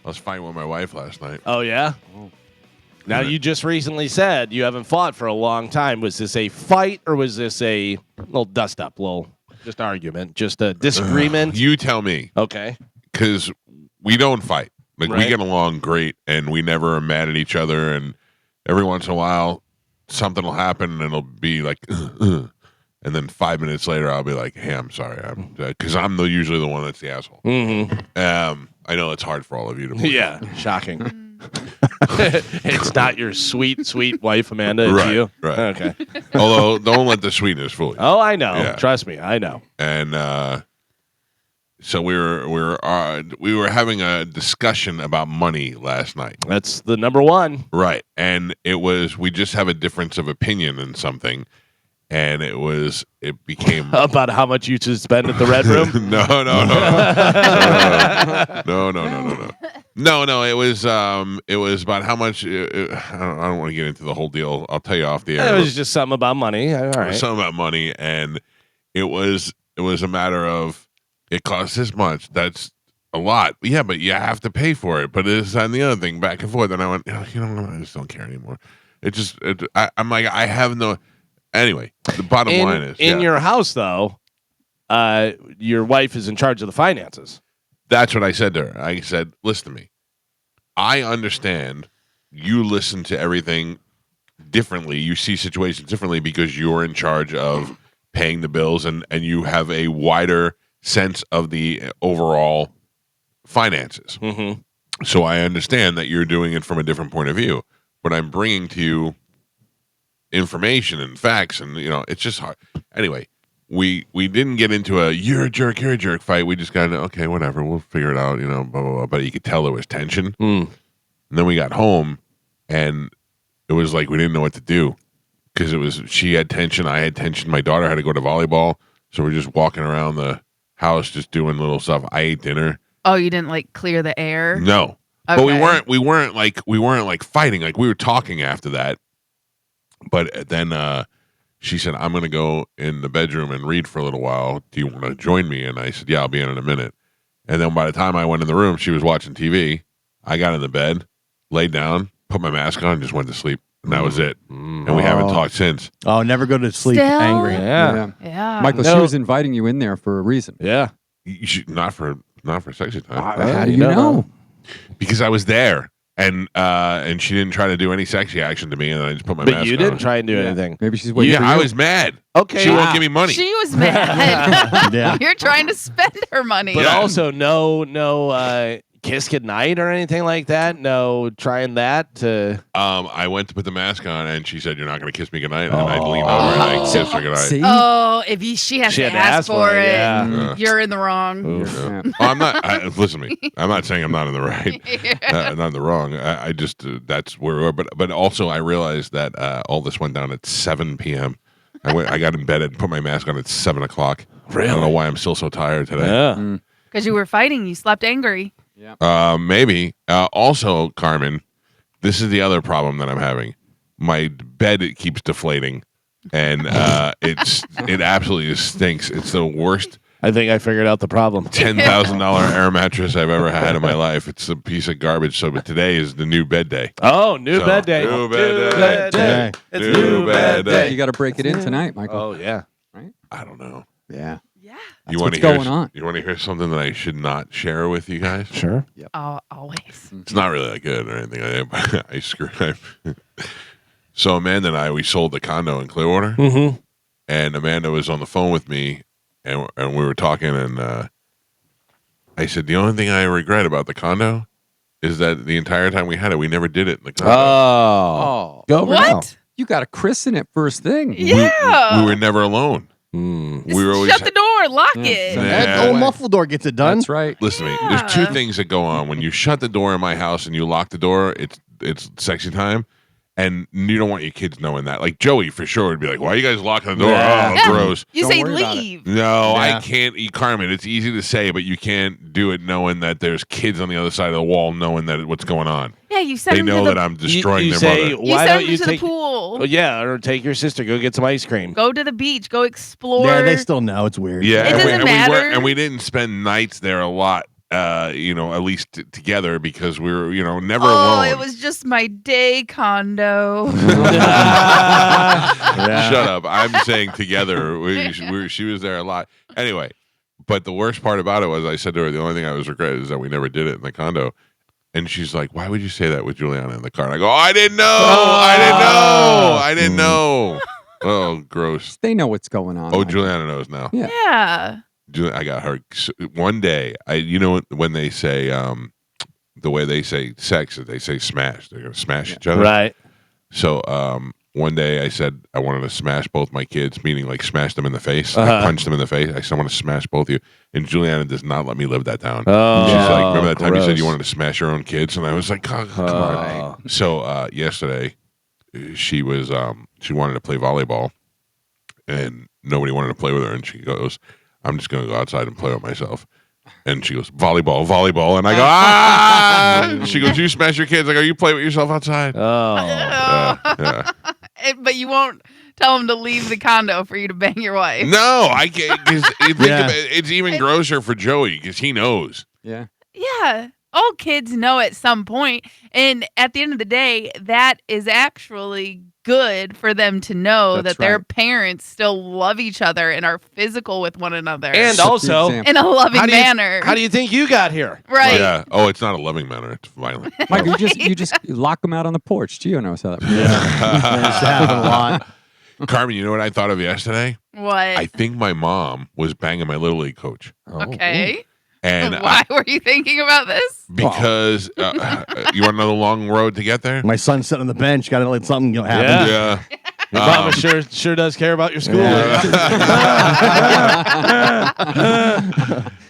I was fighting with my wife last night. Oh, yeah? Oh. Now, you just recently said you haven't fought for a long time. Was this a fight or was this a little dust-up, just argument, just a disagreement? You tell me. Okay. Because we don't fight. Like, Right. we get along great, and we never are mad at each other, and every once in a while, something will happen, and it'll be like, and then 5 minutes later, I'll be like, hey, I'm sorry. Because I'm usually the one that's the asshole. Mm-hmm. I know it's hard for all of you to believe. Yeah, shocking. It's not your sweet, sweet wife, Amanda. It's Right, you. right. Okay. Although, don't let the sweetness fool you. Oh, I know. Yeah. Trust me, I know. And so we were having a discussion about money last night. That's the number one. Right. And we just have a difference of opinion in something. And it became About how much you should spend at the Red Room? No. No, it was about how much I don't want to get into the whole deal. I'll tell you off the air. It was just something about money. All right. Something about money, and it was a matter of it costs this much. That's a lot. Yeah, but you have to pay for it. But it's on the other thing, back and forth. And I went, I just don't care anymore. I'm like, I have no. Anyway, the bottom line is in your house, though, your wife is in charge of the finances. That's what I said to her. I said, listen to me. I understand you listen to everything differently. You see situations differently because you're in charge of paying the bills and you have a wider sense of the overall finances. Mm-hmm. So I understand that you're doing it from a different point of view. But I'm bringing to you information and facts, and it's just hard. Anyway, we didn't get into a you're a jerk fight. We just got okay, whatever, we'll figure it out, blah, blah, blah. But you could tell there was tension. And then we got home, and it was like we didn't know what to do because she had tension, I had tension. My daughter had to go to volleyball, so we're just walking around the house, just doing little stuff. I ate dinner. Oh, you didn't clear the air? No, okay. But we weren't fighting. Like, we were talking after that. But then she said, I'm going to go in the bedroom and read for a little while. Do you want to join me? And I said, yeah, I'll be in a minute. And then by the time I went in the room, she was watching TV. I got in the bed, laid down, put my mask on, and just went to sleep. And that was it. And we haven't talked since. Oh, never go to sleep Still? angry. Yeah. Michael, she was inviting you in there for a reason. Yeah. You should, not for sexy time. How do you know? Because I was there. And she didn't try to do any sexy action to me, and I just put my mask on. But you didn't try and do anything. Maybe she's waiting for you. I was mad. Okay. She won't give me money. She was mad. Yeah. You're trying to spend her money. But also no kiss goodnight or anything like that. No trying that to. I went to put the mask on, and she said, "You're not going to kiss me goodnight." And I leaned over and I kissed her goodnight. See? Oh, if she has She to had to ask ask for for it, it, yeah. you're in the wrong. Oof. Yeah. I'm not. Listen to me. I'm not saying I'm not in the right, not in the wrong. I just that's where we were. But also I realized that all this went down at 7 p.m. I got in bed and put my mask on at 7 o'clock. Really? I don't know why I'm still so tired today. Yeah. Because you were fighting. You slept angry. Maybe. Also, Carmen, this is the other problem that I'm having. My bed keeps deflating, and it absolutely stinks. It's the worst I think I figured out the problem. $10,000 air mattress I've ever had in my life. It's a piece of garbage. So, but today is the new bed day. Oh, new bed day. New bed day. It's New bed day. You got to break it in tonight, Michael. Oh, yeah. I don't know. Yeah. Yeah. You want what's to hear? going on. You want to hear something that I should not share with you guys? Sure. Oh, always. It's not really that good or anything. I screwed up. So Amanda and I, we sold the condo in Clearwater, and Amanda was on the phone with me, and we were talking, and I said, the only thing I regret about the condo is that the entire time we had it, we never did it in the condo. Oh. Go over now. What? You got to christen it first thing. Yeah. We were never alone. Mm. We were always Shut the door. Lock it. Yeah. That old muffle door gets it done. That's right. Listen to me. There's two things that go on when you shut the door in my house and you lock the door. It's sexy time, and you don't want your kids knowing that. Like Joey for sure would be like, "Why are you guys locking the door? Yeah. Oh, Yeah. gross." You Don't say worry about it. leave. No, Yeah. I can't. Carmen, it's easy to say, but you can't do it knowing that there's kids on the other side of the wall knowing that what's going on. Yeah, you send They them know to the, that I'm destroying you their say, mother. you why send don't them you to take? the pool. Oh, yeah, or take your sister. Go get some ice cream. Go to the beach. Go explore. Yeah, they still know it's weird. Yeah, It doesn't matter. and we didn't spend nights there a lot at least together because we were, never Oh, alone. it was just my day condo. Shut up. I'm saying together. She was there a lot. Anyway, but the worst part about it was I said to her, the only thing I was regretting is that we never did it in the condo. And she's like, why would you say that with Juliana in the car? And I go, I didn't know. I didn't know. Oh, gross. They know what's going on. Oh, Michael. Juliana knows now. Yeah. Yeah. I got her one day. When they say the way they say sex, they say smash. They're gonna smash each other. Right. So one day I said I wanted to smash both my kids, meaning like smash them in the face, like punch them in the face. I said I want to smash both of you, and Juliana does not let me live that down. Oh, She's like, remember that time you said gross. you wanted to smash your own kids, and I was like, oh, come on. So yesterday she was she wanted to play volleyball, and nobody wanted to play with her, and she goes, I'm just going to go outside and play with myself. And she goes, volleyball. And I go, ah! She goes, you smash your kids. I go, you play with yourself outside. Yeah. But you won't tell him to leave the condo for you to bang your wife. No, I can't. Because it's even grosser for Joey because he knows. Yeah. Yeah. All kids know at some point. And at the end of the day, that is actually good for them to know That's that their right. parents still love each other and are physical with one another. And Set the also, example. in a loving how do you- manner. How do you think you got here? Right. Yeah. Oh, it's not a loving manner. It's violent. Michael, you just lock them out on the porch. Gio knows how that works. It's happened a lot. Carmen, you know what I thought of yesterday? What? I think my mom was banging my Little League coach. Okay. And Why were you thinking about this? because you want another long road to get there? My son's sitting on the bench. Got to let something happen. Yeah. Yeah. Your mama sure does care about your school.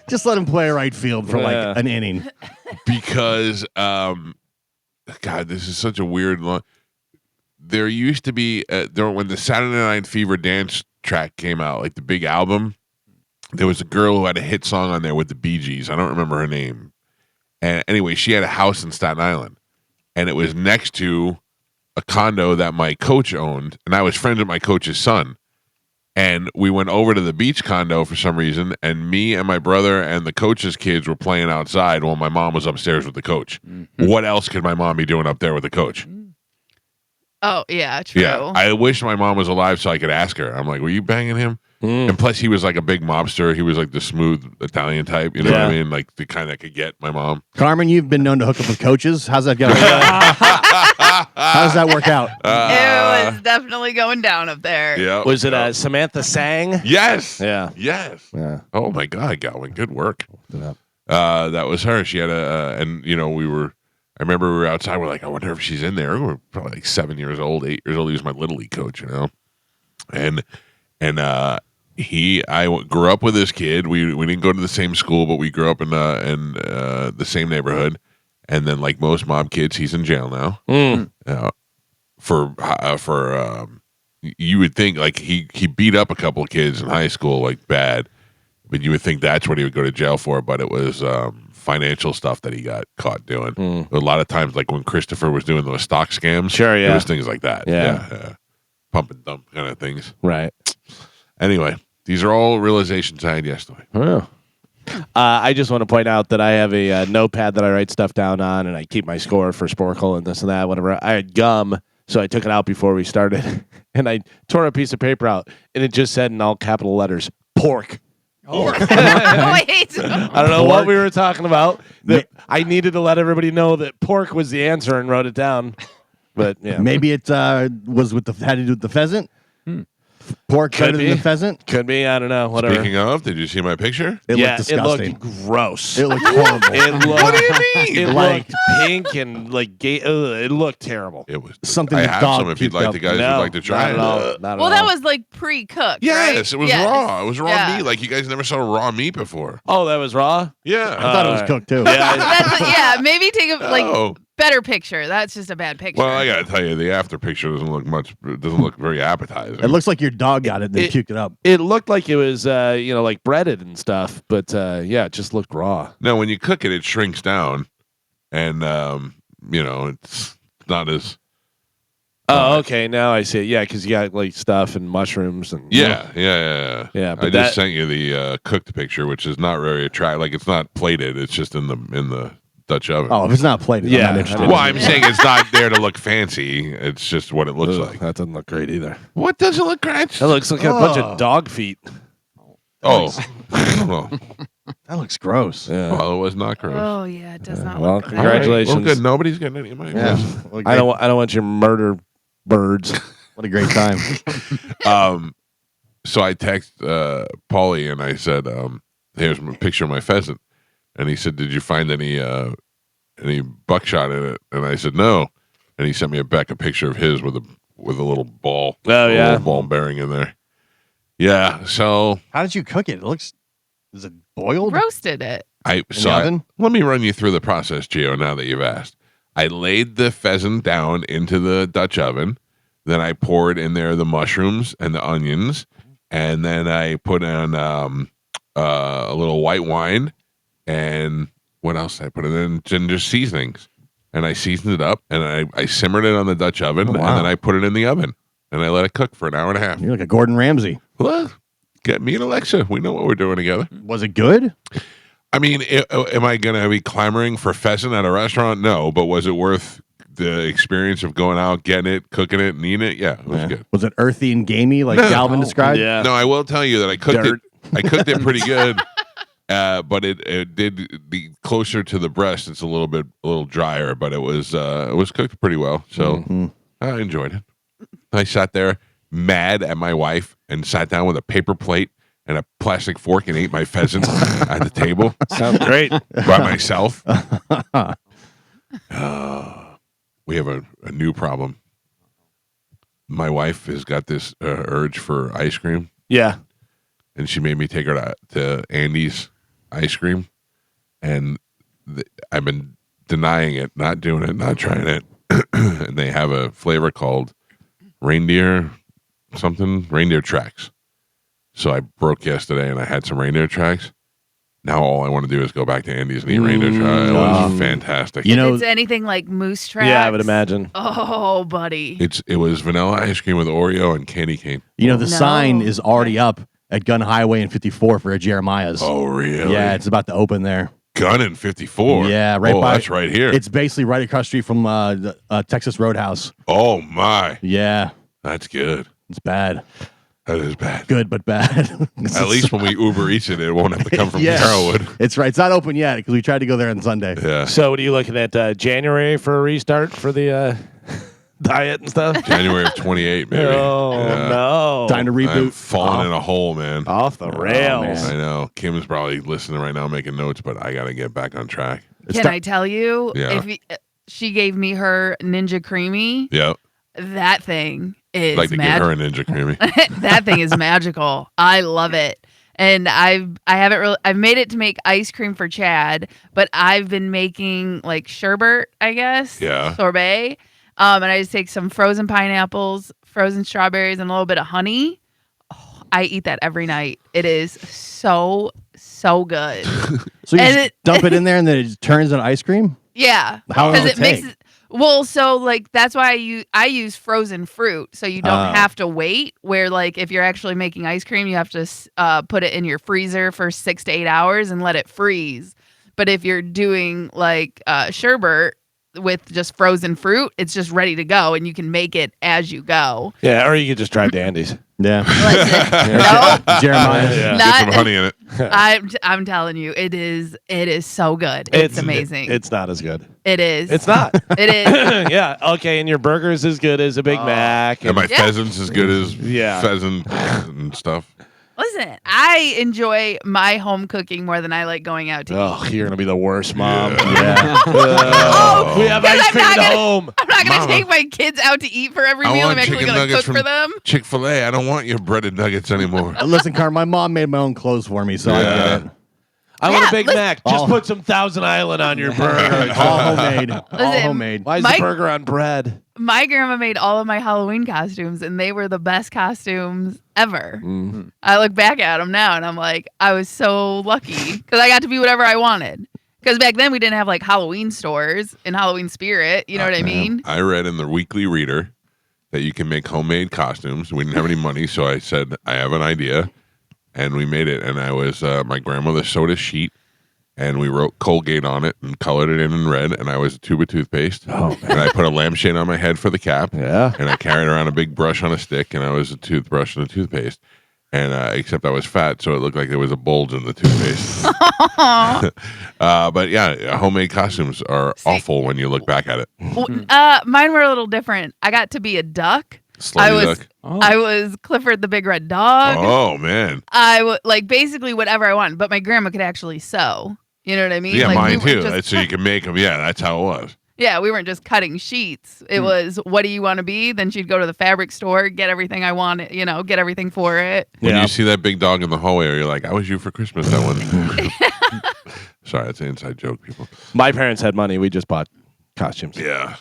Just let him play right field for like an inning. Because God, this is such a weird long. There used to be when the Saturday Night Fever dance track came out, like the big album, there was a girl who had a hit song on there with the Bee Gees. I don't remember her name. And anyway, she had a house in Staten Island, and it was next to a condo that my coach owned, and I was friends with my coach's son. And we went over to the beach condo for some reason, and me and my brother and the coach's kids were playing outside while my mom was upstairs with the coach. Mm-hmm. What else could my mom be doing up there with the coach? Oh, yeah, true. Yeah, I wish my mom was alive so I could ask her. I'm like, were you banging him? And plus, he was like a big mobster. He was like the smooth Italian type. You know what I mean? Like the kind that could get my mom. Carmen, you've been known to hook up with coaches. How's that going? How does that work out? It was definitely going down up there. Yeah. Was it Samantha Sang? Yes. Yeah. Yes. Yeah. Oh my God, Godwin, good work. That was her. She had and I remember we were outside. We're like, I wonder if she's in there. We were probably like 7 years old, 8 years old. He was my Little League coach, and I grew up with this kid. We didn't go to the same school, but we grew up in the same neighborhood. And then, like most mob kids, he's in jail now. You would think like he beat up a couple of kids in high school, like bad, but you would think that's what he would go to jail for. But it was financial stuff that he got caught doing. A lot of times, like when Christopher was doing those stock scams, Sure, yeah. it was things like that. Yeah. Pump and dump kind of things. Right. Anyway, these are all realizations I had yesterday. Oh. I just want to point out that I have a notepad that I write stuff down on, and I keep my score for Sporkle and this and that. Whatever. I had gum, so I took it out before we started, and I tore a piece of paper out, and it just said in all capital letters, pork. Wait. I don't know what we were talking about. I needed to let everybody know that pork was the answer and wrote it down. But yeah, Maybe it was had to do with the pheasant. Pork Could better be. than the pheasant. could be. I don't know. Whatever. Speaking of, did you see my picture? It yeah, looked it disgusting. looked gross. It looked horrible. It looked, What do you mean? It Like- looked pink and like gay. It looked terrible. It was Something I the have dog some if you'd puked like up. the guys no, would like to try not it. at all. Not at Well, all. that was like pre-cooked, Yes, right? it was Yes. raw. It was raw Yeah. meat. Like you guys never saw raw meat before. Oh, that was raw. Yeah. I thought it was cooked too. Yeah, Maybe take a Oh. better picture. That's just a bad picture. Well, I gotta tell you, the after picture doesn't look very appetizing. It looks like your dog got it and then puked it up. it looked like it was, like breaded and stuff, but yeah, it just looked raw. No, when you cook it, it shrinks down, and it's not as Oh, okay. Now I see it. Yeah, because you got like stuff and mushrooms and Yeah. Yeah, I but just sent you the cooked picture, which is not very attractive. Like it's not plated; it's just in the Dutch oven. Oh, if it's not plated, Yeah, I'm not interested. I Well, I'm saying it's not there to look fancy. It's just what it looks Ugh, like. that doesn't look great either. What doesn't look great? That looks like a bunch of dog feet. Oh, well, That looks gross. Yeah. well, it was not gross. Oh yeah, it does not well, look good. congratulations. Well, good. Nobody's getting any of my Yeah. information. What a I great- don't want your murder birds. What a great time. So I text Paulie and I said, "Here's a picture of my pheasant," and he said, "Did you find any buckshot in it?" And I said, "No," and he sent me back a picture of his with a little ball. Oh, a yeah. little ball bearing in there. Yeah. So How did you cook it? It looks. Is it boiled Roasted it. in the oven? let me run you through the process, Gio. Now that you've asked, I laid the pheasant down into the Dutch oven. Then I poured in there the mushrooms and the onions, and then I put in a little white wine, and what else did I put in? And just seasonings, and I seasoned it up, and I simmered it on the Dutch oven, Oh, wow. and then I put it in the oven, and I let it cook for an hour and a half. You're like a Gordon Ramsay. Well, get me and Alexa. We know what we're doing together. Was it good? I mean, am I going to be clamoring for pheasant at a restaurant? No, but was it worth the experience of going out, getting it, cooking it, and eating it? Yeah, it was good. Was it earthy and gamey like No. Galvin described? Yeah. No, I will tell you that I cooked Dirt. it. I cooked it pretty good, but it did be closer to the breast. It's a little drier, but it was cooked pretty well. So Mhm. I enjoyed it. I sat there mad at my wife and sat down with a paper plate and a plastic fork and ate my pheasant at the table Sounds great. by myself. We have a new problem. My wife has got this urge for ice cream, Yeah. and she made me take her to Andy's ice cream, and I've been denying it, not doing it, not trying it. And they have a flavor called reindeer tracks. So I broke yesterday, and I had some reindeer tracks. Now all I want to do is go back to Andy's and eat reindeer tracks. It was fantastic. You know, If it's anything like moose tracks. Yeah, I would imagine. Oh, buddy. It was vanilla ice cream with Oreo and candy cane. the No. sign is already up at Gun Highway and 54 for a Jeremiah's. Oh, really? Yeah, it's about to open there. Gun in 54. Yeah, right Oh, by- that's right here. It's basically right across the street from the Texas Roadhouse. Oh my, Yeah, that's good. it's bad. That is bad. Good, but bad. At least when we Uber Eats it, it won't have to come from Yeah. Carrollwood. It's right. It's not open yet because we tried to go there on Sunday. Yeah. So, what are you looking at? January for a restart for the diet and stuff? January of 28, maybe. Oh, Yeah. no. Time to I'm reboot. falling in a hole, man. Off the rails. man. I know. Kim's probably listening right now, making notes, but I got to get back on track. Can I tell you? Yeah. She gave me her Ninja Creamy. Yeah. That thing is Like to give her a Ninja Creamy. that thing is magical. I love it. And I've made it to make ice cream for Chad, but I've been making like sherbet, I guess. Yeah. Sorbet. And I just take some frozen pineapples, frozen strawberries, and a little bit of honey. Oh, I eat that every night. It is so good. So you And just dump it in there and then it just turns into ice cream? Yeah. How long Because does it it take? makes it. Well, so like that's why I use frozen fruit, so you don't Oh. have to wait. Where like if you're actually making ice cream, you have to put it in your freezer for 6 to 8 hours and let it freeze. But if you're doing like sherbet with just frozen fruit, it's just ready to go, and you can make it as you go. Yeah, or you could just drive to Andy's. Yeah. Listen, no, Jeremiah. Yeah. Get some not. honey in it. I'm telling you, it is so good. It's amazing. It's not as good. It is. It's not. It is. Yeah. Okay. And your burger's as good as a Big Mac. And my Yeah. pheasant's as good as Yeah. pheasant and stuff. Listen, I enjoy my home cooking more than I like going out to eat. Oh, you're gonna be the worst mom. Yeah. We have Because ice I'm cream not at gonna- home. I'm not going to Mama. take my kids out to eat for every I meal. want I'm actually chicken going to nuggets cook for them. Chick-fil-A. I don't want your breaded nuggets anymore. Listen, Carm, my mom made my own clothes for me, so I Yeah. get it. I want Yeah, a Big listen- Mac. Just Oh. put some Thousand Island on your burger. All homemade. All Listen, homemade. Why is Mike- the burger on bread? My grandma made all of my Halloween costumes, and they were the best costumes ever. Mm. I look back at them now, and I'm like, I was so lucky because I got to be whatever I wanted. Because back then we didn't have like Halloween stores in Halloween spirit. You know what I mean? I read in the Weekly Reader that you can make homemade costumes. We didn't have any money, so I said, I have an idea. And we made it. And I was, my grandmother sewed a sheet, and we wrote Colgate on it and colored it in red. And I was a tube of toothpaste. Oh, man. And I put a lampshade on my head for the cap. Yeah. And I carried around a big brush on a stick, and I was a toothbrush and a toothpaste. And except I was fat, so it looked like there was a bulge in the toothpaste. But yeah, homemade costumes are awful when you look back at it. Mine were a little different. I got to be a duck. Slutty duck. I was Clifford the Big Red Dog. Oh man. I would like basically whatever I wanted, but my grandma could actually sew. You know what I mean? Yeah, like, mine we too. weren't That's so you can make them. Yeah, that's how it was. Yeah, we weren't just cutting sheets. It was, what do you want to be? Then she'd go to the fabric store, get everything I wanted, get everything for it. When Yeah. you see that big dog in the hallway, you're like, I was you for Christmas that one. Sorry, that's an inside joke, people. My parents had money. We just bought costumes. Yeah.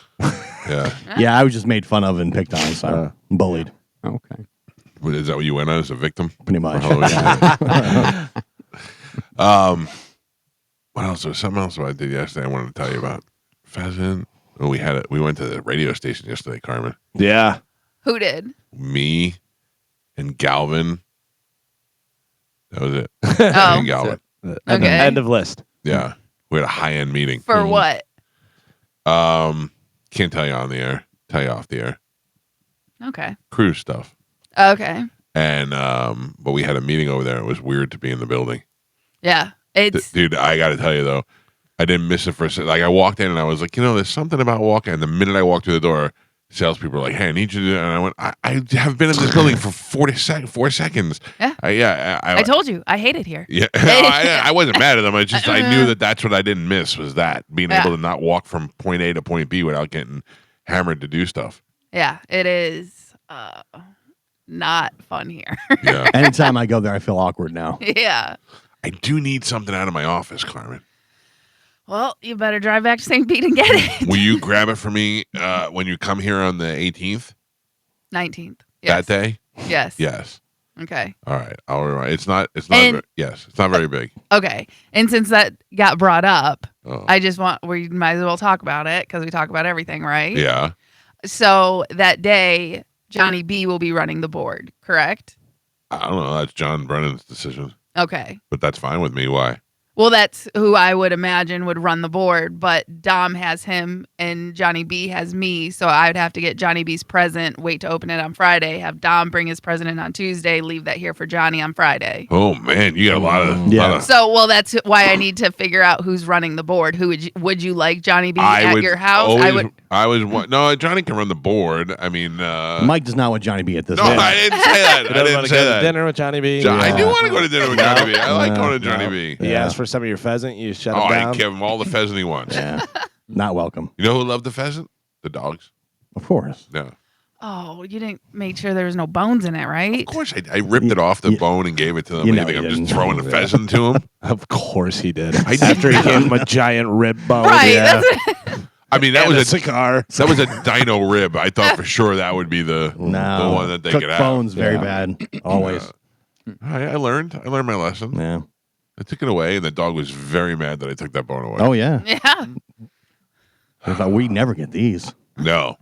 Yeah. Yeah, I was just made fun of and picked on, so bullied, Okay. Is that what you went on as a victim? pretty much. For Halloween? What else? There was something else I did yesterday I wanted to tell you about. Pheasant. Oh, we went to the radio station yesterday, Carmen. Yeah. Who did? Me and Galvin. That was it. Me Oh, and Galvin. Okay. End of list. Yeah. We had a high-end meeting. for what? Can't tell you on the air. Tell you off the air. Okay. Cruise stuff. Okay. And but we had a meeting over there. It was weird to be in the building. Yeah. It's Dude, I got to tell you though, I didn't miss it for a second. Like I walked in and I was like, there's something about walking. And the minute I walked through the door, salespeople were like, "Hey, I need you to do that." And I went, I have been in this building for 4 seconds. Yeah. I told you I hate it here. Yeah, I wasn't mad at them. I knew that's what I didn't miss was that being able to not walk from point A to point B without getting hammered to do stuff. Yeah, it is not fun here. Yeah, Anytime I go there, I feel awkward now. Yeah. I do need something out of my office, Carmen. Well, you better drive back to St. Pete and get it. Will you grab it for me when you come here on the 18th? 19th. Yes. That day? Yes. Yes. Okay. All right. I'll remind. It's not. And- Yes. It's not very big. Okay. And since that got brought up, Oh. we might as well talk about it because we talk about everything, right? Yeah. So that day, Johnny B will be running the board, correct? I don't know. That's John Brennan's decision, Okay. but that's fine with me. Why? Well, that's who I would imagine would run the board, but Dom has him and Johnny B has me. So I would have to get Johnny B's present, wait to open it on Friday, have Dom bring his present in on Tuesday, leave that here for Johnny on Friday. Oh man, you got a lot of. Yeah. lot of- So, well, that's why I need to figure out who's running the board. Who would you like Johnny B I at would your house? always- no. Johnny can run the board. I mean, Mike does not want Johnny B at this no, point. I didn't say that. I You don't didn't want to say go to that. dinner with Johnny B? I do Yeah. want to go to dinner with Johnny B. I like No, going to Johnny no. B. He Yeah. asked for some of your pheasant. You shut Oh, him I down. give him all the pheasant he wants. Yeah, not welcome. You know who loved the pheasant? The dogs. Of course. No. Oh, you didn't make sure there was no bones in it, right? Of course, I ripped it off the You- bone and gave it to them. you You know think you I'm just didn't. throwing the Yeah. pheasant to him? Of course he did. I did. After he gave him a giant rib bone. Right. Yeah. That's I mean, that And was a cigar. that was a dino rib. I thought for sure that would be the No, one that they cooked could have. bones very Yeah. bad. Always. I learned my lesson. Yeah. I took it away, and the dog was very mad that I took that bone away. Oh yeah. yeah. I thought we never get these. No.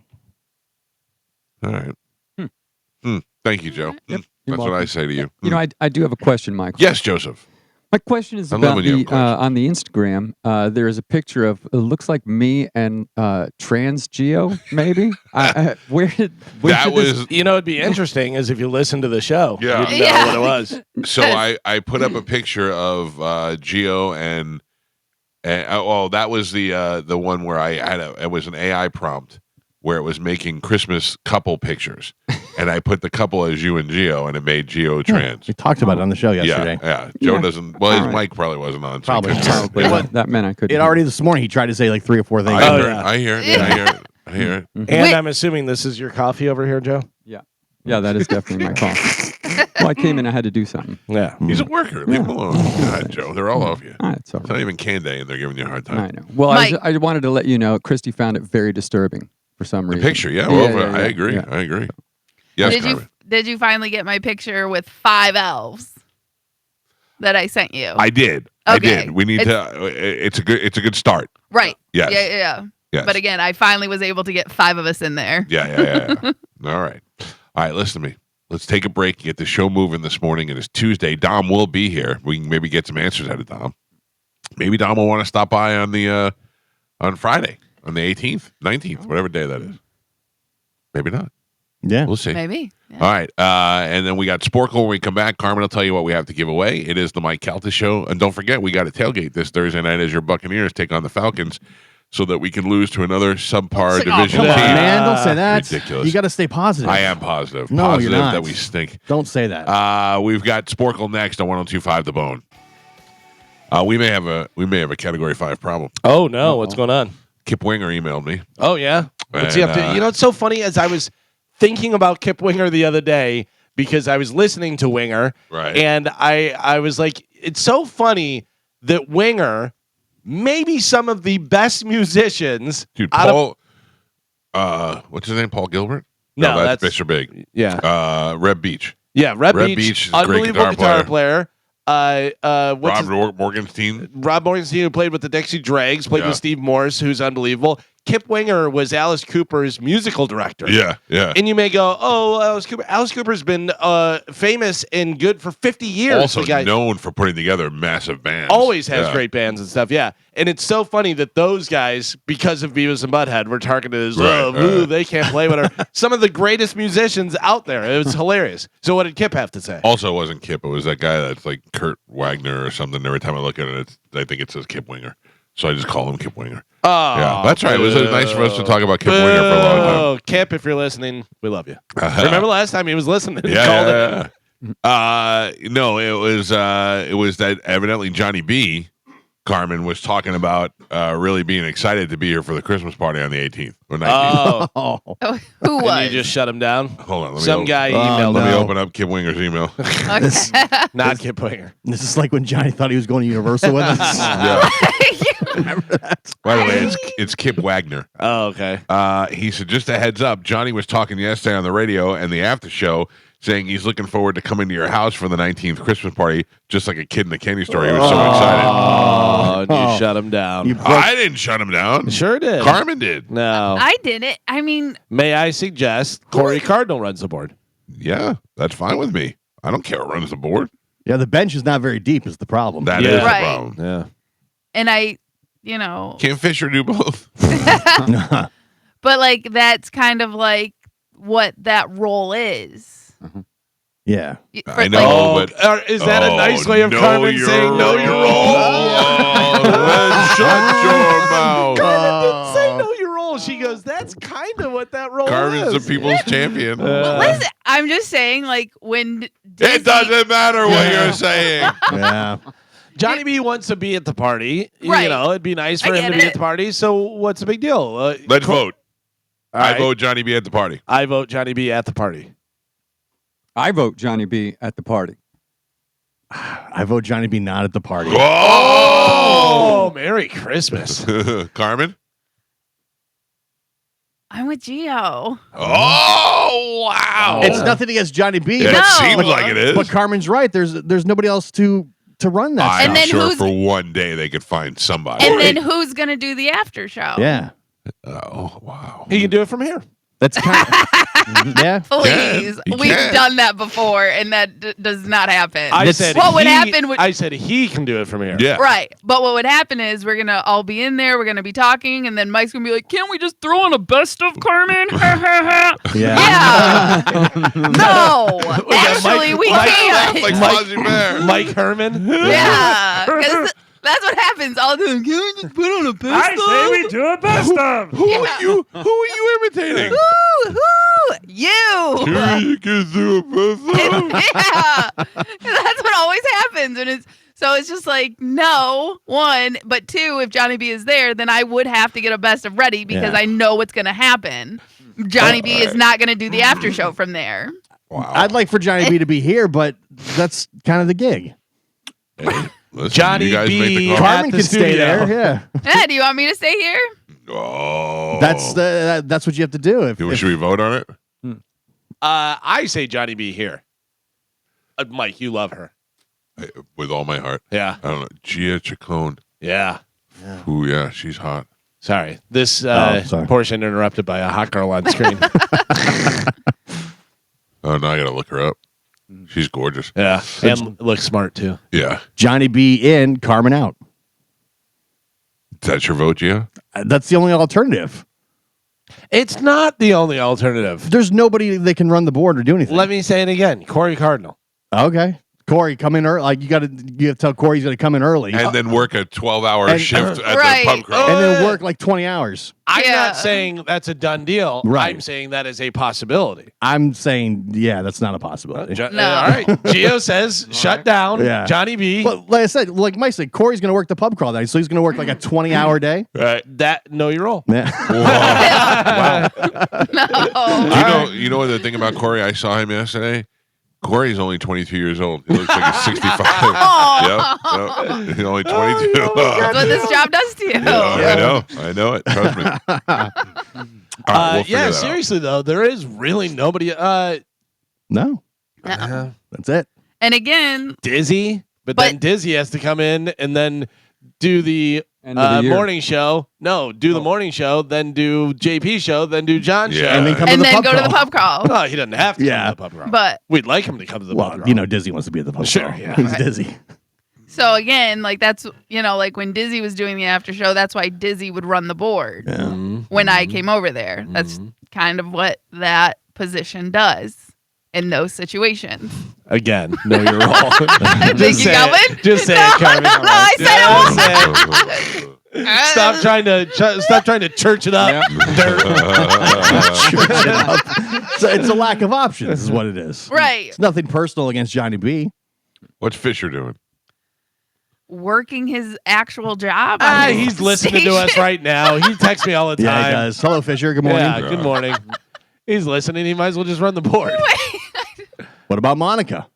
All right. Thank you, Joe. You're That's what welcome. I say to you. You know, I do have a question, Michael. Yes, Joseph. My question is I love about when you have the questions. on the Instagram. There is a picture of it looks like me and trans Geo. Maybe where did That this- was You know, it'd be interesting is if you listen to the show. Yeah. You'd know Yeah. what it was. so. I put up a picture of Geo and that was the one where I had it was an AI prompt where it was making Christmas couple pictures, and I put the couple as you and Geo, and it made Geo trans. We talked about it on the show yesterday. Yeah. Joe Yeah. doesn't. Well, his All right. mic probably wasn't on. so Probably. he couldn't hear it. Probably that meant I couldn't. It already this morning he tried to say like 3 or 4 things. I Oh, hear, yeah. I hear it. Yeah. I hear it. I hear it. And Wait. I'm assuming this is your coffee over here, Joe? Yeah, that is definitely my call. Well, I came in. I had to do something. Yeah. He's a worker. Leave him alone. God, Joe, they're all off you. All right, it's all It's not right. even can day, and they're giving you a hard time. I know. Well, Mike. I wanted to let you know, Christy found it very disturbing for some The reason. picture, yeah. Yeah, Well, yeah, I yeah, agree. yeah. I agree. Yes, Carmen. Did you finally get my picture with 5 elves that I sent you? I did. I Okay. did. We need to. It's a good start. right. Yes. Yeah. Yes. But again, I finally was able to get 5 of us in there. Yeah. All right. All right, listen to me. Let's take a break, get the show moving this morning. It is Tuesday. Dom will be here. We can maybe get some answers out of Dom. Maybe Dom will want to stop by on the on Friday, on the 18th, 19th, whatever day that is. Maybe not. Yeah. We'll see. Maybe. Yeah. All right. And then we got Sporkle when we come back. Carmen will tell you what we have to give away. It is the Mike Calta Show. And don't forget, we got a tailgate this Thursday night as your Buccaneers take on the Falcons so that we can lose to another subpar division Come team. on, man. Don't say that. Ridiculous. You got to stay positive. I am positive. No, positive you're not. that we stink. Don't say that. We've got Sporkle next on 102.5 The Bone. We may have a Category 5 problem. Oh no, what's going on? Kip Winger emailed me. Oh yeah, what's he up to? And, You know, it's so funny. As I was thinking about Kip Winger the other day because I was listening to Winger, Right. and I was like, it's so funny that Winger, maybe some of the best musicians, Dude, out of- Paul, what's his name? Paul Gilbert? No, that's that's- Mr. Big. yeah, Reb Beach. yeah, Red Red Beach, Beach is a great unbelievable guitar guitar player. What's his- Morgenstein. Rob Morgenstein, who played with the Dixie Dregs, played Yeah. with Steve Morse, who's unbelievable. Kip Winger was Alice Cooper's musical director. Yeah. And you may go, oh, Alice Cooper. Alice Cooper's been famous and good for 50 years. Also The guy known for putting together massive bands. always has Yeah. great bands and stuff. Yeah. And it's so funny that those guys, because of Beavis and Butthead, were targeted as, Right. they can't play whatever. Some of the greatest musicians out there. It was hilarious. So what did Kip have to say? Also, it wasn't Kip. It was that guy that's like Kurt Wagner or something. Every time I look at it, I think it says Kip Winger. So I just call him Kip Winger. Oh, Yeah, that's right. It was nice for us to talk about Kip Winger for a long time. Oh, Kip, if you're listening, we love you. Remember last time he was listening? He called it. Yeah. No, it was that evidently Johnny B. Carmen was talking about really being excited to be here for the Christmas party on the 18th or 19th. Oh, Oh, who and was? you just shut him down? Hold on, let me Some open, guy Oh, emailed Let me no. open up Kip Winger's email. Okay. Not Kip Winger. This is like when Johnny thought he was going to Universal with us. Yeah. Remember that? By the way, it's Kip Wagner. Oh, okay. He said, just a heads up, Johnny was talking yesterday on the radio and the after show saying he's looking forward to coming to your house for the 19th Christmas party, just like a kid in a candy store. He was so excited. Oh, and you Oh. shut him down. You broke- I didn't shut him down. Sure did. Carmen did. No. I didn't. I mean, May I suggest Corey Cardinal runs the board? Yeah, that's fine with me. I don't care who runs the board. Yeah, the bench is not very deep is the problem. That is Yeah. the Right. problem. Yeah. and I, you know, Can't Fisher do both? but like that's kind of like what that role is. Yeah. For, I know. like, Oh, but- Is that a nice way of know Carmen your saying no, you're role. wrong? Then shut your mouth. Carmen didn't say no, you're wrong. She goes, that's kind of what that role Carmen's is. the people's champion. listen, I'm just saying, like when Disney, It doesn't matter what you're saying. Yeah. Johnny B wants to be at the party. Right. You know, it'd be nice I for him get to be it. at the party. So what's the big deal? Let's vote. All right. I vote Johnny B at the party. I vote Johnny B at the party. I vote Johnny B at the party. I vote Johnny B not at the party. Oh, Merry Christmas. Carmen? I'm with Gio. Oh, wow. It's nothing against Johnny B. Yeah, No. it seems like it is. But Carmen's right. There's nobody else to run that. I'm And then sure who's- for one day they could find somebody. And then who's gonna do the after show? Yeah. Oh, wow. He can do it from here. That's kind of, yeah. Please, You we've can. done that before, and that does not happen. I This- said What would he- happen would- I said he can do it from here. Yeah. Right. But what would happen is we're going to all be in there. We're going to be talking. And then Mike's going to be like, can't we just throw in a best of Carmen? Yeah. Yeah. No. that Actually, Mike- we Mike- can't. Like Fozzie Bear. Mike Herman. Yeah. 'Cause that's what happens all the time. Can we just put on a best of? do a best of. Who are you imitating? Woo, you. You can do a best of. Yeah. That's what always happens. And it's just like, no, one, but two, if Johnny B is there, then I would have to get a best of ready because Yeah. I know what's going to happen. Johnny B is not going to do the after show from there. Wow. I'd like for Johnny B to be here, but that's kind of the gig. Hey, listen, Johnny you guys make B. the call. Carmen the can stay studio. there. Yeah. Yeah, do you want me to stay here? Oh. That's what you have to do. If, Should we vote on it? I say Johnny B here. Mike, you love her. With all my heart. Yeah. I don't know. Gia Chacon. Yeah. Ooh, yeah, she's hot. Sorry. This sorry. portion interrupted by a hot girl on screen. Oh, now I gotta look her up. She's gorgeous. Yeah. And looks smart, too. Yeah. Johnny B in, Carmen out. That's your vote, Gio? That's the only alternative. It's not the only alternative. There's nobody that can run the board or do anything. Let me say it again. Corey Cardinal. Okay. Corey, come in early. Like you have to tell Corey he's going to come in early, And then work a 12-hour And- shift at Right. the pub crawl. and then work like 20 hours. I'm Yeah. not saying that's a done deal. Right. I'm saying that is a possibility. I'm saying, yeah, that's not a possibility. No. All right. Gio says shut down. Yeah. Johnny B. But like I said, like Mike said, Corey's going to work the pub crawl day, so he's going to work like a 20-hour day. Right. That know your role. Yeah. No. You know the thing about Corey? I saw him yesterday. Corey's only 22 years old. He looks like he's 65. Yep. He's only 22. That's what this job does to you. I know it. Trust me. All right, we'll figure that out. Seriously though, there is really nobody. No, No. that's it. And again, Dizzy, but But- then Dizzy has to come in and then do the End of the year. morning show. No, do the morning show, then do JP show, then do John Yeah. show. And then come and to the then pub go crawl. to the pub crawl. No, he doesn't have to Yeah. come to the pub crawl. But We'd like him to come to the pub Well, crawl. you know, Dizzy wants to be at the pub Sure, crawl. yeah. He's Dizzy. so again, like that's like when Dizzy was doing the after show, that's why Dizzy would run the board Yeah. Mhm. when I came over there. That's kind of what that position does in those situations. Again, know your role. Thank you, say Calvin. it. Just say it, Carmen. No, I said Just say it. Stop trying to church it up. So it's a lack of options, is what it is. Right. It's nothing personal against Johnny B. What's Fisher doing? Working his actual job. on the He's listening to us station. right now. He texts me all the time. Yeah, he does. Hello, Fisher. Good morning. Yeah, good morning. He's listening. He might as well just run the board. What about Monica?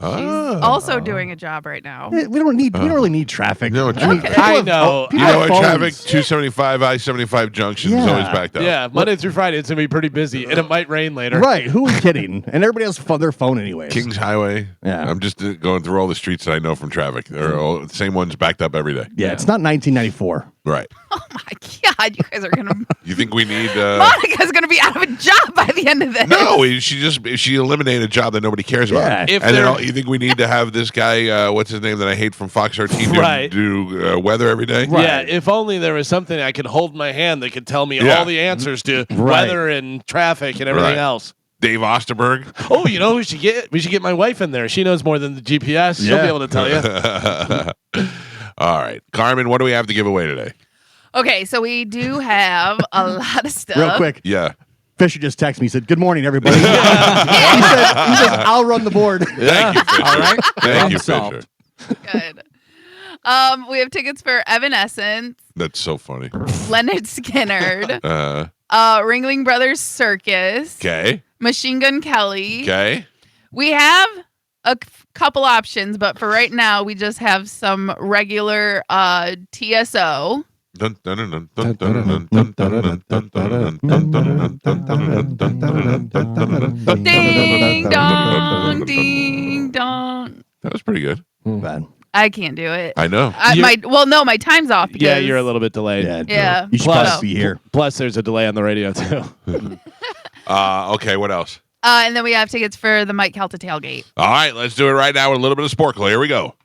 She's also doing a job right now. We don't really need traffic. No, I mean, traffic. people I have- know. people You have know, phones. traffic 275 I-75 junction is Yeah. always backed up. Yeah, Monday through Friday, it's going to be pretty busy, and it might rain later. Right? Who are kidding? And everybody has their phone anyways. Kings Highway. Yeah. I'm just going through all the streets that I know from traffic. They're all the same ones backed up every day. Yeah, it's not 1994. Right. Oh my God, you guys are gonna. You think we need? Monica's gonna be out of a job by the end of this. No, she eliminated a job that nobody cares about. Yeah. If And then they're- you think we need to have this guy? What's his name that I hate from Fox 13 Right. do weather every day? Yeah, if only there was something I could hold in my hand that could tell me Yeah. all the answers to Right. weather and traffic and everything Right. else. Dave Osterberg. Oh, you know who we should get? We should get my wife in there. She knows more than the GPS. She'll Yeah. be able to tell you. All right, Carmen. What do we have to give away today? Okay, so we do have a lot of stuff. Real quick, Yeah. Fisher just texted me. He said, "Good morning, everybody." he says, "I'll run the board." Thank you, Fisher. All right. Thank you, Problem Fisher. solved. Good. We have tickets for Evanescence, That's so funny. Leonard Skinner, Uh, Ringling Brothers Circus, okay. Machine Gun Kelly. Okay. We have a couple options, but for right now, we just have some regular TSO. Dun, dun, dun, dun, dun, dun, dun, dun, dun, dun, dun, dun, dun, dun, dun, dun, dun, dun, dun. Ding dong, ding dong. That was pretty good. Bad. I can't do it. I know. My time's off. Because, Yeah, you're a little bit delayed. Yeah. You should Plus- probably be here. Plus, there's a delay on the radio, too. Okay, what else? And then we have tickets for the Mike Calta tailgate. All right, let's do it right now with a little bit of Sporkle. Here we go.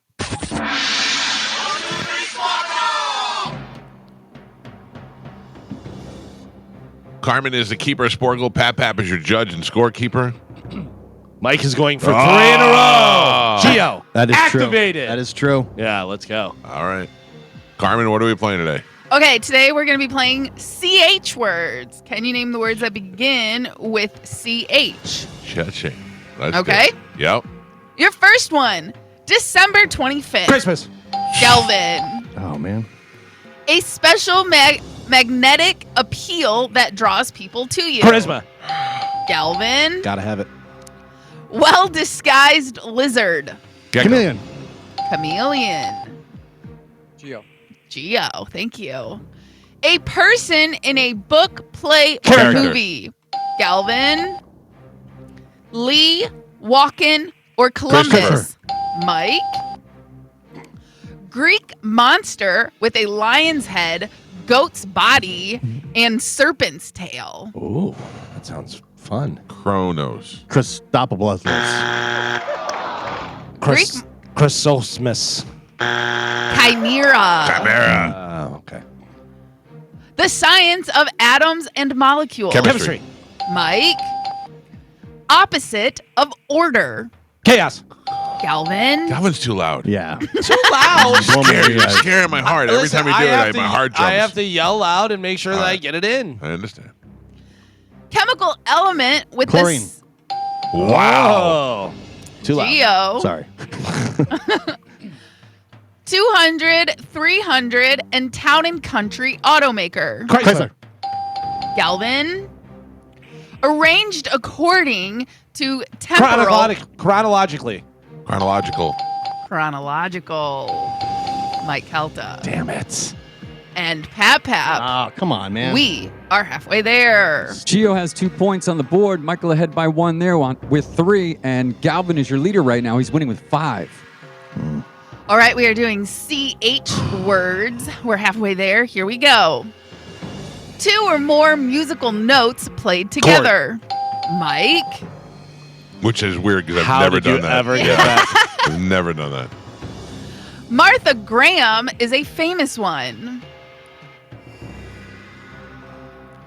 Carmen is the keeper of Sporkle. Pap is your judge and scorekeeper. Mike is going for 3 in a row. Gio, That is activated. true. That is true. Yeah, let's go. All right. Carmen, what are we playing today? Okay, today we're going to be playing CH words. Can you name the words that begin with CH? Cha-ching. Let's Okay. do it. Yep. Your first one, December 25th. Christmas. Galvin. Oh man. A special magnetic appeal that draws people to you. Charisma. Galvin. Gotta have it. Well-disguised lizard. Gecko. Chameleon. Chameleon. Geo. Geo, thank you. A person in a book, play, or Character. movie. Galvin. Lee, Walken, or Columbus. Christopher. Mike. Greek monster with a lion's head, goat's body, and serpent's tail. Ooh, that sounds fun. Chronos. Christopoulos. Chrysosmus. Chimera. Chimera. Okay. The science of atoms and molecules. Chemistry. Mike. Opposite of order. Chaos. Galvin. That too loud. Yeah. Too loud. You're scaring my heart. Every time we do it, my heart jumps. I have to yell loud and make sure that I get it in. I understand. Chemical element with Chlorine. this. Wow. Oh. Too loud. Geo. Sorry. 200, 300, and town and country automaker. Chrysler. Galvin. Arranged according to temporal. Chronologically. Chronological. Chronological. Mike Calta. Damn it. And Pap. Oh, come on, man. We are halfway there. Gio has 2 points on the board. Michael ahead by 1 there with 3. And Galvin is your leader right now. He's winning with 5. All right, we are doing CH words. We're halfway there. Here we go. 2 or more musical notes played together. Mike. Which is weird because I've How never did you done that. ever get that? I've never done that. Martha Graham is a famous one.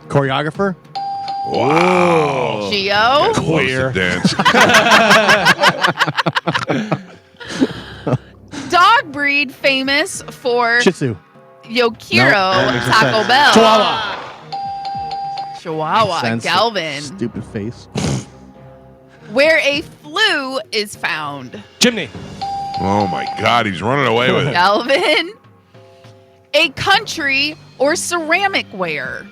Choreographer. Wow. Geo. Queer. Dance. Dog breed famous for Shih Tzu. Yokiro Nope, that makes no Taco sense. Bell. Chihuahua. Chihuahua. Sense. Galvin. Stupid face. Where a flu is found. Chimney. Oh my God, he's running away with it. Galvin. A country or ceramic ware.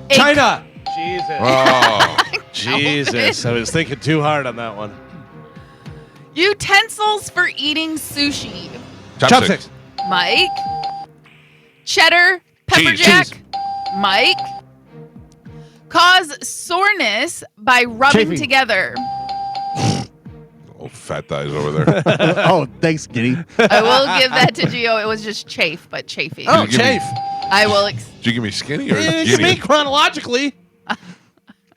A China. Jesus. Oh, Jesus. I was thinking too hard on that one. Utensils for eating sushi. chopsticks. Mike. Cheddar. Pepper Cheese. jack. Cheese. Mike. Cause soreness by rubbing Chafing. together. Oh, fat thighs over there. Oh, thanks, Giddy. I will give that to Gio. It was just chafe, but chafing. Oh, Give me- chafe. I will Did you give me skinny or It's me skinny? chronologically.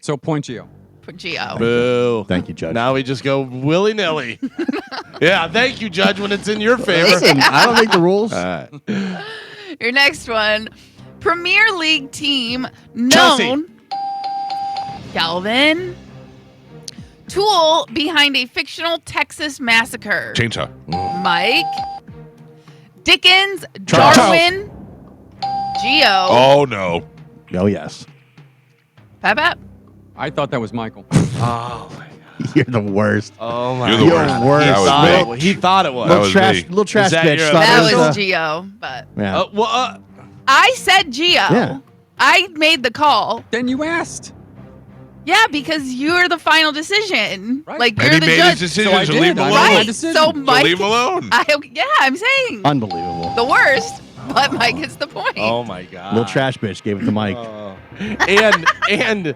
So point Gio. put Gio. Boo. Thank you, Judge. Now we just go willy-nilly. Yeah, thank you, Judge, when it's in your favor. Listen, I don't make the rules. Your next one. Premier League team known. Chelsea. Galvin. Tool behind a fictional Texas massacre. Chainsaw. Mike. Dickens. Charles. Darwin. Gio. Oh no. Oh, yes. Pap. I thought that was Michael. Oh, You're the worst. oh my You're the You're worst. worse. That was me. He thought it was. That Little was trash, me. little trash that bitch. your- thought That it was the- Gio, but Yeah. I said Gio. Yeah. I made the call. Then you asked. Yeah, because you're the final decision. Right. Like And you're he the made judge. his decision, So I so did. leave him I alone. made my Right. decision. So So Mike. leave him alone. I'm saying Unbelievable. the worst, but Mike gets the point. Oh my God. Little trash bitch gave it to Mike. and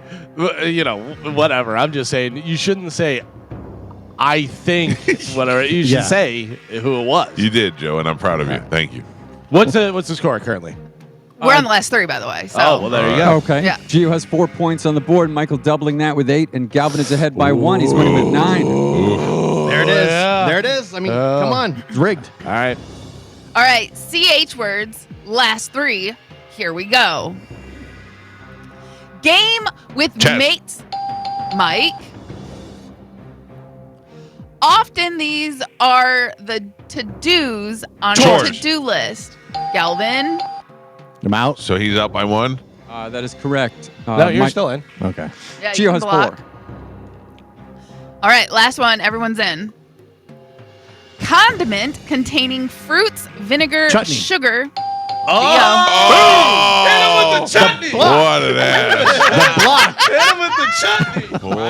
you know, whatever. I'm just saying you shouldn't say I think whatever. You should Yeah. say who it was. You did, Joe, and I'm proud of you. Thank you. What's the score currently? We're on the last 3, by the way. So Oh, well, there you go. Okay. Yeah. Gio has 4 points on the board. Michael doubling that with 8. And Galvin is ahead by 1. He's winning with 9. There it is. Yeah. There it is. I mean, come on. It's rigged. All right. all right, CH words, last 3. Here we go. Game with Chess. mates. Mike. Often these are the to-dos on Chores. a to-do list. Galvin. I'm out. So he's up by 1. That is correct. No, you're Mike- still in. Okay. Yeah, you Gio can has block. 4. All right, last one. Everyone's in. Condiment containing fruits, vinegar, Chutney. sugar. Oh! Hit him with the chutney. What an ass. The block. Hit him with the chutney. What an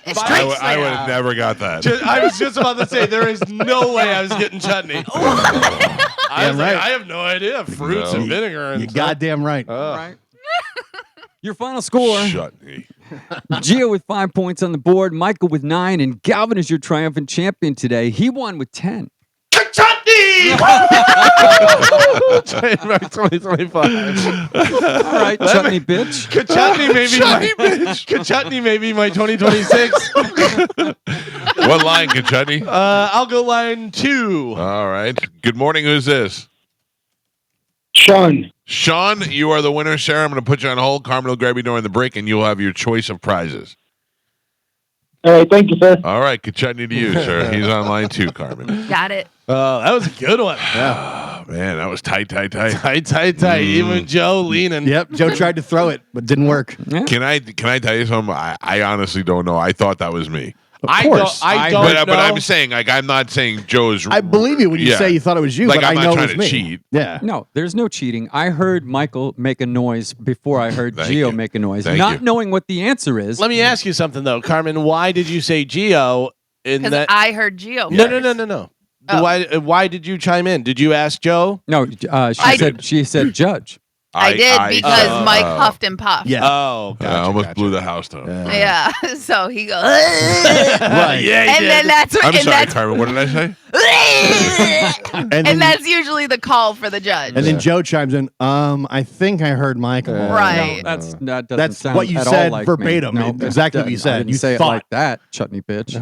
ass. I would have never got that. I was just about to say there is no way I was getting chutney. I was like, right. I have no idea. Fruits No. and vinegar and You're stuff. goddamn right. All right. Your final score. Shut me. Gio with 5 points on the board. Michael with 9. And Galvin is your triumphant champion today. He won with 10. Trademark 2025. All right, chutney bitch. Kachutney may be Chutney my Kachutney may be my 2026. What line, Kentucky? I'll go line 2. All right. Good morning. Who's this? Sean. Sean, you are the winner, sir. I'm going to put you on hold. Carmen will grab you during the break, and you'll have your choice of prizes. All right, thank you, sir. All right. Kachutney to you, sir. He's on line 2, Carmen. Got it. That was a good one. Oh, man, that was tight. Tight. Even Joe leaning. Yep. Joe tried to throw it, but didn't work. Yeah. Can I tell you something? I honestly don't know. I thought that was me. Of course. I don't know. But I'm saying, like, I'm not saying Joe's. I believe you when you Yeah. say you thought it was you, Like, but I'm I not know trying it was to me. cheat. Yeah. No, there's no cheating. I heard Michael make a noise before I heard Thank Gio you. make a noise, Thank not you. knowing what the answer is. Let me ask you something though, Carmen. Why did you say Geo in Because that? I heard Geo. No. Oh. Why did you chime in? Did you ask Joe? No, I she said judge. I did because Mike huffed and puffed. Yeah. Oh, I gotcha, almost gotcha. blew the house down. Yeah. So he goes, Right. Yeah, and then that's I'm and sorry, that's Carmen. What did I say? And then, and that's usually the call for the judge. and then Joe chimes in. I think I heard Michael. Right. That doesn't That's sound what you at said all like verbatim. Me. No, Exactly it what you doesn't. said. I didn't You say thought. it like that, chutney bitch.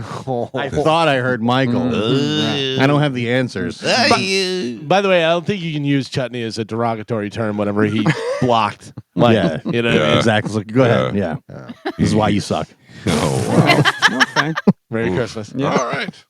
I thought I heard Michael. Mhm. I don't have the answers. By the way, I don't think you can use chutney as a derogatory term whenever he blocked Mike. Yeah. You know what I Yeah. mean? Exactly. So go ahead. Yeah. This is why you suck. Oh, Okay. Merry Christmas. wow. All right.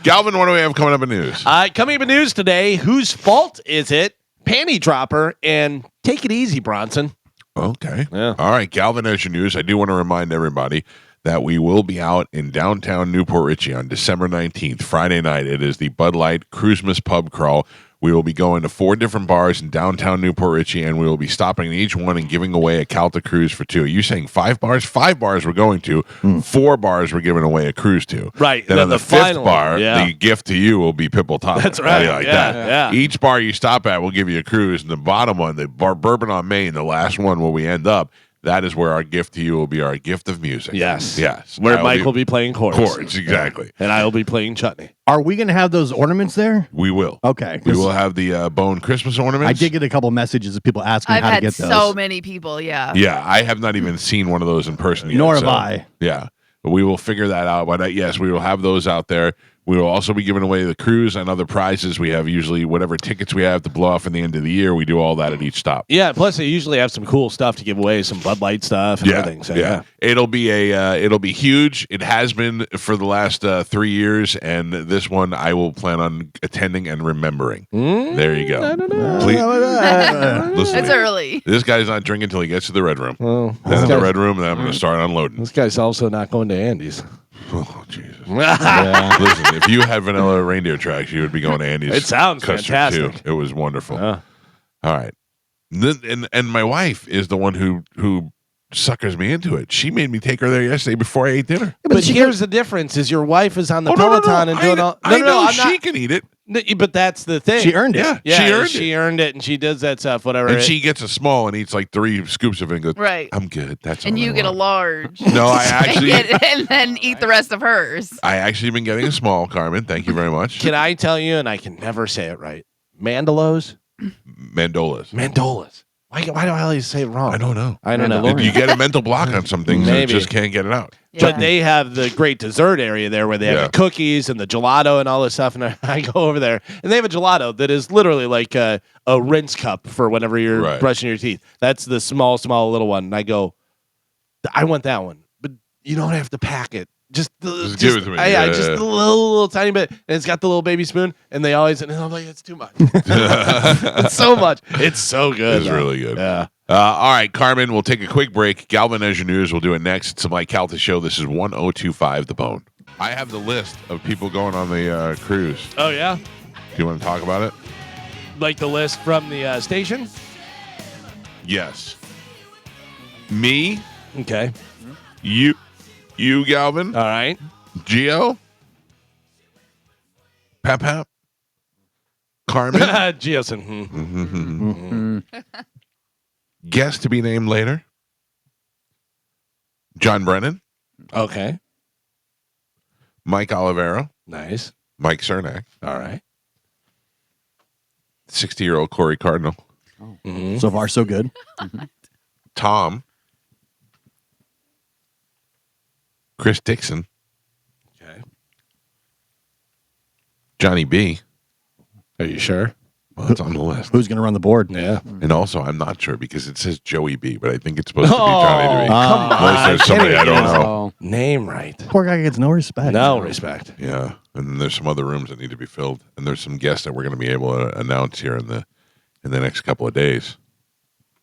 Galvin, what do we have coming up in news? Coming up in news today, whose fault is it? Panty dropper and take it easy, Bronson. Okay. Yeah. All right, Galvin, as your news, I do want to remind everybody that we will be out in downtown Newport Richey on December 19th, Friday night. It is the Bud Light Christmas Pub Crawl. We will be going to 4 different bars in downtown Newport Richey, and we will be stopping at each one and giving away a Calta cruise for 2. Are you saying 5 bars? 5 bars we're going to. 4 bars we're giving away a cruise to. Right. Then on the 5th final bar, yeah. the gift to you will be Pipple Top. That's How right. do you like Yeah, that? yeah. Each bar you stop at will give you a cruise, and the bottom one, the bar Bourbon on Main, the last one where we end up, that is where our gift to you will be our gift of music. Yes. Yes. Where I Mike will be playing chords. chords, exactly. And I will be playing chutney. Are we going to have those ornaments there? We will. Okay. We 'cause will have the bone Christmas ornaments. I did get a couple messages of people asking I've how to had get those. so many people. Yeah. Yeah, I have not even seen one of those in person yet. Nor have so, I. Yeah, but we will figure that out. But yes, we will have those out there. We will also be giving away the cruise and other prizes. We have usually whatever tickets we have to blow off in the end of the year. We do all that at each stop. Yeah, plus they usually have some cool stuff to give away, some Bud Light stuff and everything. So, yeah. It'll be huge. It has been for the last 3 years, and this one I will plan on attending and remembering. There you go. Please, listen. It's to me. early. This guy's not drinking until he gets to the red room. Well, Then in the red room, then I'm going to start unloading. this guy's also not going to Andy's. Oh Jesus! Listen, if you had vanilla reindeer tracks, you would be going to Andy's. It sounds custard fantastic. too. It was wonderful. Yeah. All right, and my wife is the one who suckers me into it. She made me take her there yesterday before I ate dinner. But here's the difference: is your wife is on the Oh, no, no, no. Peloton and doing all. I know I'm she not. can eat it. But that's the thing. She earned it. Yeah, Yeah, she earned it. and she does that stuff. Whatever. And she gets a small and eats like 3 scoops of it and goes, Right. I'm good. That's And all I you get a want." large. No, I actually, and then eat the rest of hers. I actually been getting a small, Carmen. Thank you very much. Can I tell you? And I can never say it right. Mandalos. Mandolas. Why do I always say it wrong? I don't know. I don't know. Mandalorian. You get a mental block on some things and Maybe. just can't get it out. But they have the great dessert area there where they have Yeah. the cookies and the gelato and all this stuff. And I go over there and they have a gelato that is literally like a rinse cup for whenever you're Right. brushing your teeth. That's the small little one. And I go, I want that one, but you don't have to pack it. Just give it to me. Yeah, Yeah, just yeah. a little tiny bit. And it's got the little baby spoon. And they always, and I'm like, it's too much. It's so much. It's so good. It's though. really good. Yeah. All right, Carmen, we'll take a quick break. Galvin, as your news, we'll do it next. It's the Mike Calta Show. This is 1025 The Bone. I have the list of people going on the cruise. Oh, yeah. Do you want to talk about it? Like the list from the station? Yes. Me, Okay. you, Galvin, All right. Gio, Pap, Carmen, Gioson. guest to be named later, John Brennan, Okay. Mike Olivero, Nice. Mike Cernak, All right. 60-year-old Corey Cardinal. Mhm. So far, so good. Tom. Chris Dixon. Okay. Johnny B. Are you sure? Well, that's on the list. Who's going to run the board? Yeah. And also, I'm not sure because it says Joey B, but I think it's supposed to be Johnny B. come Unless there's somebody I don't know. Oh, Name right. Poor guy gets no respect. No respect. Yeah, and then there's some other rooms that need to be filled, and there's some guests that we're going to be able to announce here in the next couple of days.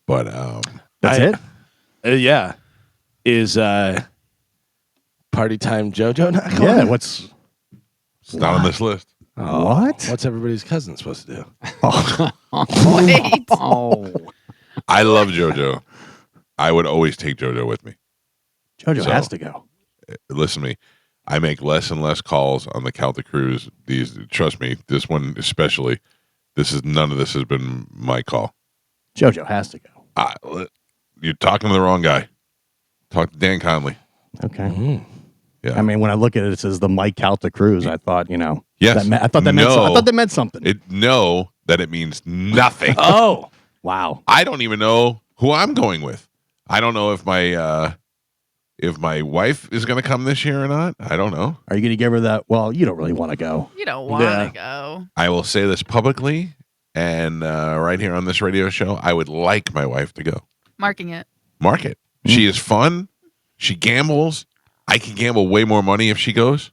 But That's it? Yeah. Is Party Time JoJo not going? Yeah. What's it's not on this list. what? What's everybody's cousin supposed to do? Wait. oh. I love JoJo. I would always take JoJo with me. JoJo So- has to go. Listen to me. I make less and less calls on the Calta cruise. Trust me, this one especially. None of this has been my call. JoJo has to go. You're talking to the wrong guy. Talk to Dan Conley. Okay. Yeah. I mean, when I look at it, it says the Mike Calta cruise. I thought, Yes. I thought that meant. No. I thought that meant something. Know that it means nothing. Oh. Wow. I don't even know who I'm going with. I don't know if my wife is going to come this year or not. I don't know. Are you going to give her that? Well, you don't really want to go. You don't want to go. I will say this publicly and right here on this radio show. I would like my wife to go. Marking it. Mark it. She is fun. She gambles. I can gamble way more money if she goes.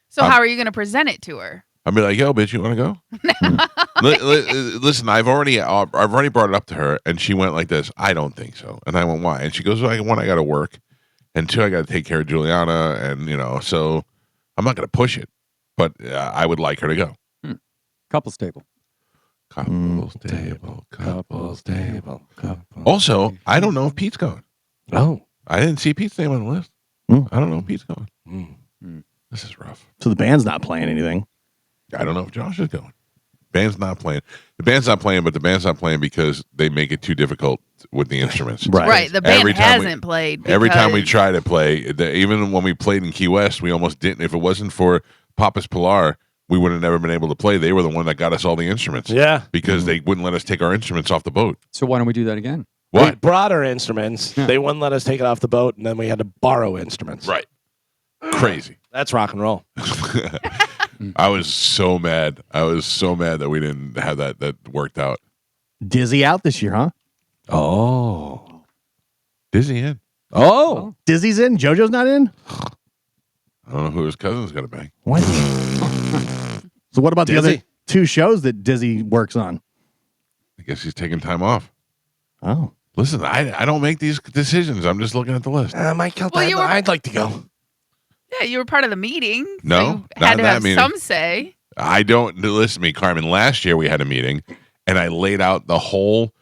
So how are you going to present it to her? I'll be like, yo, bitch, you want to go? Listen, I've already brought it up to her, and she went like this. I don't think so. And I went, why? And she goes, well, one, I got to work, and two, I got to take care of Juliana, and so I'm not going to push it, but I would like her to go. Couples table. Couples table, couples table. Couple. Also, I don't know if Pete's going. Oh. I didn't see Pete's name on the list. I don't know if Pete's going. Mm. This is rough. So the band's not playing anything. I don't know if Josh is going. Band's not playing. The band's not playing, but the band's not playing because they make it too difficult with the instruments. Right. The band Every time hasn't played. Every time we because- try to play, even when we played in Key West, we almost didn't. If it wasn't for Papas Pilar, we would have never been able to play. They were the one that got us all the instruments. Yeah. Because they wouldn't let us take our instruments off the boat. So why don't we do that again? We What? brought our instruments. Yeah. They wouldn't let us take it off the boat, and then we had to borrow instruments. Right. Crazy. That's rock and roll. I was so mad. I was so mad that we didn't have that worked out. Dizzy out this year, huh? Oh. Dizzy in. Oh. Dizzy's in. JoJo's not in. I don't know who his cousin's going to bang. What? So what about the Dizzy? other two shows that Dizzy works on? I guess he's taking time off. Oh, Listen, I don't make these decisions. I'm just looking at the list. Mike Calta, Well, you were- I'd like to go. Yeah, you were part of the meeting. so No, you not had to that have meeting. some say. I don't listen to me, Carmen. Last year we had a meeting, and I laid out the whole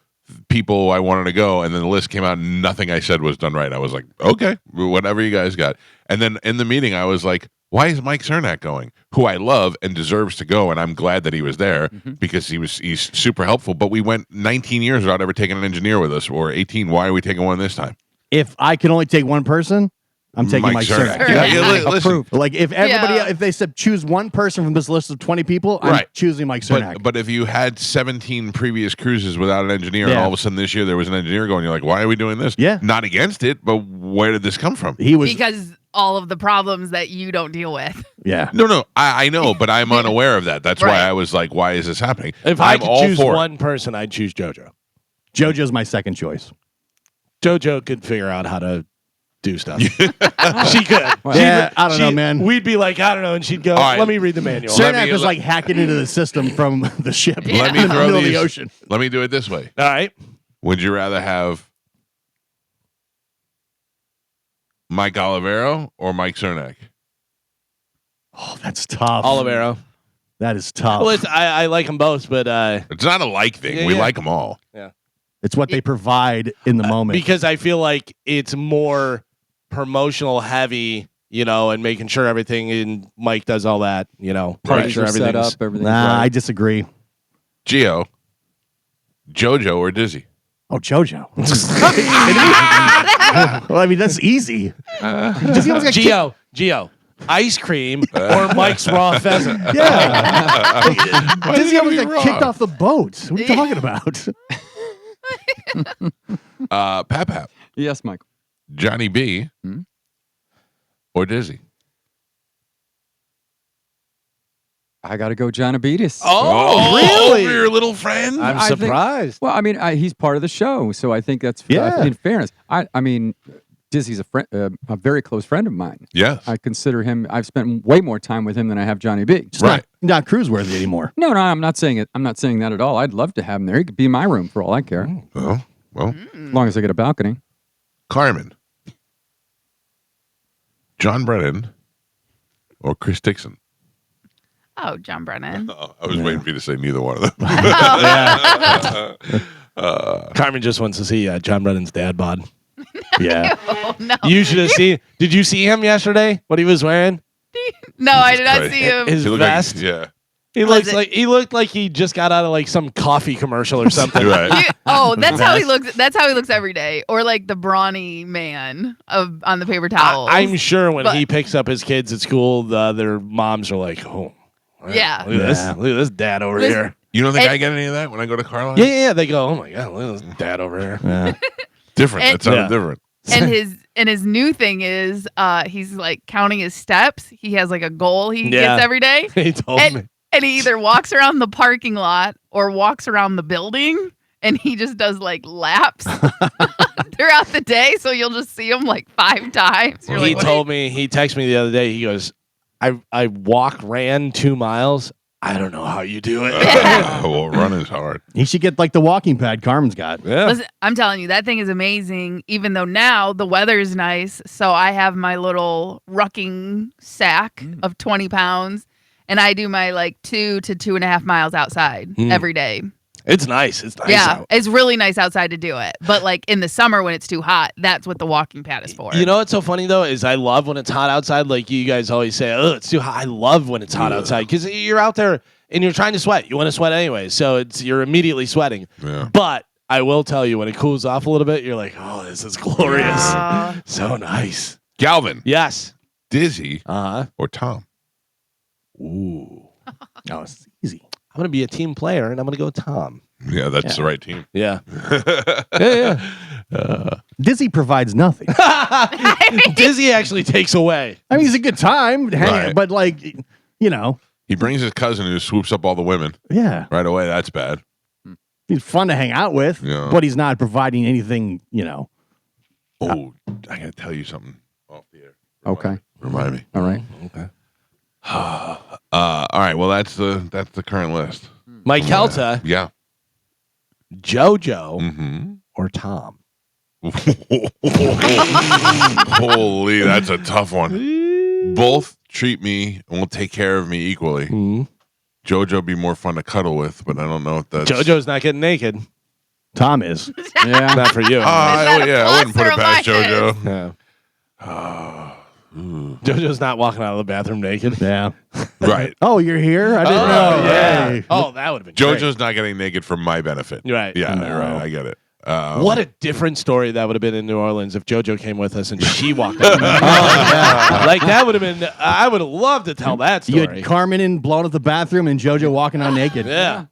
people I wanted to go, and then the list came out, and nothing I said was done right. I was like, okay, whatever you guys got. And then in the meeting, I was like, why is Mike Cernak going? Who I love and deserves to go, and I'm glad that he was there because he's super helpful. But we went 19 years without ever taking an engineer with us, or 18. Why are we taking one this time? if I can only take one person, I'm taking Mike Cernak. Yeah, listen, Approved. Like if everybody, Yeah. if they said choose one person from this list of 20 people, I'm Right. choosing Mike Cernak. But if you had 17 previous cruises without an engineer, and Yeah. all of a sudden this year there was an engineer going, you're like, why are we doing this? Yeah. Not against it, but where did this come from? he was, Because all of the problems that you don't deal with. yeah. No, I know, but I'm unaware of that. That's why Right. I was like, why is this happening? If I I'm could all choose for it. one person, I'd choose JoJo. JoJo's my second choice. JoJo could figure out how to do stuff. She could. Yeah, I don't know, man. We'd be like, I don't know, and she'd go, All right. let me read the manual. Let Cernak me- was let- like hacking into the system from the ship Let me in the throw middle of these. the ocean. Let me do it this way. All right. Would you rather have Mike Olivero or Mike Cernak? Oh, that's tough. Olivero. That is tough. Well, I like them both, but It's not a like thing. Yeah, we yeah. like them all. it's what they provide in the moment. because I feel like it's more promotional heavy, and making sure everything and Mike does all that, make Parties sure are set everything's up, everything's Nah, I right. disagree. Gio, JoJo, or Dizzy? Oh, JoJo. Well, I mean, that's easy. Does he almost got Gio. ice cream or Mike's raw pheasant. Yeah. Why Dizzy did it almost be got raw? kicked off the boat. What are you talking about? Pap, Yes, Michael. Johnny B, Hmm? or Dizzy? I got to go John Abetis. Oh, really? For your little friend? I'm I think- surprised. Well, I mean, he's part of the show, so I think that's Yeah. in fairness. I mean, Dizzy's a friend, a very close friend of mine. Yes. I consider him. I've spent way more time with him than I have Johnny B. Just not cruise worthy anymore. No, I'm not saying it. I'm not saying that at all. I'd love to have him there. He could be in my room for all I care, Well, as long as I get a balcony. Carmen, John Brennan, or Chris Dixon? Oh, John Brennan. I was waiting for you to say neither one of them. Carmen just wants to see John Brennan's dad bod. Yeah. Oh, no. You should have seen. Did you see him yesterday? What he was wearing? No, I did not Christ. see him. His He looked like- vest. yeah. He Was looked like he just got out of like some coffee commercial or something. Right. That's how he looks. That's how he looks every day, or like the brawny man on the paper towels. I'm sure when But- he picks up his kids at school, their moms are like, "Oh, Yeah. look at this, Yeah. look at this dad over Listen- here." You don't think And- I get any of that when I go to Carlisle? Yeah. They go, "Oh my god, look at this dad over here." Yeah. Different. And- That sounded Yeah. different. and his new thing is he's like counting his steps. He has like a goal he Yeah. gets every day, He told me. and he either walks around the parking lot or walks around the building. And he just does like laps throughout the day, so you'll just see him like 5 times. You're He like, what told me. He texted me the other day. He goes, "I ran 2 miles. I don't know how you do it." Well, running's hard. He should get like the walking pad Carmen's got. Yeah. Listen, I'm telling you, that thing is amazing. Even though now the weather's nice, so I have my little rucking sack of 20 pounds, and I do my like 2 to 2.5 miles outside every day. It's nice. It's nice Yeah, out. it's really nice outside to do it. But like in the summer when it's too hot, that's what the walking pad is for. You know what's so funny though is I love when it's hot outside. Like you guys always say, "Oh, it's too hot." I love when it's hot outside because you're out there and you're trying to sweat. You want to sweat anyway, so you're immediately sweating. Yeah. But I will tell you, when it cools off a little bit, you're like, "Oh, this is glorious, Yeah. so nice." Galvin, Yes. Dizzy, Uh huh. or Tom? Ooh. Oh, it's easy. I'm gonna be a team player, and I'm gonna go Tom. Yeah, that's the right team. Yeah. Yeah. Dizzy provides nothing. Dizzy actually takes away. I mean, he's a good time, Right. but like, you know, He brings his cousin who swoops up all the women yeah, right away. That's bad. he's fun to hang out with, Yeah. but he's not providing anything, you know. Oh, I gotta tell you something off the air. Okay. Remind me. All right. Okay. All right. Well, that's the current list. Mike Calta, Yeah. JoJo, Mm-hmm. or Tom. Holy, that's a tough one. Both treat me and will take care of me equally. Mhm. JoJo be more fun to cuddle with, but I don't know if that's JoJo's not getting naked. Tom is. Yeah. Not for you. I wouldn't put plus it or past minus? JoJo. Yeah. JoJo's not walking out of the bathroom naked. Yeah. Right. Oh, you're here? I didn't know. yeah. Hey. Oh, that would have been JoJo's not getting naked for my benefit. great. Right. Yeah, No. right. I get it. What a different story that would have been in New Orleans if JoJo came with us and she walked out. Like that would have been. I would have loved to tell that You story. had Carmen in blown at the bathroom and JoJo walking out naked. Yeah.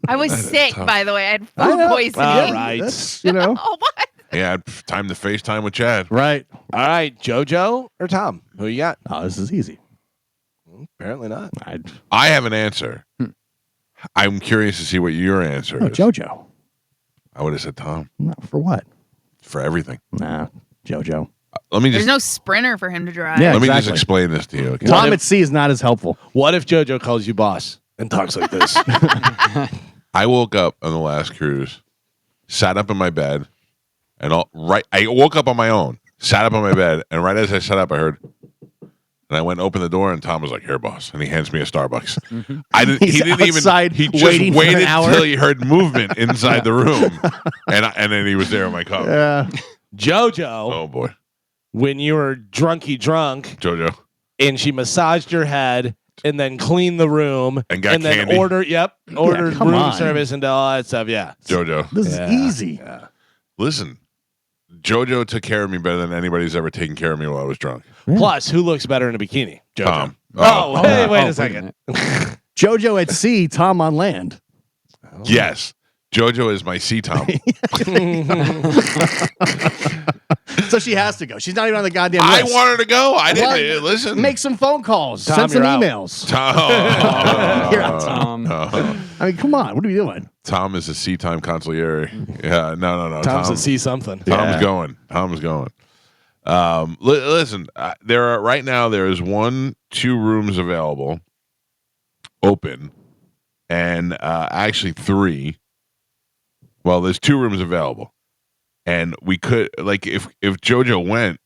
I was That is sick, tough. by the way. I had I food know. poisoning. All right. That's, you know. Oh, what? Yeah, time to FaceTime with Chad. Right. All right. JoJo or Tom? Who you got? Oh, this is easy. Apparently not. I have an answer. I'm curious to see what your answer Oh, is. JoJo. I would have said Tom No, for what? for everything. Nah, JoJo. Let me There's just no sprinter for him to drive. Yeah. let me just exactly. explain this to you. Okay? Tom if- at sea is not as helpful. What if JoJo calls you boss and talks like this? I woke up on the last cruise, sat up in my bed, and I woke up on my own, sat up on my bed, and right as I sat up, I heard, and I went and opened the door, and Tom was like, "Here, boss," and he hands me a Starbucks. I didn't. He's he didn't even. outside He just waiting for an waited hour. till he heard movement inside the room, and then he was there in my cup. Yeah. JoJo, Oh boy, when you were drunk JoJo. and she massaged your head and then cleaned the room And got then candy. ordered come room on. service and all that stuff. Yeah. This JoJo. is Yeah. easy. Listen, JoJo took care of me better than anybody's ever taken care of me while I was drunk. Plus, who looks better in a bikini? JoJo. Tom. Oh, hey, wait Oh, a second. JoJo at sea, Tom on land. Yes. JoJo is my sea Tom. So she has to go. She's not even on the goddamn I list. want her to go. I Well, didn't listen. Make some phone calls. Tom, Send some you're out. emails. Tom. You're out, Tom. I mean, come on. What are we doing? Tom is a sea time consigliere. Yeah, no. Tom's Tom, to see something. Tom's going. Tom's going. Listen, there are right now. There is 2 rooms available, open, and actually 3. Well, there's 2 rooms available, and we could if JoJo went,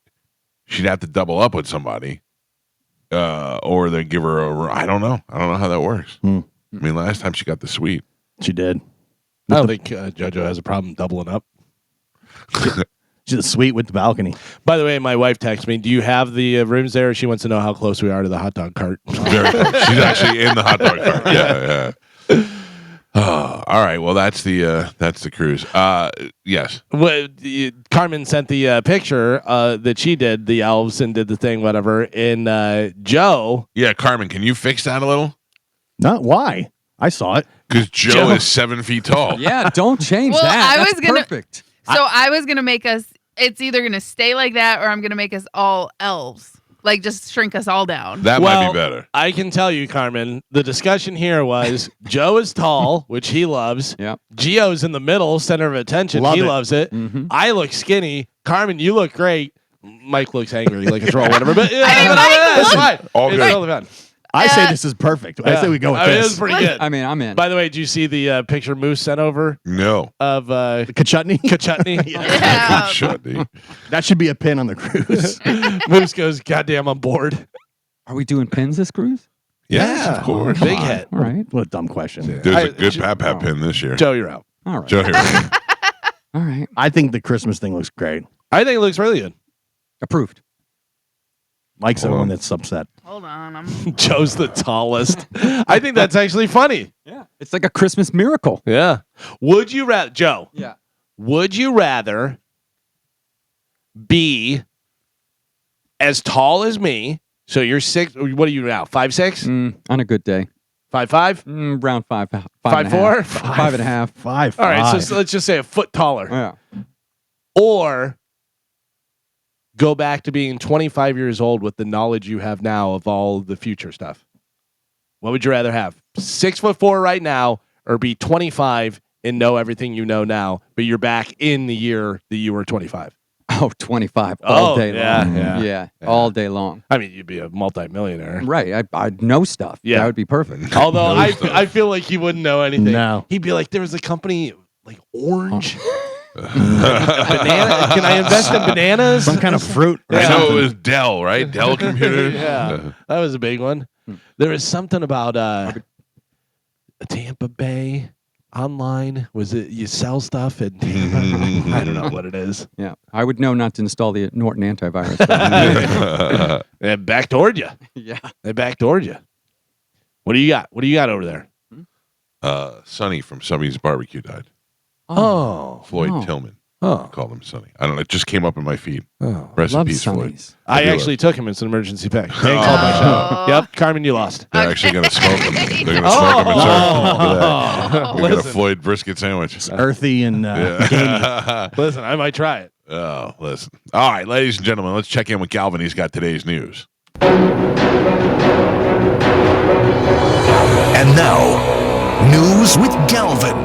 she'd have to double up with somebody, or they give her a. I don't know. I don't know how that works. I mean, last time she got the suite. She did. I don't think JoJo has a problem doubling up. She's a suite with the balcony. By the way, my wife texted me, do you have the rooms there? She wants to know how close we are to the hot dog cart. Very close. She's actually in the hot dog cart. Yeah. Oh, all right. Well, that's the cruise. Yes. Well, Carmen sent the picture that she did, the elves, and did the thing, whatever. And Joe. Yeah, Carmen, can you fix that a little? Not why. I saw it. Because Joe is 7 feet tall. Yeah, don't change Well, that. I That's was gonna- perfect. So I was gonna make us. It's either gonna stay like that, or I'm gonna make us all elves. Like just shrink us all down. That might Well, be better. I can tell you, Carmen, the discussion here was Joe is tall, which he loves. Yep. Gio's in the middle, center of attention. Love he it. loves it. Mhm. I look skinny. Carmen, you look great. Mike looks angry, like a troll, whatever. But yeah, I mean, but Mike it's looks- fine. All It's good. totally fine. I say this is perfect. I say we go with I mean, it this. was pretty good. I mean, I'm in. By the way, did you see the picture Moose sent over No. of Kachutney? Kachutney? Yeah. Should be. That should be a pin on the cruise. Moose goes, goddamn, I'm bored. Are we doing pins this cruise? Yes, Yeah. of course. Big hit. All right. What a dumb question. There's I- a good Joe- Pat pin this year. Joe, you're out. All right. Joe here. All right. I think the Christmas thing looks great. I think it looks really good. Approved. Mike's the Hold one on. that's upset. Hold on. I'm. Joe's the tallest. I think that's actually funny. Yeah. It's like a Christmas miracle. Yeah. Would you rather, Joe, Yeah. would you rather be as tall as me? So you're 6, what are you now? 5'6"? On a good day. 5'5"? Around 5 and a 5'4"? half. 5 and a half. Five. All right, five. so let's just say a foot taller. Yeah. Or go back to being 25 years old with the knowledge you have now of all the future stuff. What would you rather have? 6'4" right now, or be 25 and know everything you know now, but you're back in the year that you were 25? Oh, 25 all day yeah, long. yeah. All day long. I mean, you'd be a multimillionaire. Right. I'd know stuff. Yeah. That would be perfect. Although No I stuff. feel like he wouldn't know anything. No. He'd be like, there was a company like Orange. Banana. Can I invest in bananas? Some kind of fruit. or I know something. it was Dell, right? Dell Computers. Yeah, that was a big one. There was something about Tampa Bay online. Was it you sell stuff at Tampa? I don't know what it is. Yeah. I would know not to install the Norton antivirus. They backdoored you. yeah. They backdoored you. What do you got? What do you got over there? Sonny from Sonny's Barbecue died. Oh, Floyd Oh. Tillman. oh, Called him Sonny. I don't know. It just came up in my feed. oh. Rest in Love peace, Floyd. Sonny's. I do actually took him as an emergency pick. They Oh. called my show. Oh. Yep, Carmen, you lost. They're actually going to smoke him. They're going to Oh. smoke him and serve him. Look at that. Oh, We got a listen, Floyd brisket sandwich. It's earthy and gamey. Yeah. listen, I might try it. Oh, listen. All right, ladies and gentlemen, let's check in with Calvin. He's got today's news. And now, news with Galvin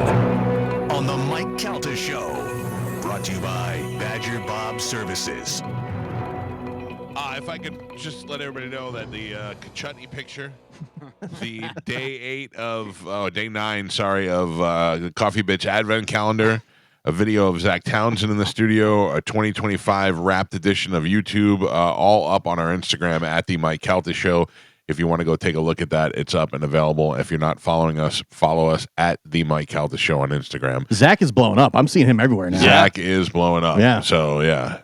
on the Mike Calta Show. Brought to you by Badger Bob Services. If I could just let everybody know that the Kachutney picture, the day 9, sorry, of the Coffee Bitch Advent Calendar, a video of Zach Townsend in the studio, a 2025 wrapped edition of YouTube, all up on our Instagram at the Mike Calta Show. If you want to go take a look at that, it's up and available. If you're not following us, follow us at the Mike Calta Show on Instagram. Zach is blowing up. I'm seeing him everywhere now. Zach is blowing up. Yeah. So, yeah.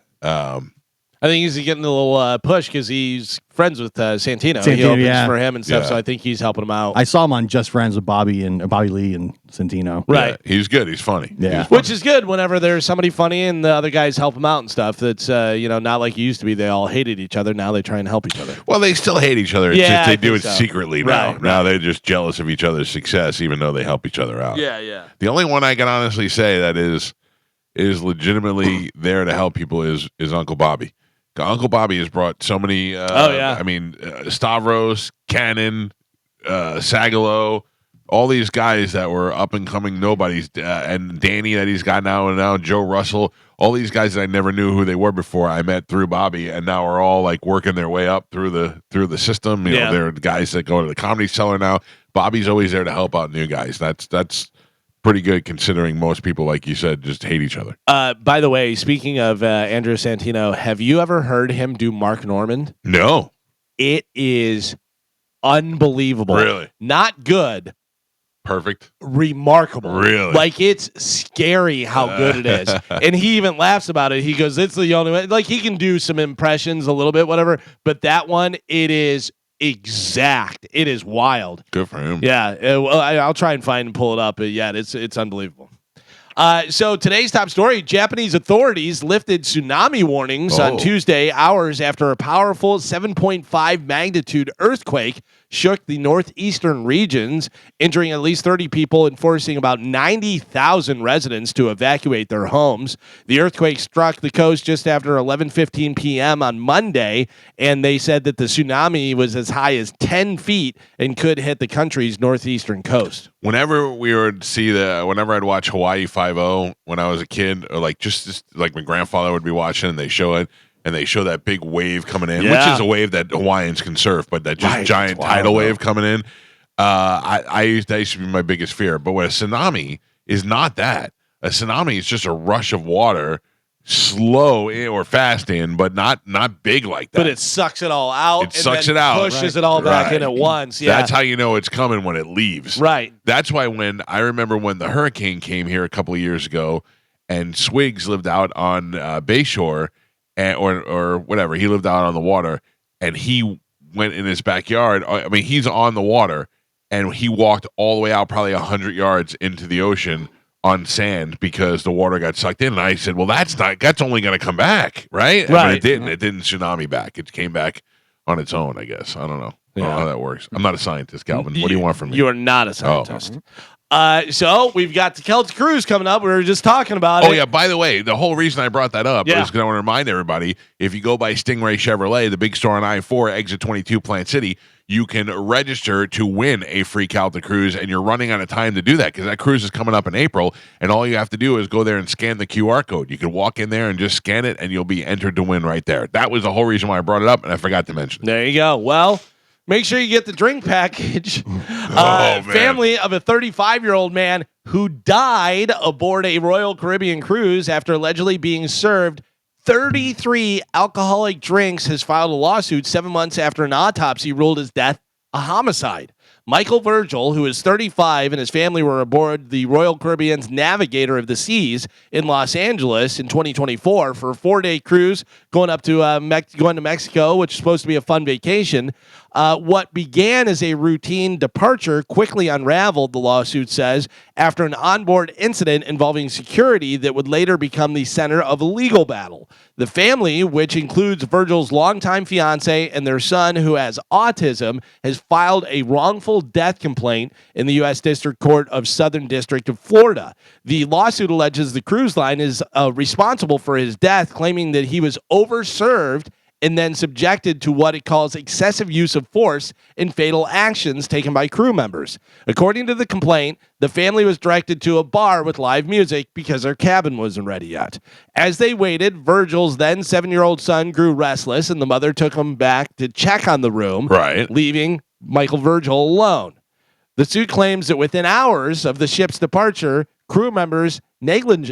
I think he's getting a little push because he's friends with Santino. He Santino, opens yeah. for him and stuff, Yeah. so I think he's helping him out. I saw him on Just Friends with Bobby Lee and Santino. Right. Yeah, he's good. He's funny. Yeah. He's funny. Which is good whenever there's somebody funny and the other guys help them out and stuff. That's not like it used to be. They all hated each other. Now they try and help each other. Well, they still hate each other. It's Yeah, just I they do it think so. secretly now. Right, Now they're just jealous of each other's success, even though they help each other out. Yeah. The only one I can honestly say that is legitimately there to help people is Uncle Bobby. Uncle Bobby has brought so many. I mean, Stavros, Cannon, Sagalo, all these guys that were up and coming nobodies, and Danny that he's got now, and now Joe Russell. All these guys that I never knew who they were before, I met through Bobby, and now are all like working their way up through the system. You know, they're guys that go to the Comedy Cellar now. Bobby's always there to help out new guys. That's pretty good considering most people, like you said, just hate each other. By the way, speaking of Andrew Santino, have you ever heard him do Mark Norman? No, It is unbelievable. Really? Not good. perfect. Remarkable. Really? Like, it's scary how good it is. And he even laughs about it. He goes, it's the only way. Like, he can do some impressions a little bit, whatever. But that one, it is exact. It is wild. Good for him. Yeah. Well, I'll try and find and pull it up. But yeah, it's unbelievable. So today's top story, Japanese authorities lifted tsunami warnings on Tuesday, hours after a powerful 7.5 magnitude earthquake shook the northeastern regions, injuring at least 30 people and forcing about 90,000 residents to evacuate their homes. The earthquake struck the coast just after 11:15 p.m. on Monday, and they said that the tsunami was as high as 10 feet and could hit the country's northeastern coast. Whenever whenever I'd watch Hawaii 5-0 when I was a kid, or like just like my grandfather would be watching, and they show it, and they show that big wave coming in, which is a wave that Hawaiians can surf, but that just giant tidal wave coming in. That used to be my biggest fear. But what a tsunami is not that. A tsunami is just a rush of water, slow in or fast in, but not big like that. But it sucks it all out. It sucks it out. Pushes it all back in at once. Yeah. That's how you know it's coming when it leaves. Right. That's why I remember when the hurricane came here a couple of years ago, and Swiggs lived out on Bayshore, or whatever. He lived out on the water, and he went in his backyard. I mean, he's on the water, and he walked all the way out, probably 100 yards into the ocean on sand because the water got sucked in. And I said, well, that's only going to come back, right? Right. But it didn't. It didn't tsunami back. It came back on its own, I guess. I don't know. I don't know how that works. I'm not a scientist, Calvin. What do you want from me? You are not a scientist. So we've got the Calta Cruise coming up. We were just talking about it. Oh, yeah. By the way, the whole reason I brought that up is Yeah. because I want to remind everybody, if you go by Stingray Chevrolet, the big store on I-4, exit 22, Plant City, you can register to win a free Calta Cruise, and you're running out of time to do that because that cruise is coming up in April, and all you have to do is go there and scan the QR code. You can walk in there and just scan it, and you'll be entered to win right there. That was the whole reason why I brought it up, and I forgot to mention it. There you go. Well, make sure you get the drink package. Man. Family of a 35-year-old man who died aboard a Royal Caribbean cruise after allegedly being served 33 alcoholic drinks has filed a lawsuit 7 months after an autopsy ruled his death a homicide. Michael Virgil, who is 35, and his family were aboard the Royal Caribbean's Navigator of the Seas in Los Angeles in 2024 for a 4-day cruise going up to going to Mexico, which is supposed to be a fun vacation. What began as a routine departure quickly unraveled, the lawsuit says, after an onboard incident involving security that would later become the center of a legal battle. The family, which includes Virgil's longtime fiance and their son who has autism, has filed a wrongful death complaint in the U.S. District Court of Southern District of Florida. The lawsuit alleges the cruise line is responsible for his death, claiming that he was overserved and then subjected to what it calls excessive use of force and fatal actions taken by crew members. According to the complaint, the family was directed to a bar with live music because their cabin wasn't ready yet. As they waited, Virgil's then 7-year-old son grew restless, and the mother took him back to check on the room, leaving Michael Virgil alone. The suit claims that within hours of the ship's departure, crew members negligently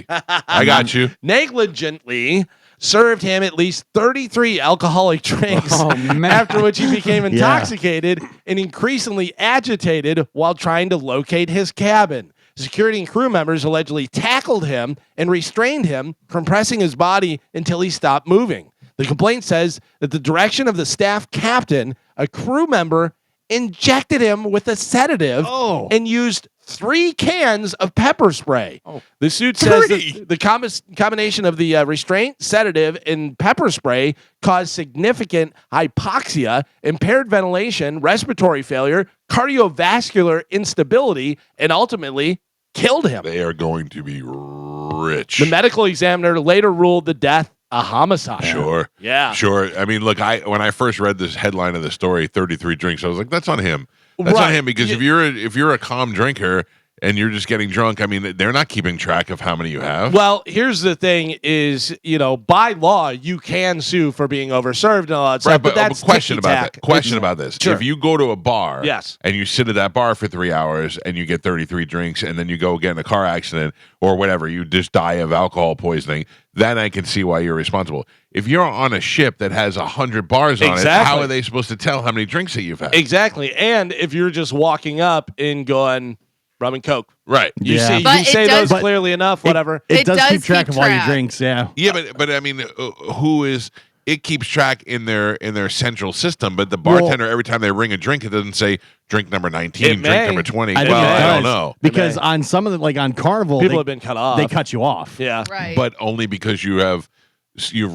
I got you. Negligently served him at least 33 alcoholic drinks, after which he became intoxicated and increasingly agitated while trying to locate his cabin. security and crew members allegedly tackled him and restrained him from pressing his body until he stopped moving. The complaint says that the direction of the staff captain, a crew member injected him with a sedative and used 3 cans of pepper spray. The suit says that the combination of the restraint, sedative, and pepper spray caused significant hypoxia, impaired ventilation, respiratory failure, cardiovascular instability, and ultimately killed him. They are going to be rich. The medical examiner later ruled the death a homicide. Sure. Yeah. Sure. I mean, look, when I first read this headline of the story, 33 drinks, I was like, that's on him. That's on him because if you're a calm drinker and you're just getting drunk, I mean, they're not keeping track of how many you have. Well, here's the thing is, by law, you can sue for being overserved and all that stuff, but that's question about ticky-tack. that. Question about this. Sure. If you go to a bar Yes. and you sit at that bar for 3 hours and you get 33 drinks and then you go get in a car accident or whatever, you just die of alcohol poisoning, then I can see why you're responsible. If you're on a ship that has 100 bars on it, how are they supposed to tell how many drinks that you've had? Exactly. And if you're just walking up and going, rum and Coke. Right. You Yeah. see, But you it say does- those clearly enough, whatever. It does does keep track keep of all your track. drinks. Yeah. Yeah, but I mean, it keeps track in their central system, but the bartender, every time they ring a drink, it doesn't say drink number 19, It drink may. number 20. I Well, think it I don't does. know. Because may. on some of the, like on Carnival, People they, have been cut off. they cut you off. Yeah. Right. But only because you've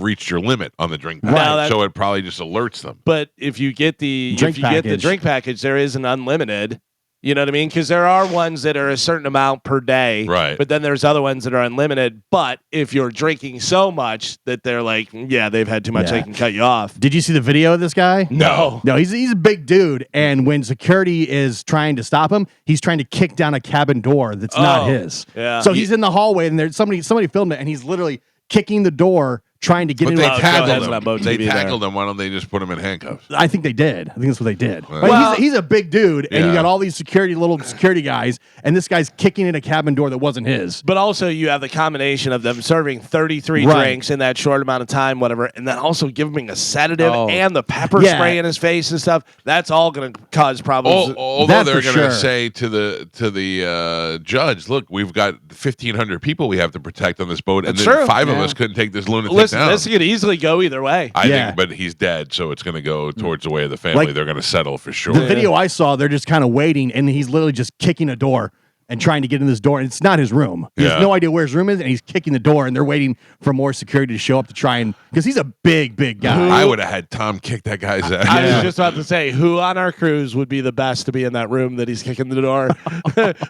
reached your limit on the drink Right. package, so it probably just alerts them. But if you get the Drink package. drink package, there is an unlimited. You know what I mean? Because there are ones that are a certain amount per day, Right. But then there's other ones that are unlimited. But if you're drinking so much that they're like, yeah, they've had too much, Yeah. they can cut you off. Did you see the video of this guy? No. No, he's a big dude, and when security is trying to stop him, he's trying to kick down a cabin door that's not his. Yeah. So he's in the hallway, and there's somebody filmed it, and he's literally kicking the door, trying to get But into they a that's tackled what him. I'm about to They be there. tackled him. Why don't they just put him in handcuffs? I think they did. I think that's what they did. Well- But he's a big dude, and you Yeah. got all these little security guys, and this guy's kicking in a cabin door that wasn't his. But also, you have the combination of them serving 33 Right. drinks in that short amount of time, whatever, and then also giving a sedative Oh. and the pepper Yeah. spray in his face and stuff. That's all going to cause problems. Although That they're for going to sure. say to the judge, look, we've got 1,500 people we have to protect on this boat, and That's then true. 5 of Yeah. us couldn't take this lunatic Listen, down. this could easily go either way. I Yeah. think, but he's dead, so it's going to go towards the way of the family. Like- They're going to settle for sure. The video I saw, they're just kind of waiting, and he's literally just kicking a door and trying to get in this door. And it's not his room. He Yeah. has no idea where his room is, and he's kicking the door, and they're waiting for more security to show up to try and because he's a big guy. I would have had Tom kick that guy's ass. I was just about to say, who on our cruise would be the best to be in that room that he's kicking the door?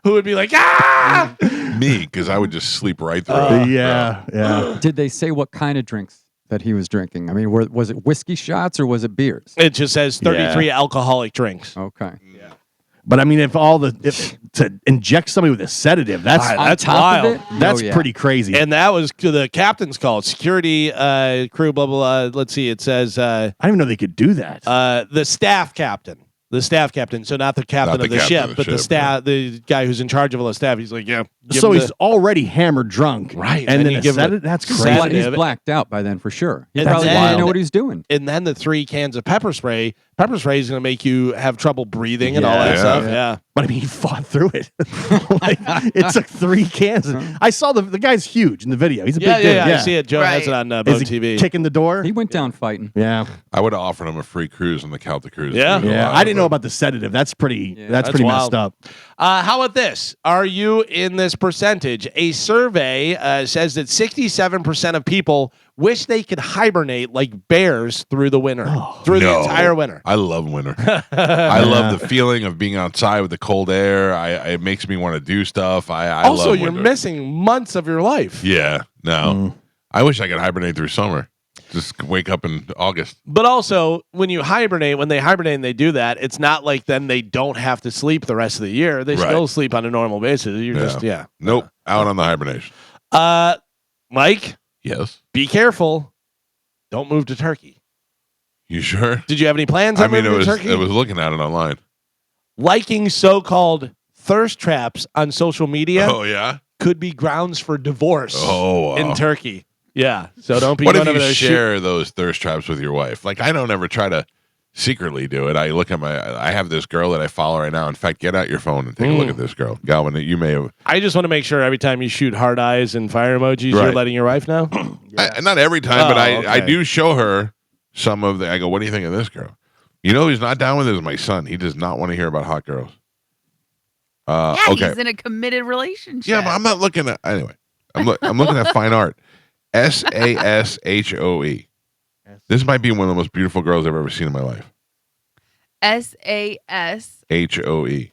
Who would be like, ah? Me, because I would just sleep right through it. Yeah. Did they say what kind of drinks that he was drinking? I mean, was it whiskey shots or was it beers? It just says 33 alcoholic drinks. Okay. But I mean, if to inject somebody with a sedative, that's That's On top wild. of it? that's Oh, yeah. pretty crazy. And that was the captain's call. Security crew, blah, blah, blah. Let's see. It says I didn't even know they could do that. the staff captain. The staff captain. So not the captain Not of the the captain ship, of the but the ship, staff, the guy who's in charge of all the staff. He's like, yeah. give So him he's the- already hammered drunk, Right, And and then you a give him sedative. That's sedative. crazy. Well, he's Sedative. blacked out by then for sure. He And probably that's didn't wild. know what he's doing. and then the 3 cans of pepper spray. Pepper spray is going to make you have trouble breathing and all that Yeah. stuff. Yeah. Yeah. But I mean, he fought through it. Like, it took 3 cans. I saw the guy's huge in the video. He's a Yeah, big dude. yeah, I see it. Joe has it Right. on Is Boat he TV. kicking the door? He went down fighting. Yeah. I would have offered him a free cruise on the Calta cruise. Yeah? Yeah. I didn't know about the sedative. That's pretty. Yeah. That's That's pretty wild. messed up. How about this? Are you in this percentage? A survey says that 67% of people wish they could hibernate like bears through the winter, through the No. entire winter. I love winter. I love the feeling of being outside with the cold air. It makes me want to do stuff. I Also, love you're winter. missing months of your life. Yeah, no. I wish I could hibernate through summer. Just wake up in August. But also, when they hibernate and they do that, it's not like then they don't have to sleep the rest of the year. They Right. still sleep on a normal basis. You're just, yeah. Nope. Out on the hibernation. Mike, Yes. be careful. Don't move to Turkey. You sure? Did you have any plans I on mean, moving to Turkey? it was looking at it online. Liking so-called thirst traps on social media Oh yeah. could be grounds for divorce Oh, wow. in Turkey. Yeah, so don't be What going if over you there. share those thirst traps with your wife? Like, I don't ever try to secretly do it. I look at I have this girl that I follow right now. In fact, get out your phone and take a look at this girl. Galvin, you may have. I just want to make sure every time you shoot hard eyes and fire emojis, you're Right. letting your wife know. Not every time, but I okay. do show her some of the. I go, what do you think of this girl? You know who's not down with it is my son. He does not want to hear about hot girls. Okay. He's in a committed relationship. Yeah, but I'm not looking at anyway. I'm looking at fine art. SASHOE. This might be one of the most beautiful girls I've ever seen in my life. SAS. HOE.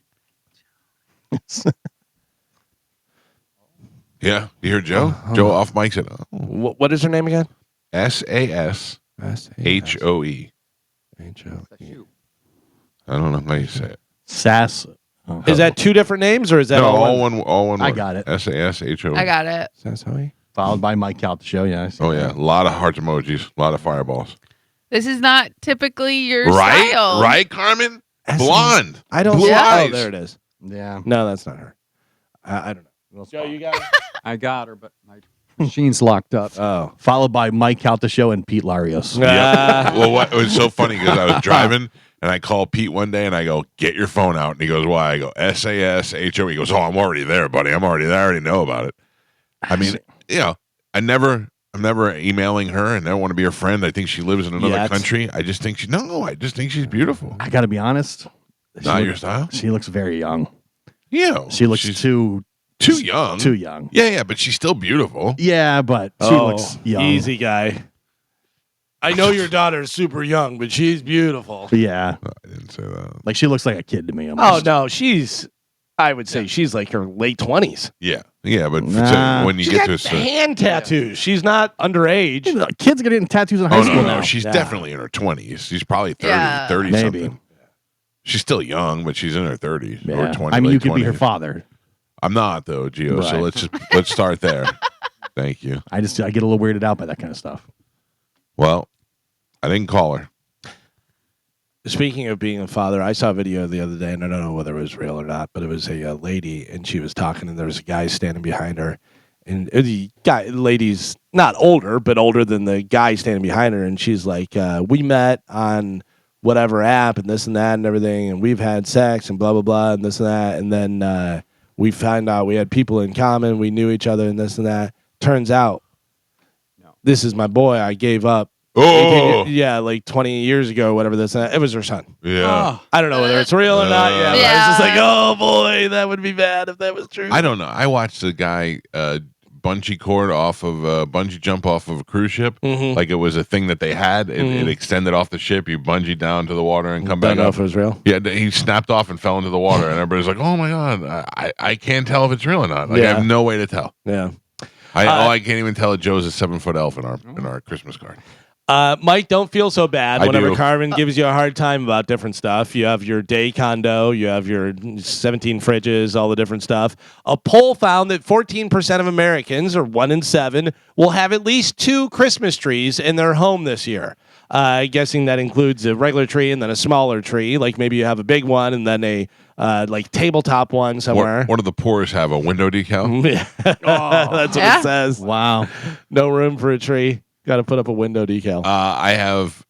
Yeah, you hear Joe? Joe off mic said, oh. What is her name again? SASHOE. HOE. I don't know how you say it. Sass. Is that two different names or is that No, all one? all one I word. got it. SASHOE. I got it. Sass-Hoey? Followed by Mike Calta show. Yeah. I see Oh, that. yeah. A lot of heart emojis. A lot of fireballs. This is not typically your Right? style. Right, Carmen? Blonde. I don't Blue see. eyes. Oh, there it is. Yeah. No, that's not her. I don't know. Joe, you got it? I got her, but my machine's locked up. Oh. Followed by Mike Calta show and Pete Larios. Yeah. Well, it was so funny because I was driving and I called Pete one day and I go, get your phone out. And he goes, why? I go, SASHOE. He goes, oh, I'm already there, buddy. I'm already there. I already know about it. I mean, I'm never emailing her and I don't want to be her friend. I think she lives in another country. I just think I just think she's beautiful. I got to be honest. Not your style? She looks very young. Yeah. She looks she's too young. Too young. Yeah, but she's still beautiful. Yeah, but she looks young. Easy guy. I know your daughter's super young, but she's beautiful. Yeah. No, I didn't say that. Like she looks like a kid to me. Oh, Almost. no. I would say she's like her late 20s. Yeah. Yeah, but Nah. when you She's get got to a hand tattoos. She's not underage. Kids are getting tattoos in high Oh, school no, now. she's Yeah. definitely in her 20s. She's probably 30, Yeah. 30 Maybe. something. She's still young, but she's in her 30s or Yeah. 20. I mean, late you could be her 20s. father. I'm not though, Gio. So Right. let's start there. Thank you. I get a little weirded out by that kind of stuff. Well, I didn't call her. Speaking of being a father, I saw a video the other day, and I don't know whether it was real or not, but it was a lady, and she was talking, and there was a guy standing behind her, and the lady's not older, but older than the guy standing behind her, and she's like, we met on whatever app, and this and that, and everything, and we've had sex, and blah, blah, blah, and this and that, and then we found out we had people in common, we knew each other, and this and that. Turns out, this is my boy I gave up. Oh, Yeah, like 20 years ago, whatever this. It was her son. yeah. I don't know whether it's real or not. Yeah, but I was just like, Yeah. oh boy, that would be bad if that was true. I don't know. I watched a guy bungee cord off of bungee jump off of a cruise ship. Mhm. Like it was a thing that they had. It extended off the ship. You bungee down to the water and come Don't back know up. if it was real. Yeah, he snapped off and fell into the water, and everybody's like, "Oh my god, I can't tell if it's real or not. Like I Yeah. have no way to tell. Yeah. I can't even tell that Joe's a 7-foot elf in our Christmas card. Mike, don't feel so bad I whenever do. Carmen gives you a hard time about different stuff. You have your day condo, you have your 17 fridges, all the different stuff. A poll found that 14% of Americans, or 1 in 7, will have at least 2 Christmas trees in their home this year. Guessing that includes a regular tree and then a smaller tree, like maybe you have a big one and then a like tabletop one somewhere. One of the poors have a window decal. That's what Yeah. it says. Wow. No room for a tree. Got to put up a window decal. I have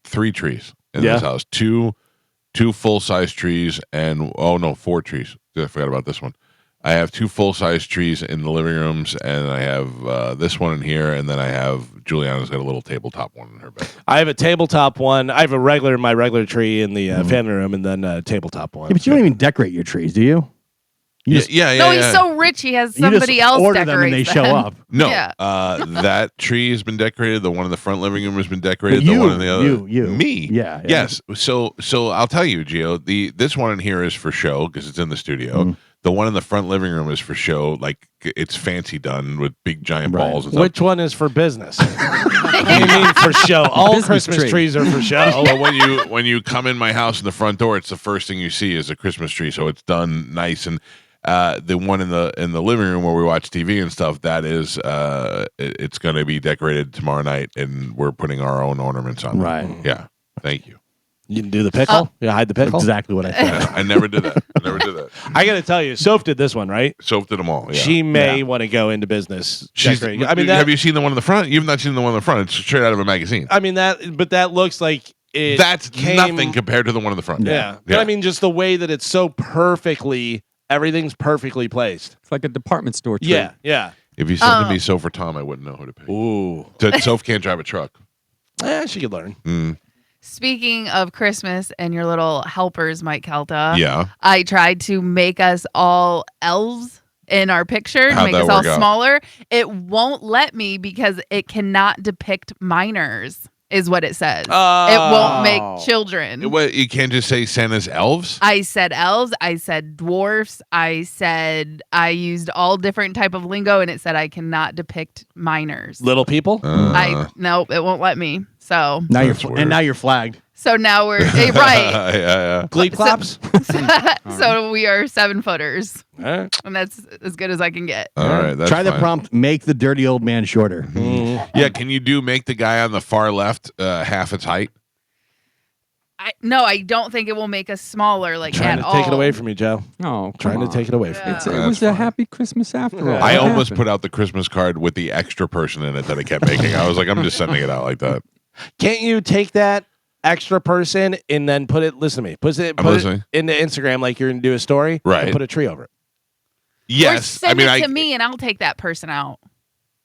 3 trees in Yeah. this house. Two full-size trees and 4 trees. I forgot about this one. I have 2 full-size trees in the living rooms, and I have this one in here, and then I have Juliana's got a little tabletop one in her bed. I have a tabletop one. I have my regular tree in the family room, and then a tabletop one. Yeah, but you don't even decorate your trees, do you? You just, Yeah. No, he's so rich he has you just somebody else order them decorate and they show up. No, Yeah. that tree has been decorated. The one in the front living room has been decorated. But The one in the other, you. me. Yeah. Yes. So I'll tell you, Gio. This one in here is for show because it's in the studio. The one in the front living room is for show. Like it's fancy done with big giant Right. balls and stuff. Which one is for business? What do you mean for show? All Business Christmas tree. trees are for show. Well, when you come in my house in the front door, it's the first thing you see is a Christmas tree. So it's done nice. And the one in the living room where we watch TV and stuff, that is it's going to be decorated tomorrow night, and we're putting our own ornaments on. Right. Yeah. Thank you. You can do the pickle. You hide the pickle. Exactly what I thought. I never did that. I never did that. I got to tell you, Soph did this one, right? Soap did them all. Yeah. She may want to go into business. She's, decorating. I mean, that, have you seen the one in the front? You've not seen the one in the front. It's straight out of a magazine. but that looks like That's nothing compared to the one in the front. Yeah. But I mean, just the way that it's so perfectly, everything's perfectly placed. It's like a department store tree. Yeah, yeah. If you said to me Soph or Tom, I wouldn't know who to pick. Ooh. Soph can't drive a truck. She could learn. Speaking of Christmas and your little helpers, Mike Calta. Yeah. I tried to make us all elves in our picture to How'd make that us all work out? smaller. It won't let me because it cannot depict minors, is what it says. It won't make children. You can't just say Santa's elves? I said elves. I said dwarfs. I used all different type of lingo, and it said I cannot depict minors. Little people? Nope, it won't let me. So Now weird. now you're flagged. so now we're right. Yeah. Glee claps? So we are 7-footers, All right. and that's as good as I can get. All right. That's Try the fine. prompt, make the dirty old man shorter. Yeah. Can you make the guy on the far left half its height? No, I don't think it will make us smaller Trying at to all. take it away from you, Joe. Oh, Trying to take it away from you. It That's was a fine. happy Christmas after all. I What almost happened? put out the Christmas card with the extra person in it that I kept making. I was like, I'm just sending it out like that. Can't you take that extra person and then put it, listen to me, put it listening. into Instagram like you're going to do a story? Right. And put a tree over it. Yes. Or send I mean, it to me, and I'll take that person out.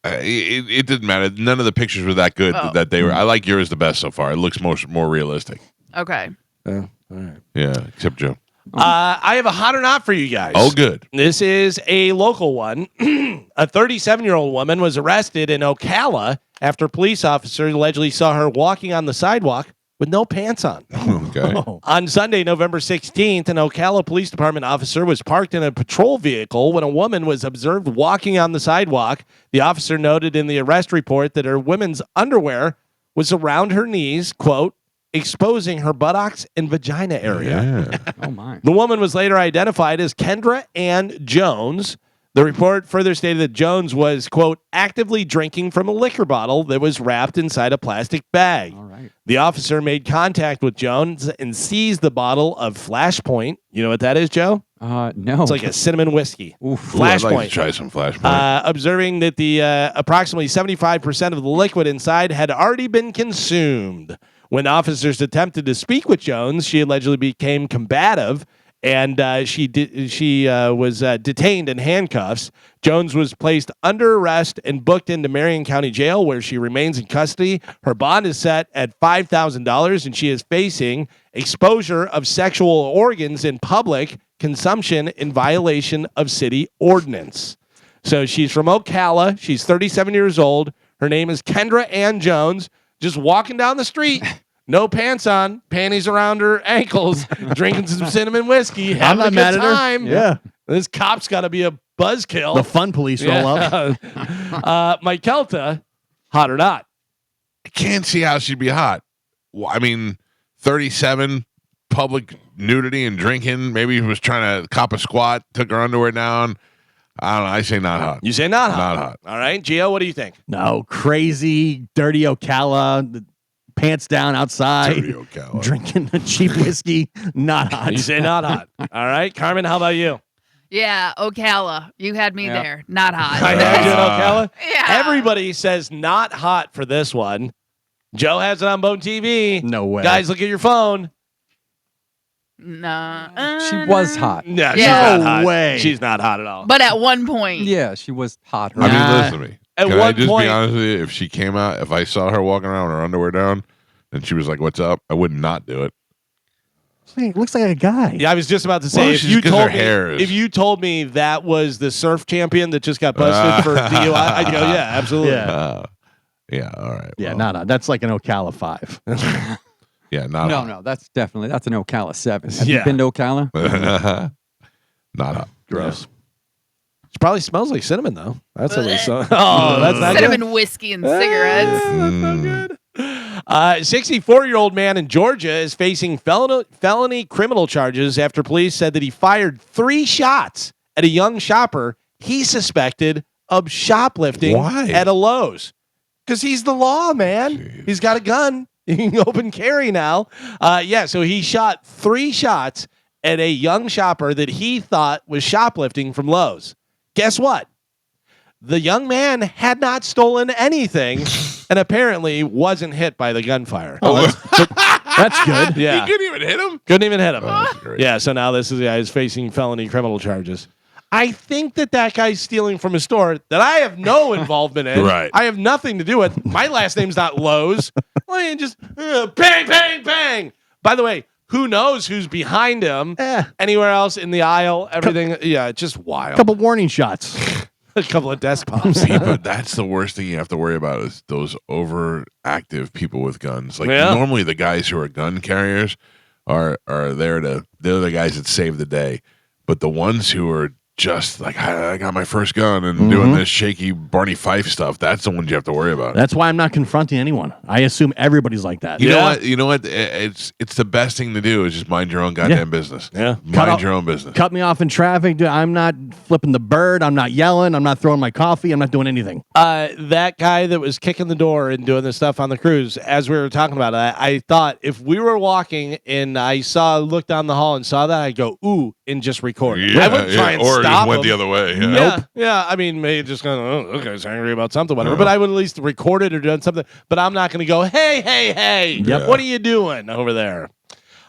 it didn't matter. None of the pictures were that good that they were. I like yours the best so far. It looks more realistic. Okay. All right. Yeah, except Joe. I have a hot or not for you guys. Oh, good. This is a local one. A 37-year-old woman was arrested in Ocala after police officers allegedly saw her walking on the sidewalk with no pants on. Okay. On Sunday, November 16th, an Ocala Police Department officer was parked in a patrol vehicle when a woman was observed walking on the sidewalk. The officer noted in the arrest report that her women's underwear was around her knees, quote, exposing her buttocks and vagina area. Yeah. Oh, my. The woman was later identified as Kendra Ann Jones. The report further stated that Jones was, quote, actively drinking from a liquor bottle that was wrapped inside a plastic bag. All right. The officer made contact with Jones and seized the bottle of Flashpoint. You know what that is, Joe? No. It's like a cinnamon whiskey. Oof. Ooh, I'd like Flashpoint. to try some Flashpoint. Observing that the approximately 75% of the liquid inside had already been consumed. When officers attempted to speak with Jones, she allegedly became combative, and she was detained in handcuffs. Jones was placed under arrest and booked into Marion County Jail, where she remains in custody. Her bond is set at $5,000, and she is facing exposure of sexual organs in public, consumption in violation of city ordinance. So she's from Ocala. She's 37 years old. Her name is Kendra Ann Jones. Just walking down the street, no pants on, panties around her ankles, drinking some cinnamon whiskey, having not a mad good at her. time. Yeah. This cop's got to be a buzzkill. The fun police roll up. Mike Calta, hot or not? I can't see how she'd be hot. Well, I mean, 37, public nudity and drinking. Maybe he was trying to cop a squat, took her underwear down. I don't know. I say not hot. You say not hot. Not hot. All right, Gio, what do you think? No, crazy, dirty Ocala, the pants down outside, Dirty Ocala. drinking a cheap whiskey. Not hot. You say not hot. All right, Carmen, how about you? Yeah, Ocala. You had me Yeah. there. Not hot. I had you in Ocala. Yeah. Everybody says not hot for this one. Joe has it on Bone TV. No way. Guys, look at your phone. Nah. She was hot. No, she's Yeah. not No hot. way. She's not hot at all. But at one point. Yeah, she was hot. I mean, Nah. listen to me. At Can I one just point- be honest with you? If she came out, if I saw her walking around with her underwear down and she was like, "What's up?" I would not do it. It looks like a guy. Yeah, I was just about to say Well, if she's you 'cause told her me hair is- if you told me that was the surf champion that just got busted for DUI, I'd go, yeah, absolutely. Yeah. Yeah. All right. Yeah, well, not hot. That's like an Ocala 5. Yeah. Not No, hot. no, that's an Ocala 7. Have Yeah. you been to Ocala? Not hot. Gross. It probably smells like cinnamon though. That's at least. Oh, that's not good. Cinnamon whiskey and cigarettes. That's not good. 64-year-old man in Georgia is facing felony criminal charges after police said that he fired 3 shots at a young shopper he suspected of shoplifting Why? at a Lowe's. Because he's the law, man. Jeez. He's got a gun. He can open carry now. So he shot 3 shots at a young shopper that he thought was shoplifting from Lowe's. Guess what? The young man had not stolen anything and apparently wasn't hit by the gunfire. That's good. Yeah. He couldn't even hit him? Couldn't even hit him. Oh, that's great. Yeah, so now this is the guy who's facing felony criminal charges. I think that guy's stealing from a store that I have no involvement in. Right. I have nothing to do with. My last name's not Lowe's. I mean, just bang, bang, bang. By the way, who knows who's behind him? Anywhere else in the aisle, everything. Yeah, it's just wild. Couple warning shots. A couple of desk pops. See, but that's the worst thing you have to worry about is those overactive people with guns. Like Yeah. normally the guys who are gun carriers are they're the guys that save the day. But the ones who are just like I got my first gun and doing this shaky Barney Fife stuff, that's the ones you have to worry about. That's why I'm not confronting anyone. I assume everybody's like that. You know what? You know what? It's the best thing to do is just mind your own goddamn business. Yeah. Mind your own business. Cut me off in traffic. Dude, I'm not flipping the bird. I'm not yelling. I'm not throwing my coffee. I'm not doing anything. That guy that was kicking the door and doing this stuff on the cruise, as we were talking about it, I thought if we were walking and I looked down the hall and saw that, I'd go, ooh, and just record. I wouldn't try and or stop just went him. the other way. Yeah. Yeah, yeah. I mean, maybe just kind of, okay, he's angry about something, whatever. But I would at least record it or done something. But I'm not going to go, hey, Yep. what are you doing over there?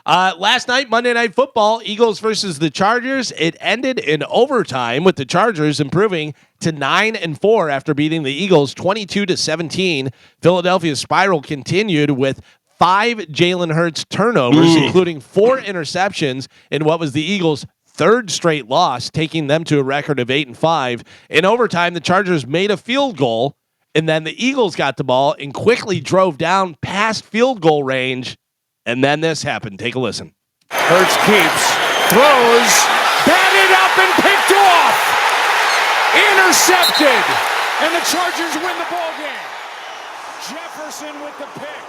Last night, Monday Night Football, Eagles versus the Chargers. It ended in overtime with the Chargers improving to 9-4 after beating the Eagles 22-17. Philadelphia's spiral continued with 5 Jalen Hurts turnovers, including 4 interceptions in what was the Eagles' third straight loss, taking them to a record of 8-5. In overtime, the Chargers made a field goal, and then the Eagles got the ball and quickly drove down past field goal range. And then this happened. Take a listen. Hurts keeps, throws, batted up and picked off. Intercepted. And the Chargers win the ball game. Jefferson with the pick.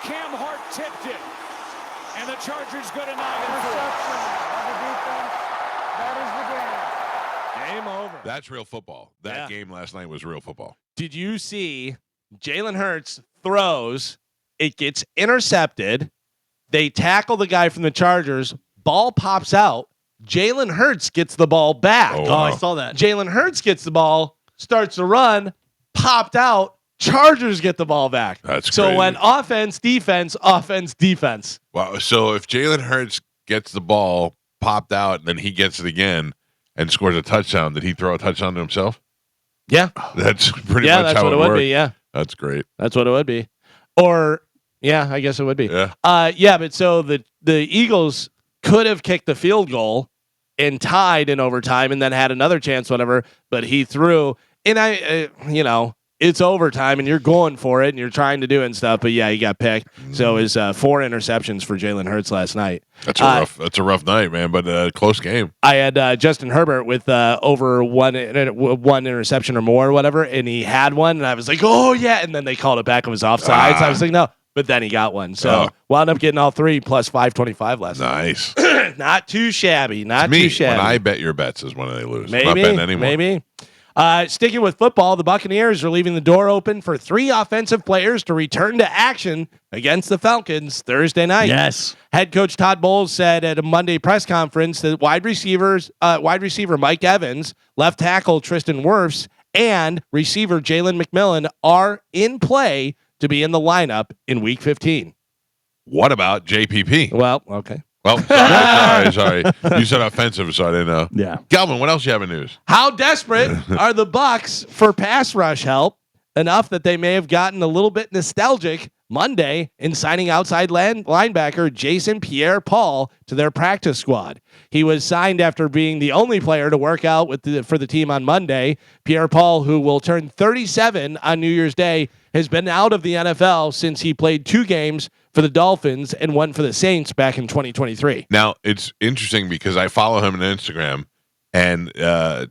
Cam Hart tipped it. And the Chargers go to 9-4. Game over. That's real football. That game last night was real football. Did you see Jalen Hurts throws? It gets intercepted. They tackle the guy from the Chargers. Ball pops out. Jalen Hurts gets the ball back. Oh, Oh, wow. I saw that. Jalen Hurts gets the ball, starts to run, popped out. Chargers get the ball back. That's so crazy. when offense, defense. Wow. So if Jalen Hurts gets the ball popped out and then he gets it again and scores a touchdown, did he throw a touchdown to himself? Yeah. That's pretty Yeah, much that's how what it it would worked. be. Yeah. That's great. That's what it would be. Or, yeah, I guess it would be. Yeah. But so the Eagles could have kicked the field goal and tied in overtime and then had another chance, whatever, but he threw. And it's overtime and you're going for it and you're trying to do it and stuff. But yeah, he got picked. So it was 4 interceptions for Jalen Hurts last night. That's a rough night, man, but close game. I had Justin Herbert with over one interception or more or whatever, and he had one, and I was like, oh, yeah. And then they called it back. It was offsides. I was like, no. But then he got one. So wound up getting all 3 plus 525 last night. Nice. Not too shabby. Not Me, too shabby. when I bet your bets is when they lose. Maybe. I'm not betting anymore. Maybe. Sticking with football, the Buccaneers are leaving the door open for 3 offensive players to return to action against the Falcons Thursday night. Yes. Head coach Todd Bowles said at a Monday press conference that wide receiver Mike Evans, left tackle Tristan Wirfs, and receiver Jalen McMillan are in play to be in the lineup in Week 15. What about JPP? Well, okay. Well, sorry. You said offensive, so I didn't know. Yeah. Galvin, what else you have in news? How desperate are the Bucs for pass rush help? Enough that they may have gotten a little bit nostalgic Monday in signing outside linebacker Jason Pierre-Paul to their practice squad. He was signed after being the only player to work out for the team on Monday. Pierre-Paul, who will turn 37 on New Year's Day, has been out of the NFL since he played 2 games for the Dolphins and 1 for the Saints back in 2023. Now, it's interesting because I follow him on Instagram, and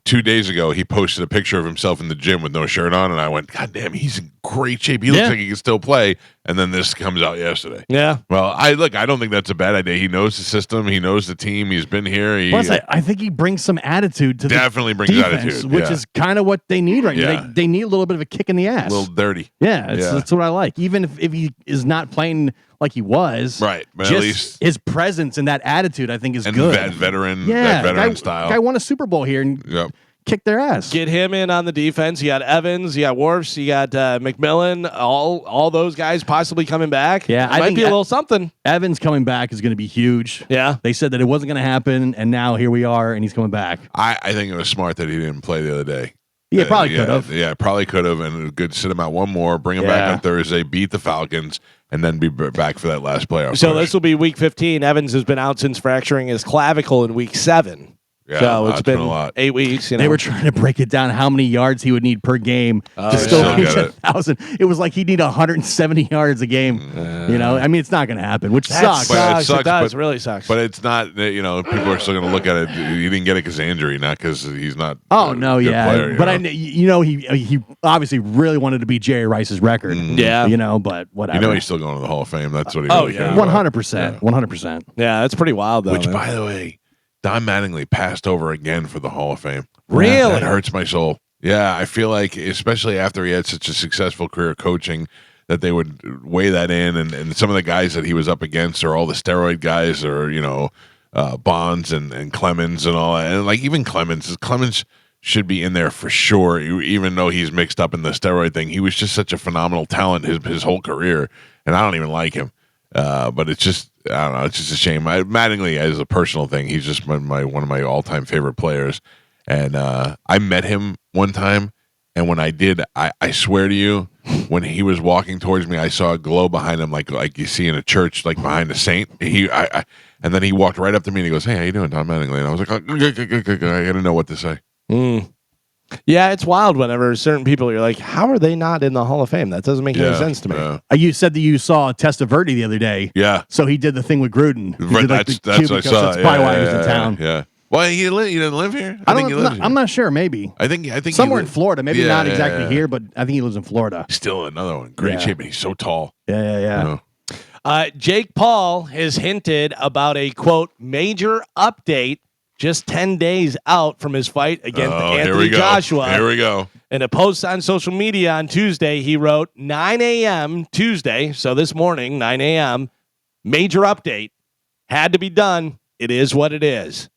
2 days ago, he posted a picture of himself in the gym with no shirt on, and I went, God damn, he's in great shape. He looks like he can still play. And then this comes out yesterday. Yeah. Well, I don't think that's a bad idea. He knows the system. He knows the team. He's been here. Plus, I think he brings some attitude to definitely the brings defense, attitude, which is kind of what they need right now. Yeah. They need a little bit of a kick in the ass. A little dirty. Yeah, that's what I like. Even if he is not playing like he was, Right. But just at least his presence and that attitude, I think, is and good. that veteran Yeah, style. guy won a Super Bowl here and Yep. kick their ass. Get him in on the defense. You got Evans, you got Worfs, you got McMillan, all those guys possibly coming back. Yeah, It I might think be a little something. Evans coming back is going to be huge. Yeah. They said that it wasn't going to happen, and now here we are, and he's coming back. I think it was smart that he didn't play the other day. Yeah, probably could have. Yeah, probably could have, and good sit him out one more, bring him back on Thursday, beat the Falcons, and then be back for that last playoff. So push. this will be week 15. Evans has been out since fracturing his clavicle in week 7. Yeah, so it's that's been been a lot. 8 weeks. You know. They were trying to break it down how many yards he would need per game to yeah. still reach Still get 1,000. It was like he'd need 170 yards a game. I mean, it's not going to happen, which That sucks. But it sucks. sucks, It does. but- It really sucks. But it's not. People are still going to look at it. He didn't get it because of injury, not because he's not. Oh a no, good yeah, player, but he obviously really wanted to beat Jerry Rice's record. Yeah. But whatever. he's still going to the Hall of Fame. That's what he. Oh, really yeah. cares about. 100%, 100%. yeah, that's pretty wild, though. Which, man. by the way, Don Mattingly passed over again for the Hall of Fame. Really? That hurts my soul. Yeah, I feel like, especially after he had such a successful career coaching, that they would weigh that in. And some of the guys that he was up against are all the steroid guys, or, Bonds and Clemens and all that. And like even Clemens should be in there for sure, even though he's mixed up in the steroid thing. He was just such a phenomenal talent his whole career. And I don't even like him. But it's just, I don't know, it's just a shame. Mattingly, as a personal thing, he's just one of my all-time favorite players. And I met him one time, and when I did, I swear to you, when he was walking towards me, I saw a glow behind him, like you see in a church, like behind a saint. And then he walked right up to me and he goes, "Hey, how you doing, Don Mattingly?" And I was like, I didn't know what to say. Yeah, it's wild whenever certain people, you're like, how are they not in the Hall of Fame? That doesn't make any sense to me. Yeah. You said that you saw Testaverde the other day. Yeah. So he did the thing with Gruden. He Right, did, like, that's the what I cubicle, saw. That's probably why he was in town. Yeah. Well, he didn't live here. I think he lives here. I'm not sure. Maybe I think somewhere he in li- Florida. Maybe Yeah, not yeah, exactly yeah. here, but I think he lives in Florida. Still another one. Great Yeah. shape, and he's so tall. Yeah. You know? Jake Paul has hinted about a, quote, major update just 10 days out from his fight against Here Anthony we go. Joshua. Here we go. In a post on social media on Tuesday, he wrote, 9 a.m. Tuesday, so this morning, 9 a.m., major update. Had to be done. It is what it is.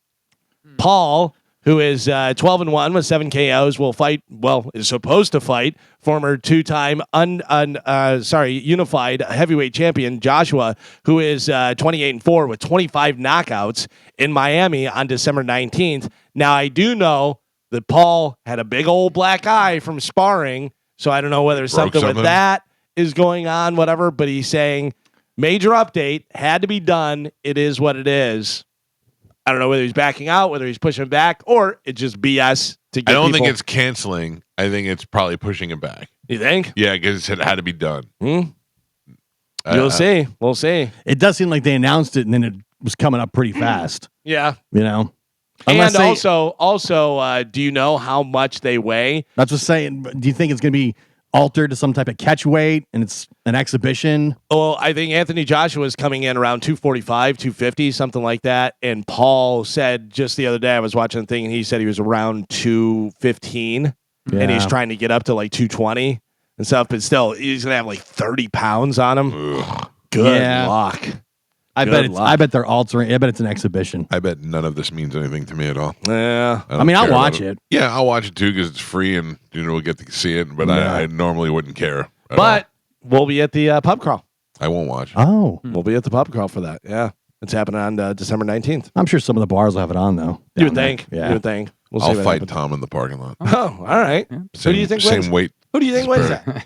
Paul, who is 12-1 with 7 KOs, is supposed to fight former two-time unified heavyweight champion Joshua, who is 28-4 with 25 knockouts in Miami on December 19th. Now, I do know that Paul had a big old black eye from sparring, so I don't know whether something with that is going on, whatever, but he's saying major update, had to be done. It is what it is. I don't know whether he's backing out, whether he's pushing back, or it's just BS to get I don't people. think it's canceling. I think it's probably pushing it back. You think? Yeah, because it had to be done. You'll see. We'll see. It does seem like they announced it and then it was coming up pretty fast. Yeah. Unless And they- also, do you know how much they weigh? That's what I'm saying. Do you think it's going to be altered to some type of catch weight and it's an exhibition? Well, I think Anthony Joshua is coming in around 245, 250, something like that. And Paul said just the other day, I was watching the thing, and he said he was around 215, and he's trying to get up to like 220 and stuff. But still, he's going to have like 30 pounds on him. Good luck. I bet they're altering. I bet it's an exhibition. I bet none of this means anything to me at all. Yeah. I mean, I'll watch it. Yeah, I'll watch it too because it's free and we'll get to see it. But I normally wouldn't care. But we'll be at the pub crawl. I won't watch. Oh, We'll be at the pub crawl for that. Yeah. It's happening on December 19th. I'm sure some of the bars will have it on though. You would down there. think. Yeah. You would think. We'll see I'll what fight happens. Tom in the parking lot. Oh, all right. Who do you think wins? Same weight. Who do you think wins that?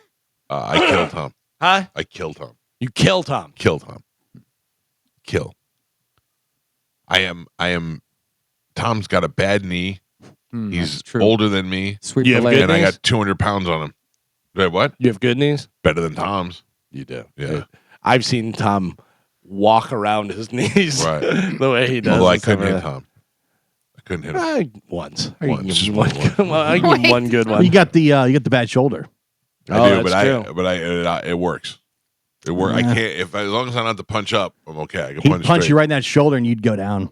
I kill Tom. Huh? I kill Tom. You kill Tom. Kill Tom. Kill. I am. Tom's got a bad knee. He's that's true. older than me, Sweep You the have leg. good and I knees? got 200 pounds on him. Wait, what? You have good knees? Better than Tom's. You do. Yeah. I've seen Tom walk around his knees Right. the way he does. Although I and stuff couldn't like hit that. Tom. I couldn't hit him. Once. Once, Give just him one. Well, I give him Wait. one good one. You got the bad shoulder. Oh, I do, that's true. but it works. It works. I Yeah. can't as long as I don't have to punch up, I'm okay. I can He'd punch punch straight. you right in that shoulder and you'd go down.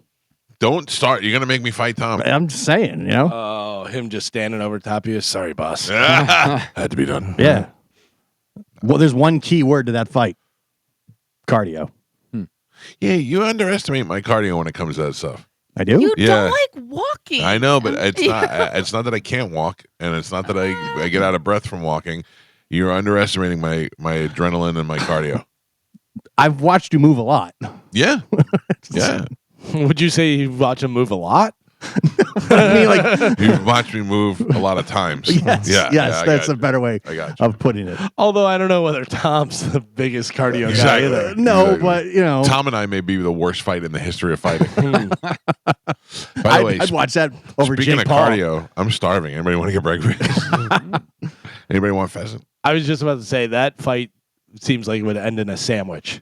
Don't start. You're gonna make me fight Tom. I'm just saying, Oh, him just standing over top of you. Sorry, boss. Had to be done. Yeah. Well, there's one key word to that fight. Cardio. Yeah, you underestimate my cardio when it comes to that stuff. I do. You Yeah. don't like walking. I know, but it's not. It's not that I can't walk, and it's not that I get out of breath from walking. You're underestimating my adrenaline and my cardio. I've watched you move a lot. Yeah, yeah. Would you say you watch him move a lot? I mean, like, You've watched me move a lot of times. yes, I that's got a better way I got you. of putting it. Although I don't know whether Tom's the biggest cardio guy Exactly. either. No, Exactly. but you know, Tom and I may be the worst fight in the history of fighting. By the way, I'd watch that over speaking Jake of Paul. cardio, I'm starving. Anybody want to get breakfast? Anybody want pheasant? I was just about to say that fight seems like it would end in a sandwich.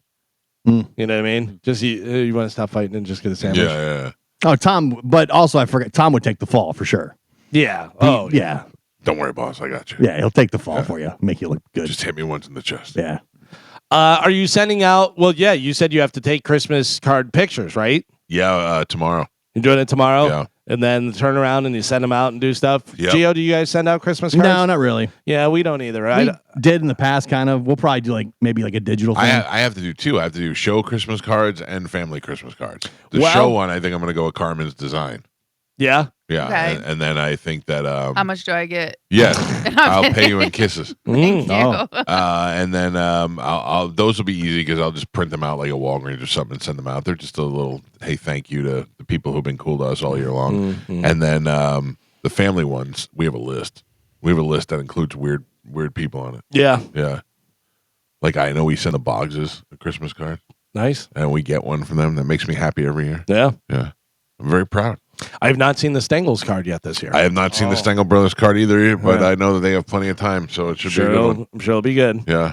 Mm. You know what I mean? Just you want to stop fighting and just get a sandwich. Yeah. Oh, Tom, but also I forget. Tom would take the fall for sure. Yeah. Yeah. Don't worry, boss. I got you. Yeah, he'll take the fall for you, make you look good. Just hit me once in the chest. Yeah. Are you sending out? Well, yeah. You said you have to take Christmas card pictures, right? Yeah, tomorrow. You're doing it tomorrow. Yeah. And then turn around and you send them out and do stuff. Yep. Gio, do you guys send out Christmas cards? No, not really. Yeah, we don't either. We did in the past, kind of. We'll probably do maybe a digital thing. I have to do two. I have to do show Christmas cards and family Christmas cards. The Well- show one, I think I'm going to go with Carmen's design. Yeah. Yeah, Okay. and then I think that How much do I get? yes, I'll pay you in kisses. Thank you. Oh. And then I'll those will be easy because I'll just print them out like a Walgreens or something and send them out. They're just a little hey, thank you to the people who've been cool to us all year long. And then the family ones, we have a list. We have a list that includes weird people on it. Yeah. Yeah, like I know we send the Boggses a Christmas card, Nice. and we get one from them. That makes me happy every year. Yeah. Yeah, I'm very proud. I have not seen the Stengels card yet this year. I have not seen the Stengel Brothers card either, but Yeah. I know that they have plenty of time, so it should be a good one. I'm sure it'll be good. Yeah.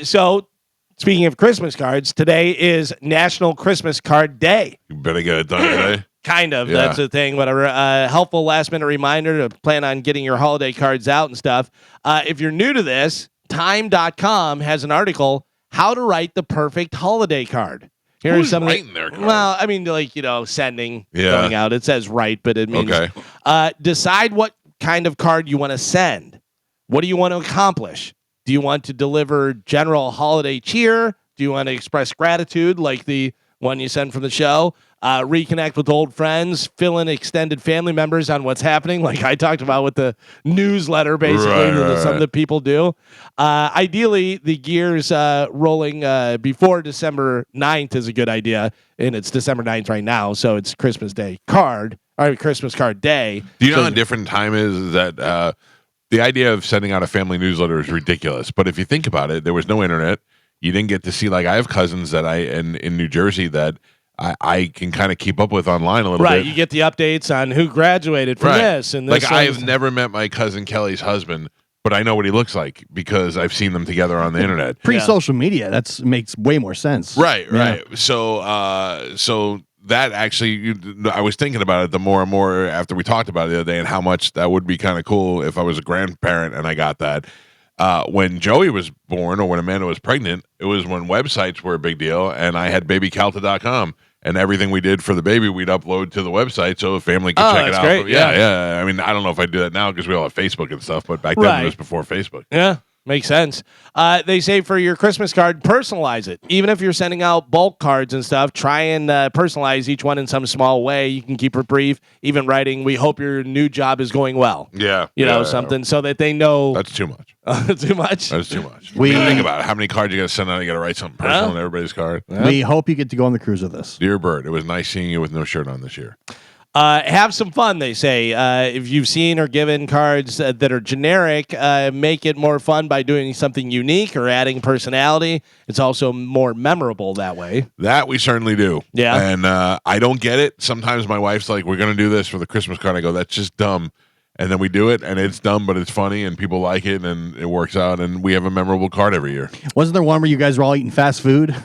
So, speaking of Christmas cards, today is National Christmas Card Day. You better get it done today. Kind of. Yeah. That's the thing. Whatever. Helpful last minute reminder to plan on getting your holiday cards out and stuff. If you're new to this, time.com has an article, How to Write the Perfect Holiday Card. Here's Who's some of the- writing their cards? Well, I mean, sending, Yeah. going out. It says write, but it means Okay. decide what kind of card you want to send. What do you want to accomplish? Do you want to deliver general holiday cheer? Do you want to express gratitude like the one you send from the show? Reconnect with old friends, fill in extended family members on what's happening, like I talked about with the newsletter, basically, that some of the people do. Ideally, the gears rolling before December 9th is a good idea, and it's December 9th right now, so it's Christmas Day card, or Christmas card day. Do you know So- how different time is that the idea of sending out a family newsletter is ridiculous. But if you think about it, there was no internet. You didn't get to see, like I have cousins that in New Jersey that I can kind of keep up with online a little Right, bit. you get the updates on who graduated from this and this. Like I've never met my cousin Kelly's husband, but I know what he looks like because I've seen them together on the internet. Pre-social media, that makes way more sense. Right. Yeah. So that actually, I was thinking about it the more and more after we talked about it the other day, and how much that would be kind of cool if I was a grandparent and I got that. When Joey was born or when Amanda was pregnant, it was when websites were a big deal, and I had babycalta.com, and everything we did for the baby we'd upload to the website so the family could check it that's out. great, Yeah. I mean, I don't know if I do that now because we all have Facebook and stuff, but back then Right. it was before Facebook. Yeah, makes sense. They say for your Christmas card, personalize it. Even if you're sending out bulk cards and stuff, try and personalize each one in some small way. You can keep it brief, even writing, we hope your new job is going well. Yeah. Something so that they know. That's too much. Too much? That's too much. We- Think about it. How many cards you got to send out? You got to write something personal on everybody's card. We hope you get to go on the cruise with us. Dear Bird, it was nice seeing you with no shirt on this year. Have some fun, they say. If you've seen or given cards that are generic, make it more fun by doing something unique or adding personality. It's also more memorable that way. That we certainly do. Yeah. And I don't get it. Sometimes my wife's like, we're going to do this for the Christmas card. I go, that's just dumb. And then we do it, and it's dumb, but it's funny, and people like it, and it works out, and we have a memorable card every year. Wasn't there one where you guys were all eating fast food?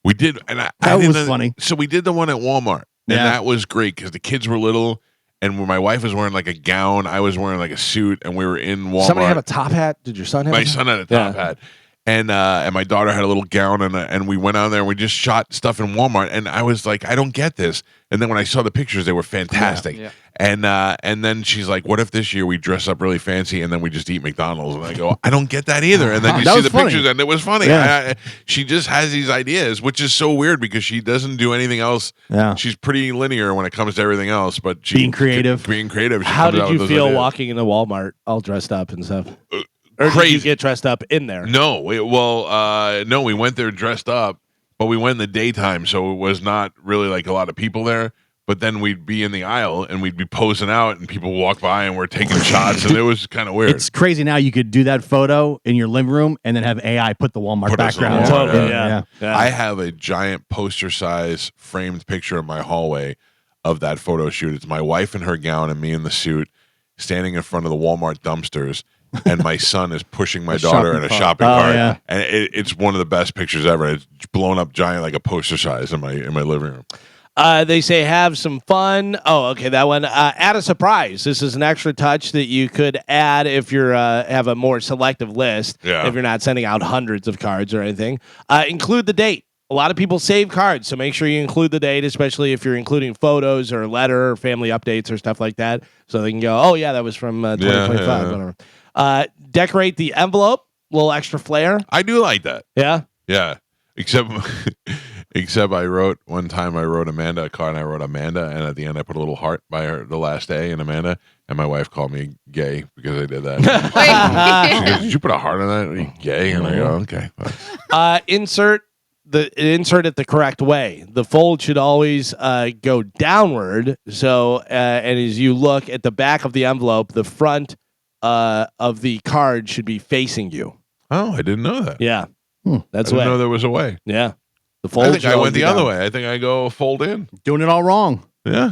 We did, and I That was didn't- funny. So we did the one at Walmart, and Yeah. that was great because the kids were little, and when my wife was wearing like a gown, I was wearing like a suit, and we were in Walmart. Somebody have a top hat? Did your son have My a son had a top hat, and my daughter had a little gown, and we went out there and we just shot stuff in Walmart, and I was like, I don't get this. And then when I saw the pictures, they were fantastic. Yeah. And then she's like, what if this year we dress up really fancy and then we just eat McDonald's? And I go, I don't get that either. And then you That see was the funny. pictures, and it was funny. Yeah. She just has these ideas, which is so weird because she doesn't do anything else. Yeah. She's pretty linear when it comes to everything else, but she Being creative. Being creative. she How comes did out you with those feel ideas. walking into Walmart all dressed up and stuff? Or did crazy. you get dressed up in there? No, no, we went there dressed up, but we went in the daytime, so it was not really like a lot of people there. But then we'd be in the aisle and we'd be posing out, and people walk by and we're taking shots, and it was kind of weird. It's crazy now. You could do that photo in your living room and then have AI put the Walmart Put us in background. Walmart, Totally. yeah. Yeah. I have a giant poster size framed picture in my hallway of that photo shoot. It's my wife in her gown and me in the suit, standing in front of the Walmart dumpsters, and my son is pushing my daughter in a shopping Oh, cart. yeah. And it's one of the best pictures ever. It's blown up giant like a poster size in my living room. They say have some fun. Oh, okay, that one. Add a surprise. This is an extra touch that you could add if you're have a more selective list. Yeah. If you're not sending out hundreds of cards or anything, include the date. A lot of people save cards, so make sure you include the date, especially if you're including photos or letter or family updates or stuff like that, so they can go, oh yeah, that was from 2025. yeah. Whatever. Decorate the envelope. A little extra flair. I do like that. Yeah. Yeah. Except I wrote Amanda a card, and I wrote Amanda, and at the end I put a little heart by her the last A in Amanda, and my wife called me gay because I did that. She goes, did you put a heart on that? Are you gay? And I go, okay. Insert it the correct way. The fold should always go downward. So, and as you look at the back of the envelope, the front of the card should be facing you. Oh, I didn't know that. Yeah, that's I the didn't know way. there was a way. Yeah, the fold. I think should I always went be the other down. way. I think I go fold in. Doing it all wrong. Yeah.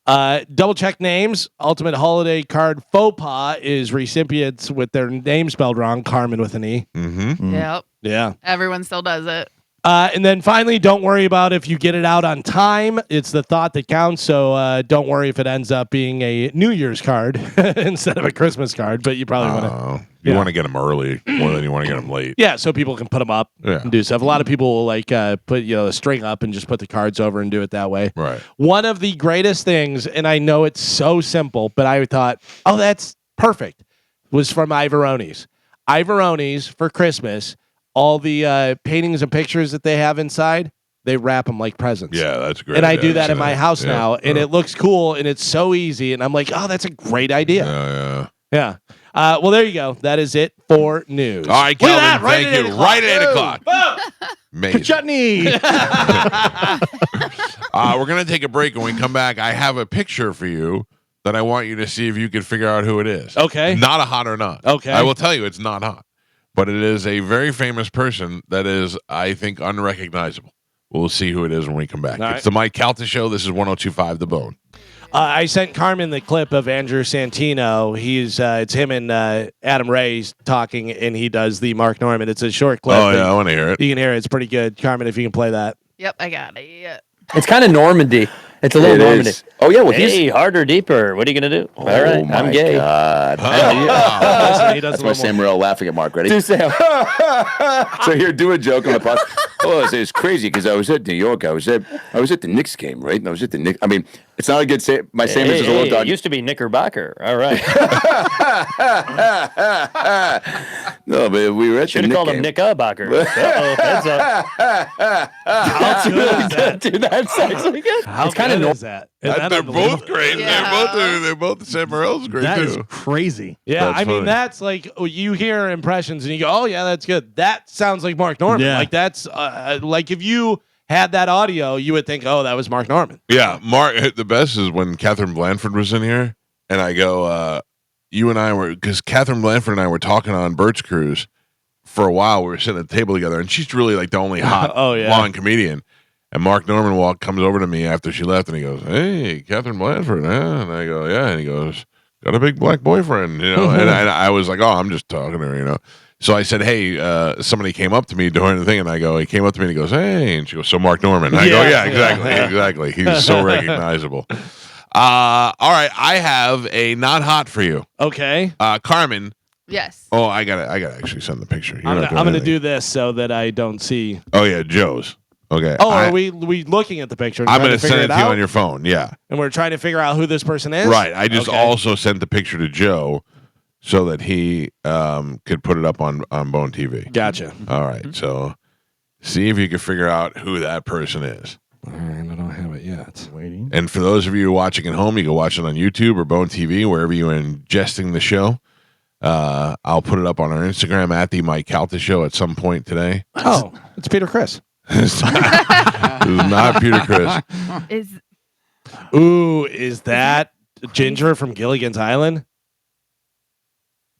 Double check names. Ultimate holiday card faux pas is recipients with their name spelled wrong. Carmen with an E. Mm-hmm. Yep. Yeah. Everyone still does it. And then finally, don't worry about if you get it out on time. It's the thought that counts. So don't worry if it ends up being a New Year's card instead of a Christmas card. But you probably want to. You Yeah. want to get them early more than you want to get them late. Yeah, so people can put them up Yeah. and do stuff. A lot of people will like put a string up and just put the cards over and do it that way. Right. One of the greatest things, and I know it's so simple, but I thought, oh, that's perfect, was from Ivoroni's. Ivoroni's for Christmas, all the paintings and pictures that they have inside, they wrap them like presents. Yeah, that's great. And I Yeah, do that see in my house Yeah. now, and it looks cool, and it's so easy, and I'm like, oh, that's a great idea. Yeah. Yeah. Well, there you go. That is it for news. All right, Look at Kelvin, that, right thank at you. 8 Right at 8 o'clock. o'clock. Amazing. Chutney. We're going to take a break. When we come back, I have a picture for you that I want you to see if you can figure out who it is. Okay. Not a hot or not. Okay. I will tell you it's not hot, but it is a very famous person that is, I think, unrecognizable. We'll see who it is when we come back. All It's the Mike Calta Show. This is 102.5 The Bone. I sent Carmen the clip of Andrew Santino. It's him and Adam Ray talking, and he does the Mark Norman. It's a short clip. Oh, yeah, I want to hear it. You can hear it. It's pretty good. Carmen, if you can play that. Yep, I got it. Yeah. It's kind of Normandy. It's a little Normandy. Is. Oh yeah, well Hey, he's harder, deeper. What are you gonna do? oh, All right, my I'm gay. God. Listen, he does That's a my little Sam more. Morril laughing at Mark. Ready? Do Sam. So here, do a joke on the pod. Oh, it's crazy because I was at New York. I was at the Knicks game, right? And I was at the Knicks. I mean, it's not a good say. My Sam is a little It dog. used to be Knickerbocker. All right. No, but we were at Should the have called Knicks him game. Knickerbocker. Uh-oh, heads up. How good is that? Dude, that's actually good. How It's kind of good normal. is that? Isn't that They're unbelievable? both great. Yeah. They're both Sam Morrill's great, That too. is crazy. Yeah, That's I mean funny. that's like you hear impressions and you go, "Oh yeah, that's good." That sounds like Mark Norman. Yeah. Like that's like if you had that audio, you would think, "Oh, that was Mark Norman." Yeah, Mark. The best is when Catherine Blanford was in here, and I go, "You and I were," because Catherine Blanford and I were talking on Bert's Cruise for a while. We were sitting at the table together, and she's really like the only hot Oh, yeah. blonde comedian. And Mark Norman comes over to me after she left, and he goes, "Hey, Catherine Blanford," huh? And I go, "Yeah," and he goes, "Got a big black boyfriend," you know. and I was like, "Oh, I'm just talking to her," you know. So I said, "Hey, somebody came up to me during the thing," and I go, he came up to me and he goes, "Hey," and she goes, "So Mark Norman." And I go, Yeah. "Yeah, exactly, Yeah. exactly. He's so recognizable." All right, I have a not hot for you, Okay. Carmen. Yes. Oh, I gotta actually send the picture. You're I'm not gonna doing anything. do this so that I don't see. Oh yeah, Joe's. Okay. Oh, are we looking at the picture? And I'm trying gonna figure send it to you out? on your phone. Yeah. And we're trying to figure out who this person is. Right. I just Okay. also sent the picture to Joe so that he could put it up on Bone TV. Gotcha. All right. So see if you can figure out who that person is. All right, I don't have it yet. Waiting. And for those of you watching at home, you can watch it on YouTube or Bone TV, wherever you're ingesting the show. I'll put it up on our Instagram at the Mike Calta Show at some point today. Oh, it's Peter Chris. It's not Peter Chris. Is Ooh, is that Ginger from Gilligan's Island?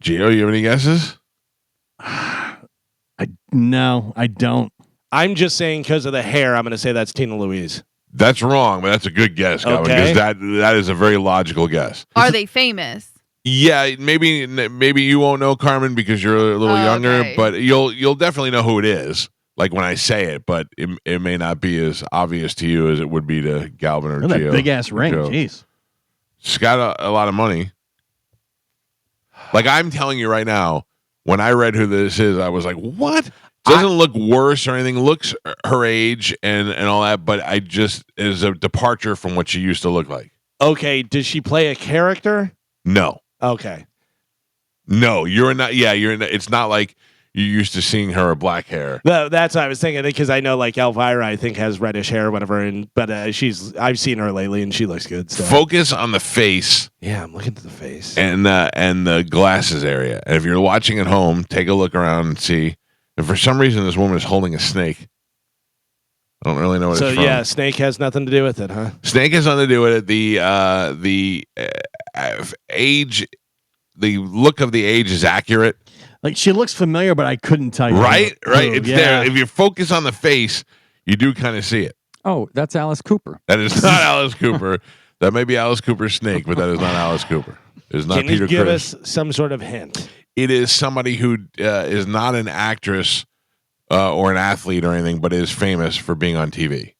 Gio, you have any guesses? No, I don't. I'm just saying because of the hair, I'm going to say that's Tina Louise. That's wrong, but that's a good guess, Calvin, Okay. because that is a very logical guess. are they famous? Yeah, maybe you won't know Carmen because you're a little Oh, younger, okay. but you'll definitely know who it is. Like when I say it, but it may not be as obvious to you as it would be to Galvin or Look at Gio. that big ass or ring. Joe. Jeez. She's got a lot of money. Like I'm telling you right now, when I read who this is, I was like, "What?" Doesn't look worse or anything. Looks her age and all that, but I just is a departure from what she used to look like. Okay, does she play a character? No, Okay. no, you're not. Yeah, you're. It's not like you used to seeing her with black hair. That's what I was thinking because I know like Elvira, I think has reddish hair or whatever, but I've seen her lately and she looks good. So. Focus on the face Yeah, I'm looking to the face. and the glasses area. And if you're watching at home, take a look around and see. And for some reason, this woman is holding a snake. I don't really know what So it's from. yeah, Snake has nothing to do with it, huh? Snake has nothing to do with it. The age, the look of the age is accurate. Like she looks familiar, but I couldn't tell you. Right. who. It's Yeah. there. If you focus on the face, you do kind of see it. Oh, that's Alice Cooper. That is not Alice Cooper. That may be Alice Cooper's snake, but that is not Alice Cooper. It is not Can Peter you give Criss. us some sort of hint? It is somebody who is not an actress or an athlete or anything, but is famous for being on TV.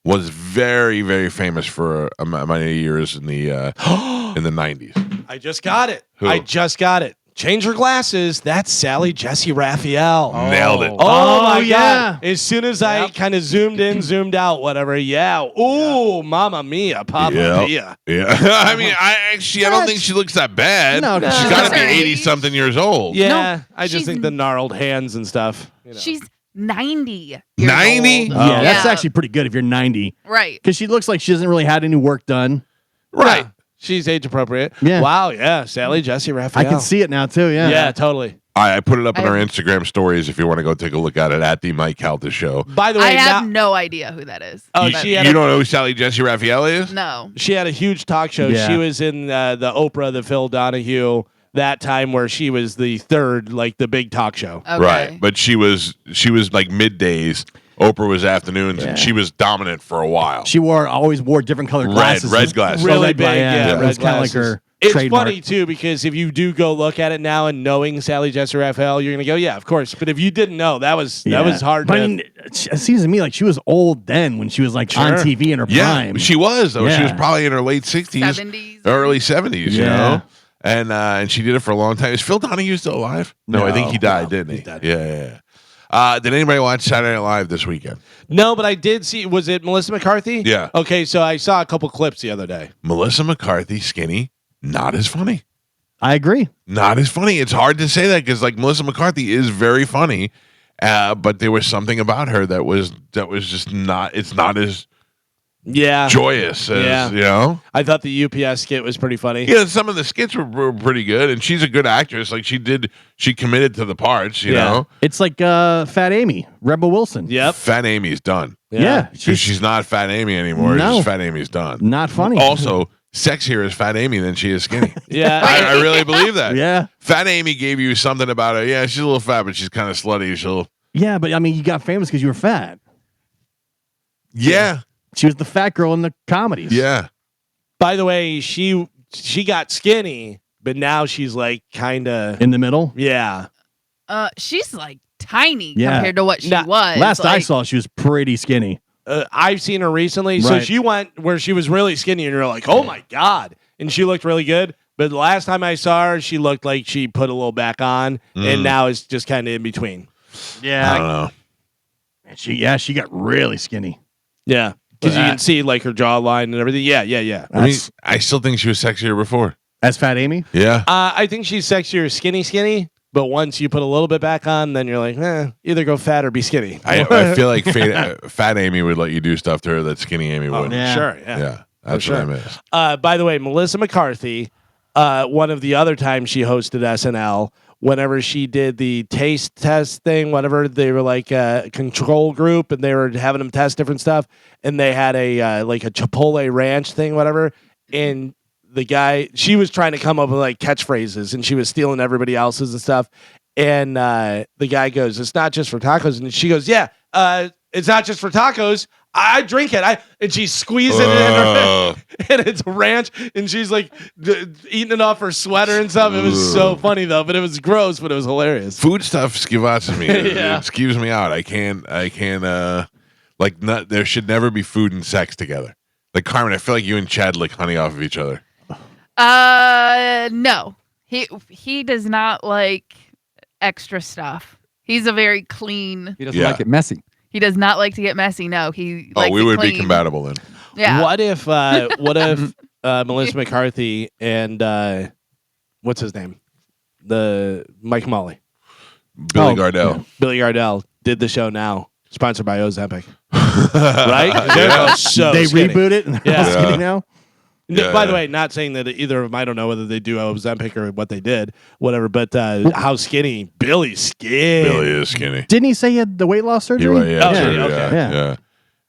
Was very, very famous for many years in the in the 90s. I just got it. Who? I just got it. Change your glasses. That's Sally Jesse Raphael. Nailed it. Oh, my yeah. God. As soon as I kind of zoomed in, zoomed out, whatever. Yeah. Ooh, Mamma Mia, Papa Yep. Mia. Yeah. I mean, I don't think she looks that bad. No, she's no. got to be Her age. 80-something years old. Yeah. No, I just she's think the gnarled hands and stuff. You know. She's 90 years 90? old. Yeah, that's actually pretty good if you're 90. right. Because she looks like she hasn't really had any work done. Right. Yeah. She's age appropriate. Yeah. Wow. Yeah. Sally Jesse Raphael. I can see it now too. Yeah. Yeah, totally. I put it up in I our have- Instagram stories if you want to go take a look at it at the Mike Calta Show. By the I way, have now, no idea who that is. oh, you she had you a, don't know who Sally Jesse Raphael is? No. she had a huge talk show. Yeah. She was in the Oprah, the Phil Donahue, that time where she was the third, like the big talk show. Okay. Right. But she was like middays. Oprah was afternoons, and she was dominant for a while. She always wore different colored glasses. red glasses. Really red big, gla- yeah, It red was kind of like glasses. her It's trademark. funny too because if you do go look at it now and knowing Sally Jesse Raphael, you're gonna go, yeah, of course. But if you didn't know, that was hard. But to, I mean, it seems to me like she was old then when she was like on Sure. TV in her Yeah, prime. she was though. She was Yeah. probably in her late 60s, 70s. early 70s. You Yeah. know, and she did it for a long time. Is Phil Donahue still alive? No, I think he died, didn't he? he died. Yeah. Did anybody watch Saturday Night Live this weekend? no, but I did see. Was it Melissa McCarthy? Yeah. Okay, so I saw a couple clips the other day. Melissa McCarthy, skinny, not as funny. I agree. Not as funny. It's hard to say that because like Melissa McCarthy is very funny, but there was something about her that was just not. It's not as Yeah, joyous as Yeah. you know. I thought the UPS skit was pretty funny. Yeah, some of the skits were pretty good, and she's a good actress. Like she committed to the parts. You Yeah. know, It's like Fat Amy, Rebel Wilson. Yep. Fat Amy's done Yeah. because she's not Fat Amy anymore. No. It's just Fat Amy's done. Not funny. Also, sexier is Fat Amy than she is skinny. Yeah. I really believe that. Yeah. Fat Amy gave you something about her. Yeah, she's a little fat, but she's kind of slutty. Yeah, but I mean, you got famous because you were fat. Yeah. She was the fat girl in the comedies. Yeah. By the way, she got skinny, but now she's like kind of In the middle. yeah. She's like tiny Yeah. compared to what she Nah, was. Last I Like, saw, she was pretty skinny. I've seen her recently, so Right. she went where she was really skinny, and you're like, oh my god, and she looked really good. But the last time I saw her, she looked like she put a little back on, and now it's just kind of in between. Yeah. I don't know. And she got really skinny. Yeah, because you That- can see like her jawline and everything. Yeah. I mean, I still think she was sexier before. As Fat Amy? Yeah. I think she's sexier skinny. But once you put a little bit back on, then you're like, either go fat or be skinny. I feel like Fat Amy would let you do stuff to her that Skinny Amy wouldn't. yeah. Sure. Yeah. Yeah. That's sure. what I miss. By the way, Melissa McCarthy, one of the other times she hosted SNL, whenever she did the taste test thing, whatever, they were like a control group and they were having them test different stuff. And they had a like a Chipotle ranch thing, whatever. And the guy, she was trying to come up with like catchphrases and she was stealing everybody else's and stuff. And the guy goes, "It's not just for tacos." And she goes, "Yeah, it's not just for tacos. I drink it." And she squeezes it in her, and it's ranch. And she's like eating it off her sweater and stuff. It was so funny though, but it was gross, but it was hilarious. Food stuff skeevatses me. Yeah. It skews me out. I can't there should never be food and sex together. Like Carmen, I feel like you and Chad lick honey off of each other. No. He does not like extra stuff. He's a very clean. He doesn't Yeah. like it messy. He does not like to get messy. No, he. Oh, likes we it would clean. be compatible then. Yeah. What if Melissa McCarthy and what's his name? The Mike Molly. Billy Gardell. Billy Gardell did the show now, sponsored by Ozempic. Right? They're both so They skinny. reboot it and they're all Yeah. skinny now? Yeah. By the way, not saying that either of them, I don't know whether they do Ozempic or what they did, whatever, but how skinny. Billy's skinny. Billy is skinny. Didn't he say he had the weight loss surgery? Oh, surgery, yeah, okay. yeah.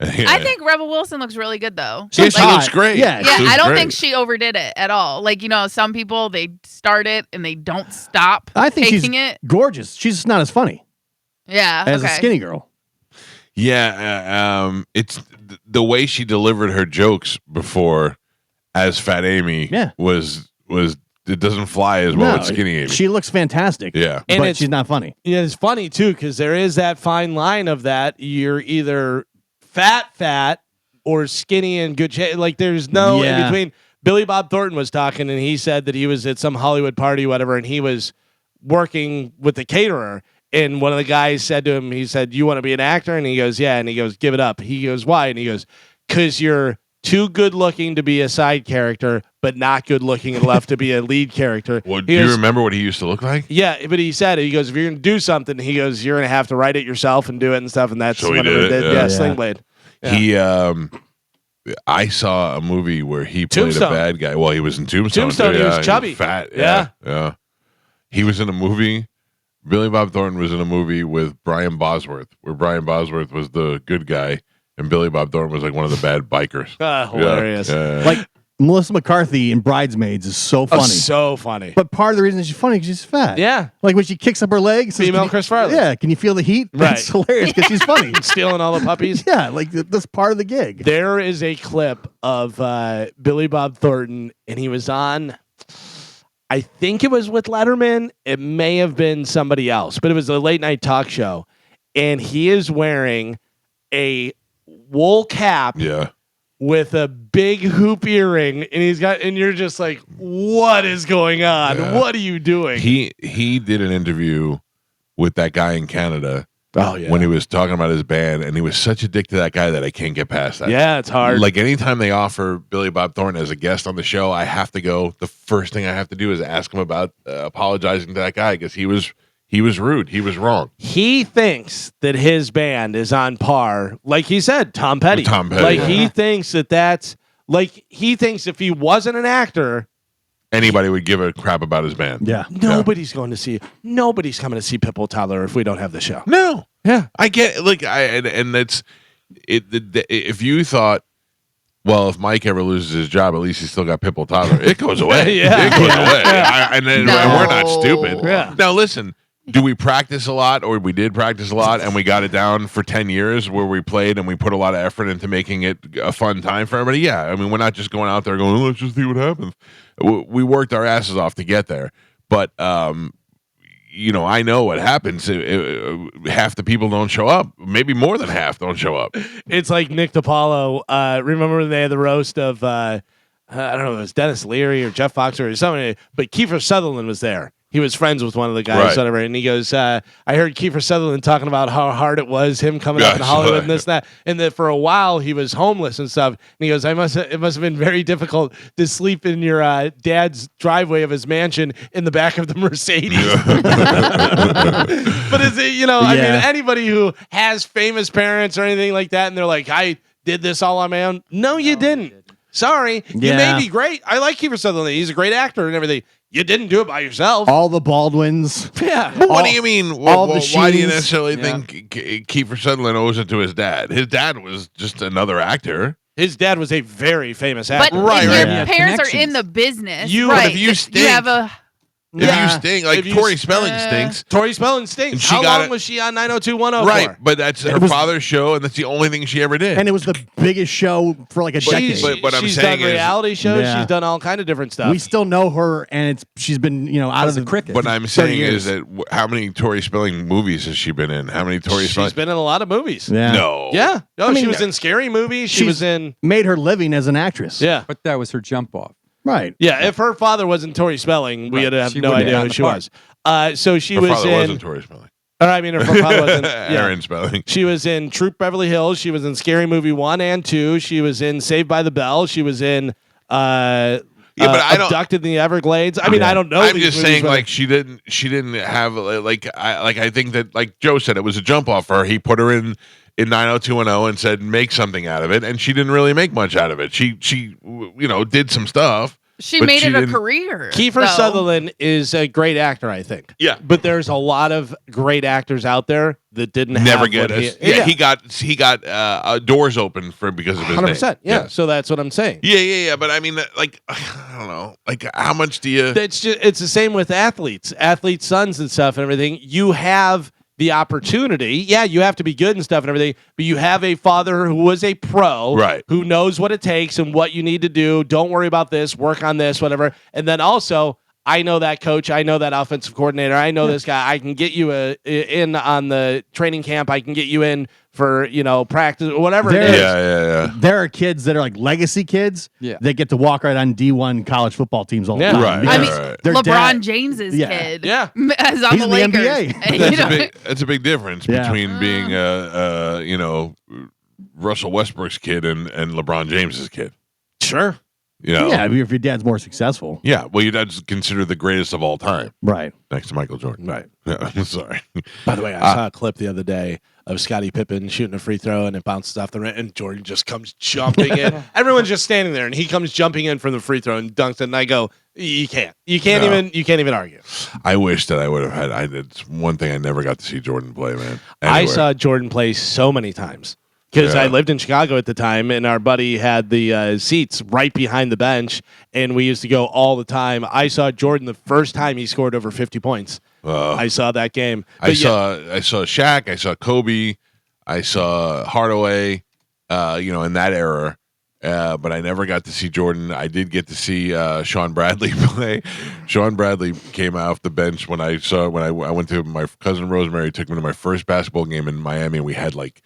I think Rebel Wilson looks really good though. she looks hot. great. Yeah. Yeah, She looks I don't great. think she overdid it at all. Like, some people they start it and they don't stop I think she's taking it. gorgeous. She's just not as funny Yeah. as okay. a skinny girl. Yeah, it's the way she delivered her jokes before as Fat Amy was it doesn't fly as well as Skinny Amy. She looks fantastic. Yeah. And but it's- she's not funny. Yeah, it's funny too because there is that fine line of that you're either fat or skinny and good shape. Like there's no in between. Billy Bob Thornton was talking and he said that he was at some Hollywood party, whatever, and he was working with the caterer. And one of the guys said to him, he said, "You want to be an actor?" And he goes, "Yeah." And he goes, "Give it up." He goes, "Why?" And he goes, "'Cause you're too good looking to be a side character, but not good looking enough to be a lead character." Well, He do you goes, remember what he used to look like? Yeah, but he said, he goes, "If you're going to do something," he goes, "you're going to have to write it yourself and do it and stuff." And that's So he whatever did it, did. yeah. Yeah, Sling Blade. Yeah. He I saw a movie where he played Tombstone. a bad guy. Well, he was in Tombstone. Tombstone, too, he was yeah. chubby. Fat. Yeah. Yeah. He was in a movie. Billy Bob Thornton was in a movie with Brian Bosworth, where Brian Bosworth was the good guy and Billy Bob Thornton was like one of the bad bikers. Hilarious. Yeah. Like Melissa McCarthy in Bridesmaids is so funny. Oh, so funny. But part of the reason she's funny is she's fat. Yeah. Like when she kicks up her legs. says, Female "Can you-" Chris Farley. Yeah. Can you feel the heat? Right. That's hilarious because she's funny. Stealing all the puppies. Yeah. Like that's part of the gig. There is a clip of Billy Bob Thornton, and he was on, I think it was with Letterman. It may have been somebody else, but it was a late night talk show. And he is wearing a wool cap Yeah. with a big hoop earring, and you're just like, what is going on? Yeah. What are you doing? He did an interview with that guy in Canada Oh yeah. when he was talking about his band, and he was such a dick to that guy that I can't get past that. Yeah, it's hard. Like anytime they offer Billy Bob Thornton as a guest on the show, I have to go. The first thing I have to do is ask him about apologizing to that guy because he was rude. He was wrong. He thinks that his band is on par, like he said, Tom Petty. Tom Petty. Like he thinks that's like he thinks if he wasn't an actor, Anybody would give a crap about his band. Yeah. nobody's going to see. Nobody's coming to see Pitbull Toddler if we don't have the show. No. Yeah. I get it. Look, and that's it. If you thought, well, if Mike ever loses his job, at least he's still got Pitbull Toddler. It goes away. Yeah. It goes away. And we're not stupid. Yeah. Now listen. Do we practice a lot, or we did practice a lot, and we got it down for 10 years where we played and we put a lot of effort into making it a fun time for everybody? Yeah. I mean, we're not just going out there going, let's just see what happens. We worked our asses off to get there. But, I know what happens. Half the people don't show up. Maybe more than half don't show up. It's like Nick DiPaolo. Remember when they had the roast of I don't know, it was Dennis Leary or Jeff Foxer or somebody, but Kiefer Sutherland was there. He was friends with one of the guys, Right. whatever, and he goes, I heard Kiefer Sutherland talking about how hard it was, him coming up in Gosh, Hollywood and this and that, and that for a while he was homeless and stuff. And he goes, it must have been very difficult to sleep in your dad's driveway of his mansion in the back of the Mercedes. But is it, I mean, anybody who has famous parents or anything like that, and they're like, I did this all on my own. No, you didn't. Sorry. You may be great. I like Kiefer Sutherland. He's a great actor and everything. You didn't do it by yourself. All the Baldwins. Yeah. What do you mean? all the Why do you Sheens. necessarily think Kiefer Sutherland owes it to his dad? His dad was just another actor. His dad was a very famous But actor. Right, if right. your Yeah. parents are in Connections. the business, You- But right? if you you stink- have a If you stink, like If you Tori s- Spelling stinks. Tori Spelling stinks. And she How got long it- was she on 90210 Right, for? but that's her was- father's show, and that's the only thing she ever did. And it was the biggest show for like a decade. but I'm she's saying done is- reality shows. Yeah. She's done all kind of different stuff. we still know her, and she's been out of As a the cricket. What I'm 30 saying years. is that how many Tori Spelling movies has she been in? How many Tori She's Spelling? been in a lot of movies. Yeah. No. Yeah. No, I mean, she was in scary movies. She she's- was in. Made her living as an actress. Yeah. But that was her jump off. Right. Yeah. If her father wasn't Tori Spelling, we Right. would have She no wouldn't idea have who done she the was. So she Her was father in. wasn't Tori Spelling. Or I mean, her father wasn't. Yeah. Aaron Spelling. She was in Troop Beverly Hills. She was in Scary Movie 1 and 2. She was in Saved by the Bell. She was in Yeah, but I don't- Abducted in the Everglades. I mean, I don't know. I'm these just movies, saying, but- like she didn't have I think that like Joe said, it was a jump off for her. He put her in 90210 and said make something out of it, and she didn't really make much out of it. She did some stuff. she but made she it a didn't- career. Kiefer though. Sutherland is a great actor, I think. Yeah. But there's a lot of great actors out there that didn't Never have get what us. He got doors open because of his 100%. name. Yeah. So that's what I'm saying. Yeah. But I mean, like, I don't know. Like, how much do you? It's the same with athletes, sons and stuff and everything. You have the opportunity. Yeah, you have to be good and stuff and everything, but you have a father who was a pro, Right. who knows what it takes and what you need to do. Don't worry about this, work on this, whatever. And then also, I know that coach, I know that offensive coordinator, I know this guy. I can get you in on the training camp. I can get you in for, practice or whatever it There- is. Yeah. There are kids that are like legacy kids Yeah. that get to walk right on D1 college football teams all the Yeah. time. Right. because I mean, Right. their LeBron dad- James's Yeah. kid. Yeah. As on He's the in the Lakers. NBA. You know? That's a big difference Yeah. between being Russell Westbrook's kid and LeBron James's kid. Sure. Yeah, if your dad's more successful. Yeah. Well, your dad's considered the greatest of all time, Right. next to Michael Jordan. Right. Yeah, I'm sorry. By the way, I saw a clip the other day of Scottie Pippen shooting a free throw and it bounces off the rim and Jordan just comes jumping in. Everyone's just standing there and he comes jumping in from the free throw and dunks it. And I go, you can't No. even argue. I wish that I would have had. It's one thing I never got to see Jordan play, man. I Anyway. saw Jordan play so many times because I Yeah. lived in Chicago at the time and our buddy had the seats right behind the bench and we used to go all the time. I saw Jordan the first time he scored over 50 points. I saw that game. I But yeah, saw Shaq. I saw Kobe. I saw Hardaway. In that era. But I never got to see Jordan. I did get to see Sean Bradley play. Sean Bradley came off the bench when I went to my cousin Rosemary took me to my first basketball game in Miami. And we had like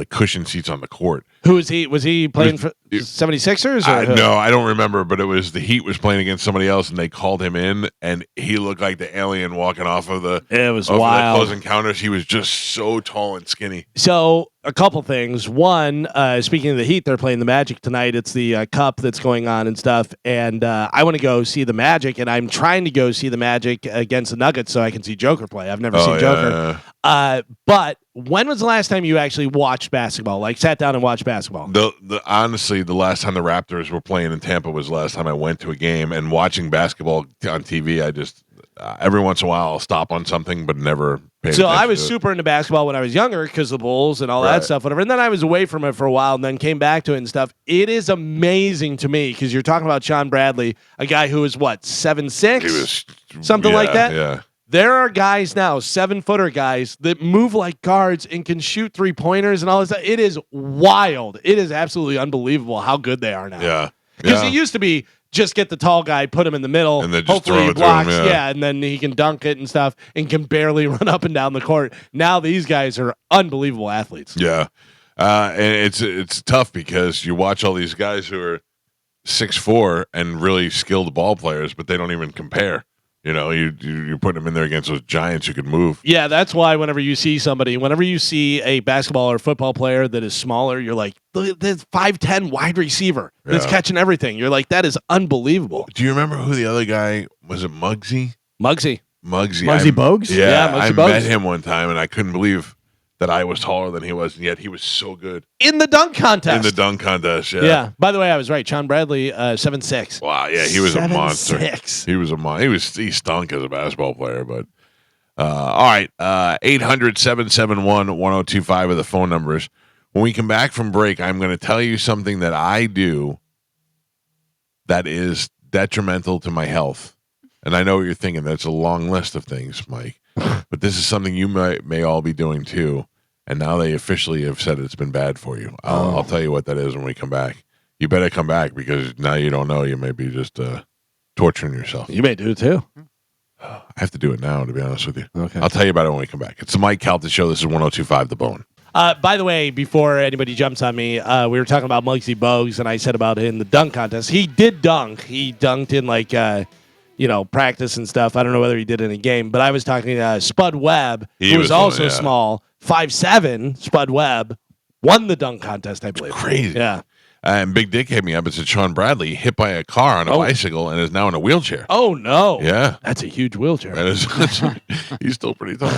cushion seats on the court. who was he? Was he playing for it- 76ers? Or who? No, I don't remember, but it was the Heat was playing against somebody else, and they called him in, and he looked like the alien walking off of the It was off of the wild. closing counters. He was just so tall and skinny. So a couple things. One, speaking of the Heat, they're playing the Magic tonight. It's the Cup that's going on and stuff. And I want to go see the Magic, and I'm trying to go see the Magic against the Nuggets so I can see Joker play. I've never seen Joker. But when was the last time you actually watched basketball? Like sat down and watched basketball? Honestly, the last time the Raptors were playing in Tampa was the last time I went to a game. And watching basketball on TV, I just every once in a while I'll stop on something, but never pay So attention I was to it. super into basketball when I was younger because of the Bulls and all that Right. stuff, whatever. And then I was away from it for a while and then came back to it and stuff. It is amazing to me because you're talking about Sean Bradley, a guy who is what, 7'6"? He was Something like that? Yeah. There are guys now, 7-footer guys, that move like guards and can shoot 3-pointers and all this stuff. It is wild. It is absolutely unbelievable how good they are now. Yeah. Because Yeah. it used to be just get the tall guy, put him in the middle, And then just hopefully throw he it to him, blocks, yeah. and then he can dunk it and stuff and can barely run up and down the court. Now these guys are unbelievable athletes. Yeah. And it's tough because you watch all these guys who are 6'4" and really skilled ball players, but they don't even compare. You're putting them in there against those giants who could move. Yeah, that's why whenever you see a basketball or football player that is smaller, you're like, look at this 5'10" wide receiver that's catching everything. You're like, that is unbelievable. Do you remember who the other guy was? It Muggsy? Muggsy Bogues? Yeah, Muggsy I Bogues. met him one time, and I couldn't believe that I was taller than he was, and yet he was so good in the dunk contest. in the dunk contest. Yeah. By the way, I was right. Sean Bradley, 7'6". Wow. Yeah, he was a 7'6". monster. He was a monster. He stunk as a basketball player, but. All right, 800-771-1025 are the phone numbers. When we come back from break, I'm going to tell you something that I do that is detrimental to my health. And I know what you're thinking. That's a long list of things, Mike. But this is something you may all be doing too. And now they officially have said it's been bad for you. I'll tell you what that is when we come back. You better come back because now you don't know. You may be just torturing yourself. You may do it too. I have to do it now, to be honest with you. Okay. I'll tell you about it when we come back. It's the Mike Calta Show. This is 102.5 The Bone. By the way, before anybody jumps on me, we were talking about Muggsy Bogues, and I said about in the dunk contest. He did dunk. He dunked in practice and stuff. I don't know whether he did in a game, but I was talking Spud Webb, who was also small, 5'7". Spud Webb won the dunk contest, I believe. Crazy. Yeah. And Big Dick hit me up and said Sean Bradley hit by a car on a bicycle and is now in a wheelchair. Oh, no. Yeah. That's a huge wheelchair. He's still pretty tall.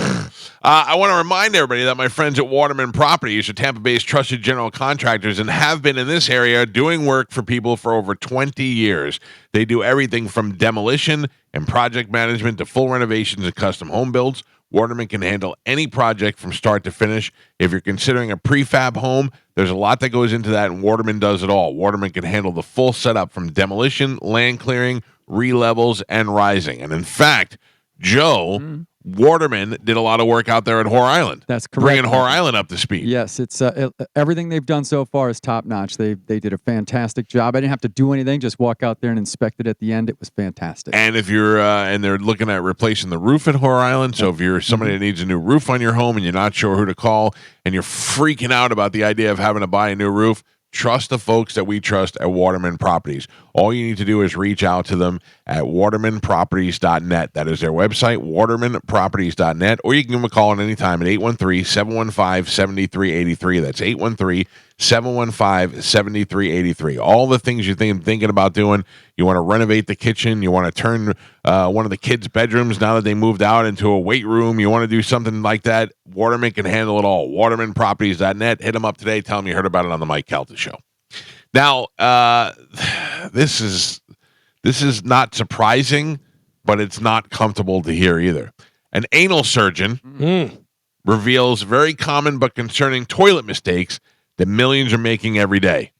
I want to remind everybody that my friends at Waterman Properties are Tampa-Bay's trusted general contractors and have been in this area doing work for people for over 20 years. They do everything from demolition and project management to full renovations and custom home builds. Waterman can handle any project from start to finish. If you're considering a prefab home, there's a lot that goes into that, and Waterman does it all. Waterman can handle the full setup from demolition, land clearing, re-levels, and rising. And in fact, Joe Waterman did a lot of work out there at Whore Island. That's correct. Bringing Whore Island up to speed. Yes, it's everything they've done so far is top notch. They did a fantastic job. I didn't have to do anything; just walk out there and inspect it at the end. It was fantastic. And if you're and they're looking at replacing the roof at Whore Island, so if you're somebody that needs a new roof on your home and you're not sure who to call and you're freaking out about the idea of having to buy a new roof, trust the folks that we trust at Waterman Properties. All you need to do is reach out to them at watermanproperties.net. That is their website, watermanproperties.net, or you can give them a call at any time at 813-715-7383. That's 813-715-7383. All the things you're thinking about doing. You want to renovate the kitchen. You want to turn one of the kids' bedrooms now that they moved out into a weight room. You want to do something like that. Waterman can handle it all. Watermanproperties.net. Hit them up today. Tell them you heard about it on the Mike Calta Show. Now, this is not surprising, but it's not comfortable to hear either. An anal surgeon reveals very common but concerning toilet mistakes that millions are making every day.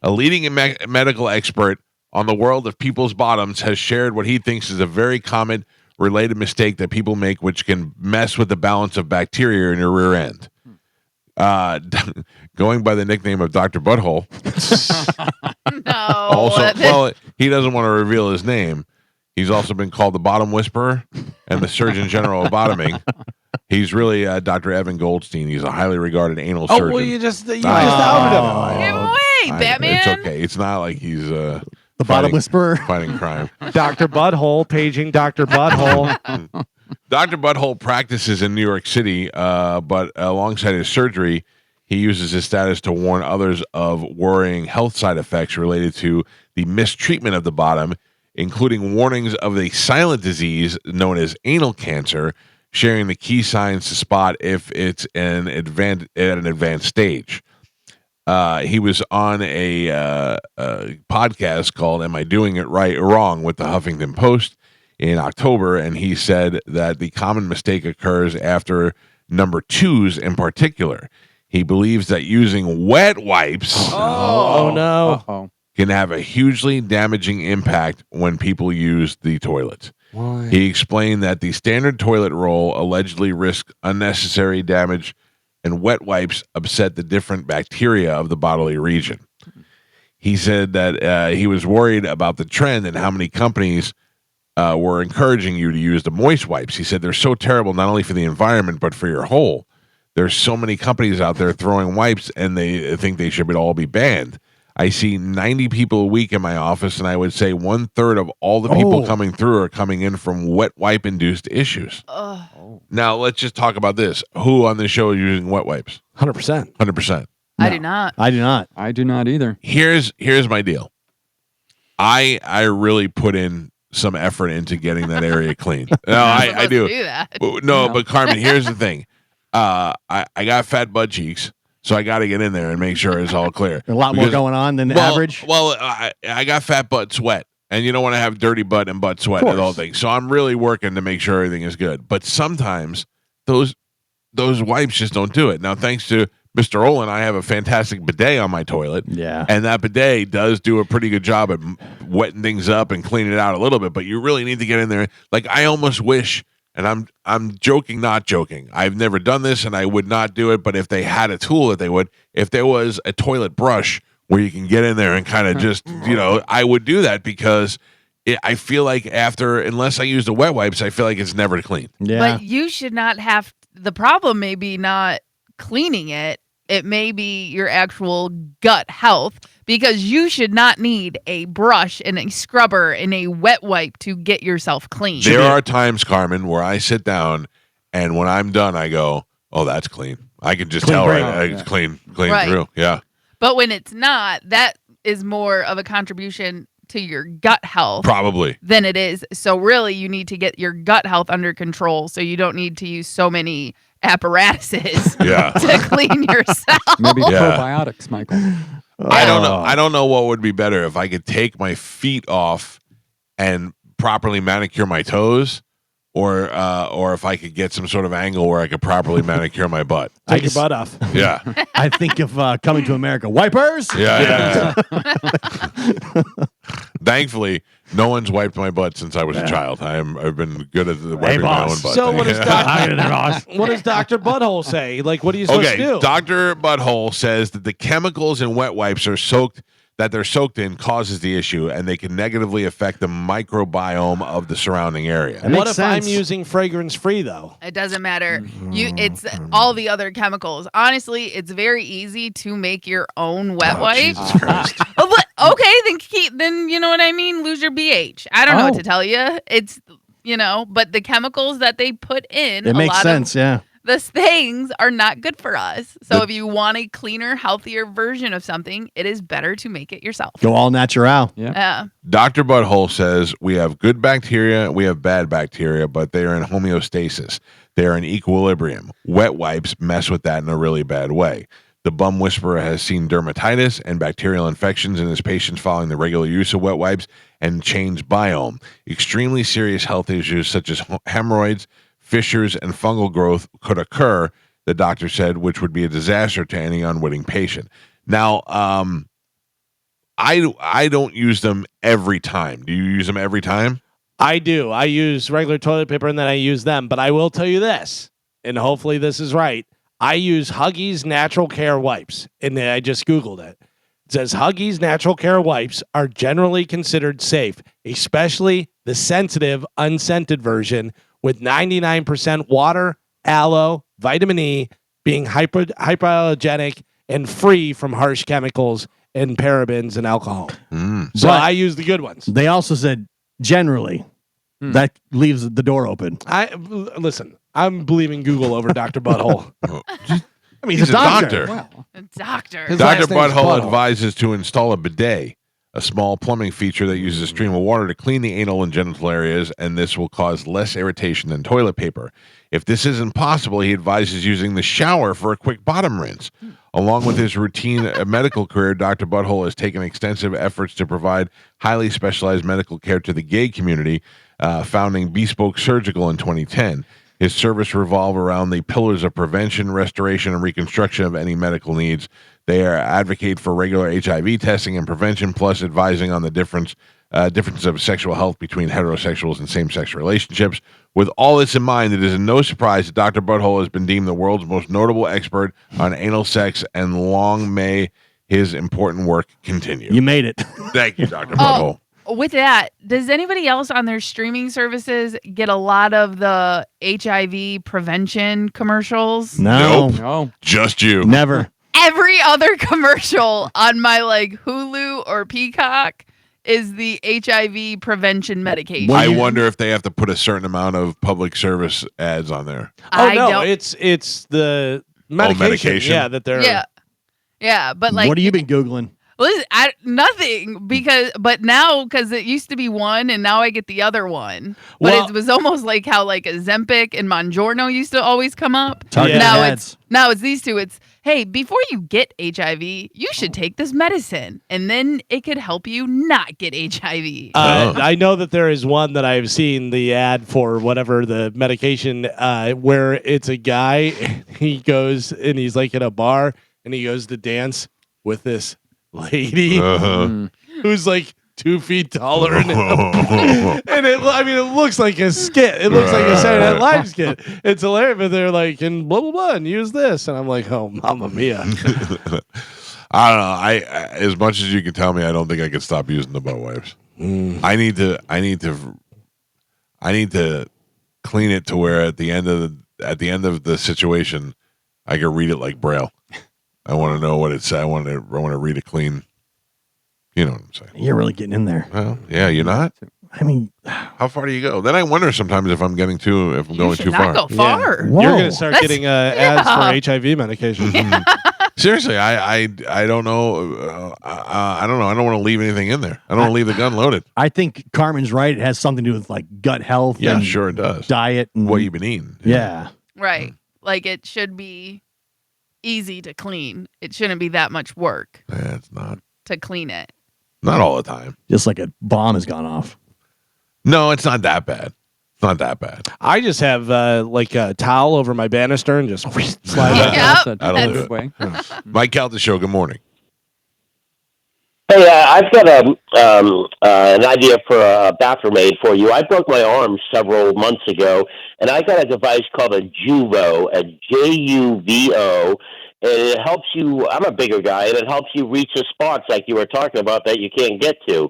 A leading medical expert on the world of people's bottoms has shared what he thinks is a very common related mistake that people make, which can mess with the balance of bacteria in your rear end. Going by the nickname of Dr. Butthole. No. Also, he doesn't want to reveal his name. He's also been called the Bottom Whisperer and the Surgeon General of Bottoming. He's really Dr. Evan Goldstein. He's a highly regarded anal surgeon. Oh, well, you just outed him. Give him away, Batman. It's okay. It's not like he's the Bottom Whisperer fighting crime. Dr. Butthole, paging Dr. Butthole. Dr. Butthole practices in New York City, but alongside his surgery, he uses his status to warn others of worrying health side effects related to the mistreatment of the bottom, including warnings of a silent disease known as anal cancer, sharing the key signs to spot if it's at an advanced stage. He was on a podcast called Am I Doing It Right or Wrong with the Huffington Post in October, and he said that the common mistake occurs after number twos in particular. He believes that using wet wipes can have a hugely damaging impact when people use the toilet. Why? He explained that the standard toilet roll allegedly risks unnecessary damage, and wet wipes upset the different bacteria of the bodily region. He said that he was worried about the trend and how many companies were encouraging you to use the moist wipes. He said they're so terrible not only for the environment but for your hole. There's so many companies out there throwing wipes, and they think they should all be banned. I see 90 people a week in my office, and I would say 1/3 of all the people Oh. coming through are coming in from wet wipe induced issues. Ugh, Now, let's just talk about this. Who on the show is using wet wipes? 100%. 100%. I No. do not. I do not. I do not either. Here's my deal. I really put in some effort into getting that area clean. No, You're not I supposed do. to do that. No, Yeah. but Carmen, here's the thing. I got fat butt cheeks, so I got to get in there and make sure it's all clear. A lot more Because- going on than well, average. Well, I got fat butt sweat, and you don't want to have dirty butt and butt sweat and the whole thing. So I'm really working to make sure everything is good. But sometimes those wipes just don't do it. Now, thanks to Mr. Olin, I have a fantastic bidet on my toilet. Yeah. And that bidet does do a pretty good job at wetting things up and cleaning it out a little bit, but you really need to get in there. Like, I almost wish, and I'm joking, not joking. I've never done this and I would not do it, but if they had a tool that they would, if there was a toilet brush where you can get in there and kind of just, I would do that because I feel like unless I use the wet wipes, I feel like it's never clean. Yeah. But you should not have. The problem may be not cleaning it. It may be your actual gut health, because you should not need a brush and a scrubber and a wet wipe to get yourself clean. There are times, Carmen, where I sit down and when I'm done, I go, "Oh, that's clean." I can just Clean tell break. it's clean Right. through. Yeah. But when it's not, that is more of a contribution to your gut health Probably. than it is. So really, you need to get your gut health under control, so you don't need to use so many apparatuses Yeah. to clean yourself. Maybe Yeah. probiotics, Michael. I don't know. I don't know what would be better if I could take my feet off and properly manicure my toes, or if I could get some sort of angle where I could properly manicure my butt. Take your butt off. Yeah. I think of Coming to America. Wipers. Yeah. Thankfully, no one's wiped my butt since I was a child. I've been good at wiping my own boss. butt. So what does Hi there, boss. What does Dr. Butthole say? Like, what are you supposed to Okay, do? Dr. Butthole says that the chemicals in wet wipes they're soaked in causes the issue, and they can negatively affect the microbiome of the surrounding area. That What makes if I'm sense. using fragrance free though? It doesn't matter. It's all the other chemicals. Honestly, it's very easy to make your own wet wipe. Jesus Christ. Oh, but okay, then you know what I mean. Lose your BH. I don't know what Oh. to tell you. It's but the chemicals that they put in, It a makes lot sense. Yeah. of the things are not good for us. So if you want a cleaner, healthier version of something, it is better to make it yourself. Go all natural. Yeah. Dr. Butthole says we have good bacteria, we have bad bacteria, but they are in homeostasis. They are in equilibrium. Wet wipes mess with that in a really bad way. The Bum Whisperer has seen dermatitis and bacterial infections in his patients following the regular use of wet wipes and changed biome. Extremely serious health issues such as hemorrhoids, fissures, and fungal growth could occur, the doctor said, which would be a disaster to any unwitting patient. Now, I don't use them every time. Do you use them every time? I do. I use regular toilet paper and then I use them. But I will tell you this, and hopefully this is right. I use Huggies Natural Care Wipes, and I just Googled it. It says Huggies Natural Care Wipes are generally considered safe, especially the sensitive, unscented version with 99% water, aloe, vitamin E, being hypoallergenic and free from harsh chemicals and parabens and alcohol. So But- I use the good ones. They also said generally that leaves the door open. Listen, I'm believing Google over Dr. Butthole. I mean, He's a doctor. Doctor. His Dr. last name's Butthole Butthole. advises to install a bidet, a small plumbing feature that uses a stream of water to clean the anal and genital areas, and this will cause less irritation than toilet paper. If this isn't possible, he advises using the shower for a quick bottom rinse. Along with his routine medical career, Dr. Butthole has taken extensive efforts to provide highly specialized medical care to the gay community, founding Bespoke Surgical in 2010. His service revolve around the pillars of prevention, restoration, and reconstruction of any medical needs. They advocate for regular HIV testing and prevention, plus advising on the difference of sexual health between heterosexuals and same-sex relationships. With all this in mind, it is no surprise that Dr. Butthole has been deemed the world's most notable expert on anal sex, and long may his important work continue. You made it. Thank you, Dr. Butthole. With that, does anybody else on their streaming services get a lot of the HIV prevention commercials? No. Nope. No. Just you. Never. every other commercial on my like Hulu or Peacock is the HIV prevention medication. I wonder if they have to put a certain amount of public service ads on there. Oh no, don't- it's the medication. medication? Yeah, that they're. Yeah, but like what have you been Googling? Listen, nothing but now because it used to be one and now I get the other one. But Well- it was almost like how like Ozempic and Monjorno used to always come up. Targeted ads. Now it's these two. It's hey, before you get HIV, you should take this medicine, and then it could help you not get HIV. I know that there is one that I've seen the ad for whatever the medication where it's a guy he goes and he's like in a bar and he goes to dance with this lady who's like 2 feet taller than him. And it looks like a skit. It looks like a Saturday Night Live skit. It's hilarious, but they're like, and blah, blah, blah, and use this. And I'm like, oh, mamma mia. I don't know. I as much as you can tell me, I don't think I could stop using the butt wipes. I need to clean it to where at the end of the situation, I can read it like Braille. I want to know what it says. I want to read it clean. You know what I'm saying? You're really getting in there. Well, yeah, you're not. I mean, How far do you go? Then I wonder sometimes if I'm going too should far. not go far. Whoa. You're going to start That's- getting ads for HIV medication. Seriously, I don't know. I don't know. I don't want to leave anything in there. I don't want to leave the gun loaded. I think Carmen's right. It has something to do with like gut health. Yeah, and sure it does. diet and What you've been eating. Yeah. Right. Like it should be easy to clean. It shouldn't be that much work It's not. to clean it. Not all the time. Just like a bomb has gone off. No, it's not that bad. It's not that bad. I just have like a towel over my banister and just slide Yep. that. That's a I don't good do way. Mike Calta Show, good morning. Hey, I've got an idea for a bathroom aid for you. I broke my arm several months ago, and I got a device called a Juvo, a Juvo, and it helps you. I'm a bigger guy, and it helps you reach the spots like you were talking about that you can't get to.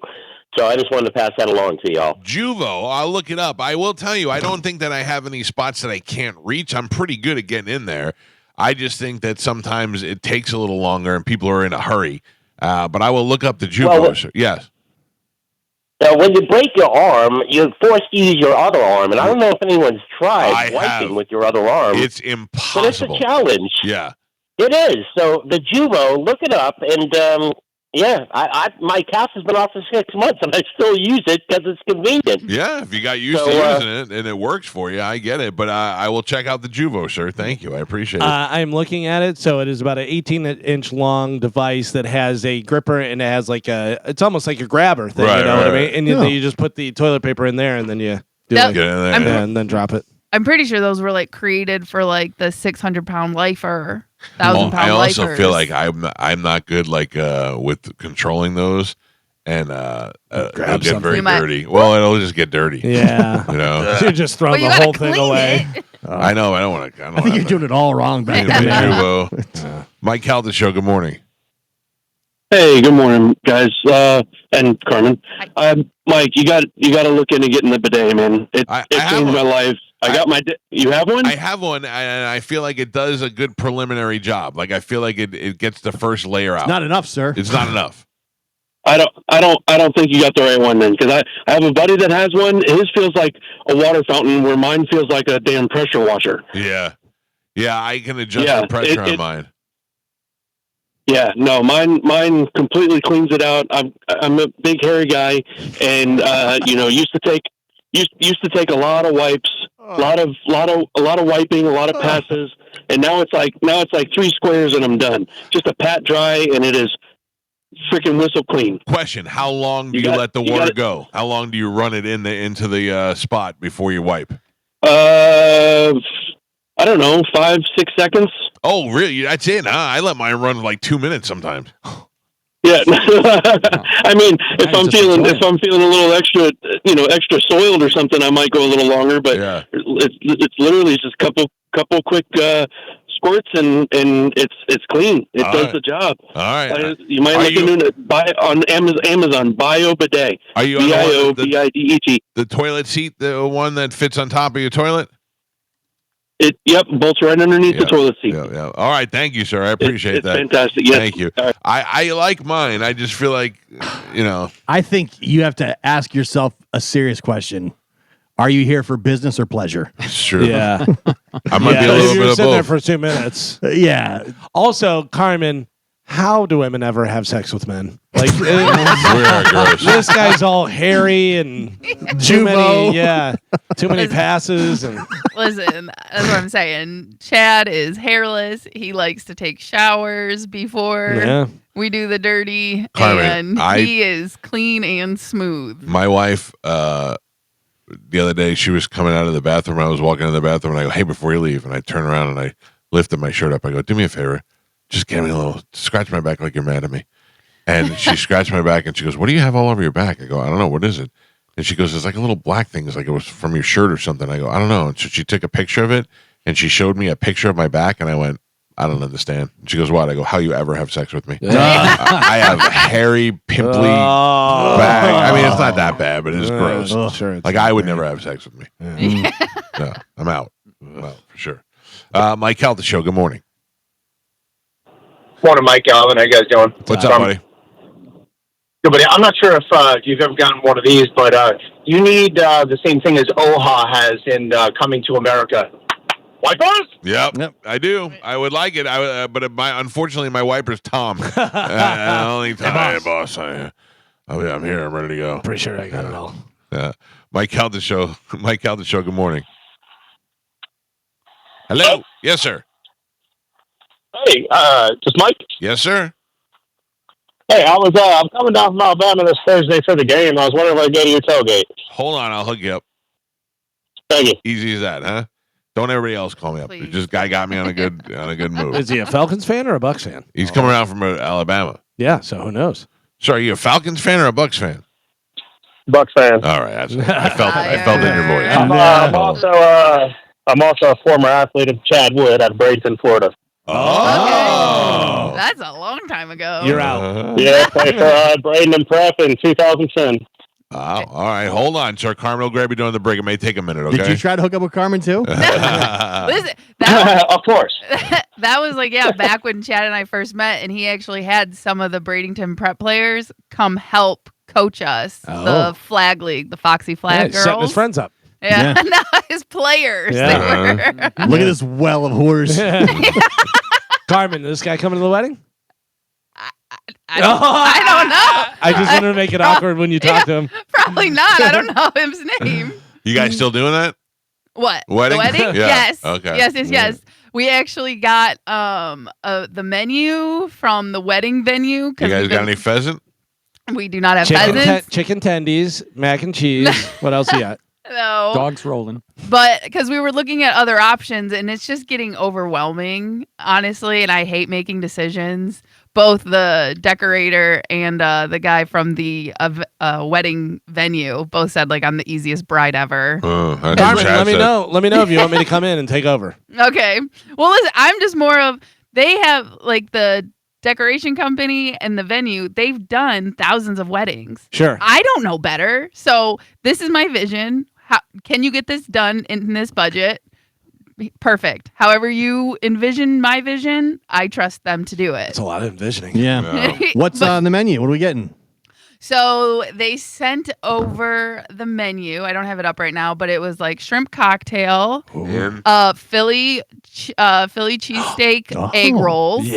So I just wanted to pass that along to y'all. Juvo, I'll look it up. I will tell you, I don't think that I have any spots that I can't reach. I'm pretty good at getting in there. I just think that sometimes it takes a little longer and people are in a hurry. But I will look up the Juvo. Well, Yes. Now, when you break your arm, you're forced to use your other arm, and I don't know if anyone's tried I wiping have. with your other arm. It's but it's impossible. a challenge. Yeah. It is. So the Juvo, look it up, and my cast has been off for 6 months, and I still use it because it's convenient. Yeah, if you got used So, to using it and it works for you, I get it. But I will check out the Juvo, sir. Thank you. I appreciate it. I'm looking at it. So it is about an 18-inch long device that has a gripper and it has like it's almost like a grabber thing. Right, you know what I right, mean? And Yeah. then you just put the toilet paper in there and then you do That- it. Get in there. I'm- And then drop it. I'm pretty sure those were like created for like the 600-pound lifer, 1,000-pound I also lifers. feel like I'm not good with controlling those, and it'll Grab get something. very You might- dirty. Well, it'll just get dirty. Yeah. You know. You're just throwing Well, you the gotta whole thing clean away. it. I know. I don't want to. I think you're doing it all wrong back Anyway, then. Juvo. Mike Calta Show. Good morning. Hey, good morning, guys, and Carmen. Mike, you got to look into getting the bidet, man. It I have changed my one. life. I got my. You have one? I have one, and I feel like it does a good preliminary job. Like I feel like it gets the first layer out. Not enough, sir. It's not enough. I don't think you got the right one then, because I have a buddy that has one. His feels like a water fountain, where mine feels like a damn pressure washer. Yeah. I can adjust Yeah, the pressure on mine. Yeah, no, mine completely cleans it out. I'm a big hairy guy, and used to take a lot of wipes, a lot of wiping, a lot of passes, and now it's like 3 squares and I'm done. Just a pat dry, and it is freaking whistle clean. Question: how long do you let the water go? How long do you run it into the spot before you wipe? I don't know, 5-6 seconds. Oh, really? That's it? Huh? I let mine run like 2 minutes sometimes. Yeah, I mean, if I'm feeling a little extra, extra soiled or something, I might go a little longer. But Yeah. it's literally just couple quick squirts, and it's clean. It All does right. the job. All right. You might look into it on Amazon Bio Bidet. Are you on BIO, the, one- the, BIDET. the toilet seat, the one that fits on top of your toilet? Yeah, no, Are you on the one that fits on top of your toilet? no, mine, mine's just a toilet. The toilet seat, the one that fits on top of your toilet? Yep, bolts right underneath the toilet seat. Yeah. All right, thank you, sir. I appreciate it's that. fantastic. Yes. Thank you. I like mine. I just feel like, I think you have to ask yourself a serious question. Are you here for business or pleasure? It's true. Yeah. I might be a little bit of sitting there both. for 2 minutes. Yeah. Also, Carmen, how do women ever have sex with men? Like, We are gross. this guy's all hairy and too many passes. And Listen, that's what I'm saying. Chad is hairless. He likes to take showers before we do the dirty, Carmen, and he is clean and smooth. My wife, the other day, she was coming out of the bathroom. I was walking in the bathroom, and I go, "Hey, before you leave," and I turn around and I lifted my shirt up. I go, "Do me a favor, just give me a little scratch my back like you're mad at me." And she scratched my back, and she goes, "What do you have all over your back?" I go, "I don't know. What is it?" And she goes, "It's like a little black thing. It's like it was from your shirt or something." I go, "I don't know." And so she took a picture of it, and she showed me a picture of my back, and I went, "I don't understand." And she goes, "What?" I go, "How you ever have sex with me?" I have hairy, pimply back. I mean, it's not that bad, but it's gross. Sure, Like, I would never have sex with me. No, I'm out. Well, for sure. Mike Calta Show, good morning. Morning, Mike Galvin. How you guys doing? What's up, buddy? Good, buddy. I'm not sure if you've ever gotten one of these, but you need the same thing as OHA has in Coming to America. Wipers? Yep, I do. I would like it. But unfortunately, my wiper's Tom. I don't think Tom. Hey, boss. I'm here. I'm ready to go. Pretty sure I got it all. Mike Calta Show. Mike Calta Show. Good morning. Hello. Yes, sir. Hey, just Mike? Yes, sir. Hey, I'm coming down from Alabama this Thursday for the game. I was wondering if I could go to your tailgate. Hold on. I'll hook you up. Thank you. Easy as that, huh? Don't everybody else call me up. Please. Just guy got me on a good move. Is he a Falcons fan or a Bucks fan? He's coming around from Alabama. Yeah, so who knows? So are you a Falcons fan or a Bucks fan? Bucks fan. All right, I felt in your voice. I'm also a former athlete of Chad Wood out of Bradenton, Florida. Oh, That's a long time ago. You're out. Yeah, played for Bradenton Prep in 2010. All right. Hold on, sir. Carmen will grab you during the break. It may take a minute, okay? Did you try to hook up with Carmen too? Listen, of course. that was like, back when Chad and I first met, and he actually had some of the Bradenton Prep players come help coach us. The flag league, the Foxy Flag girls. Setting his friends up. Yeah, not his players. Yeah. They were. Look at this well of whores. Carmen, this guy coming to the wedding? I don't know. I just wanted to make it awkward when you talk to him. Probably not. I don't know his name. You guys still doing that? What? Wedding? The wedding? Yeah. Yes. Okay. Yes. We actually got the menu from the wedding venue. You guys got any pheasant? We do not have pheasants. Chicken tendies, mac and cheese. What else you got? No. Dogs rolling. But because we were looking at other options, and it's just getting overwhelming, honestly, and I hate making decisions. Both the decorator and the guy from the wedding venue both said, like, I'm the easiest bride ever. Carmen, let me know. Let me know if you want me to come in and take over. Okay. Well, listen, I'm just more of, they have, like, the decoration company and the venue, they've done thousands of weddings. Sure. I don't know better. So this is my vision. How can you get this done in this budget? Perfect. However you envision my vision, I trust them to do it. It's a lot of envisioning. Yeah. What's on the menu? What are we getting? So they sent over the menu. I don't have it up right now, but it was like shrimp cocktail, Philly cheesesteak, egg rolls, Nice.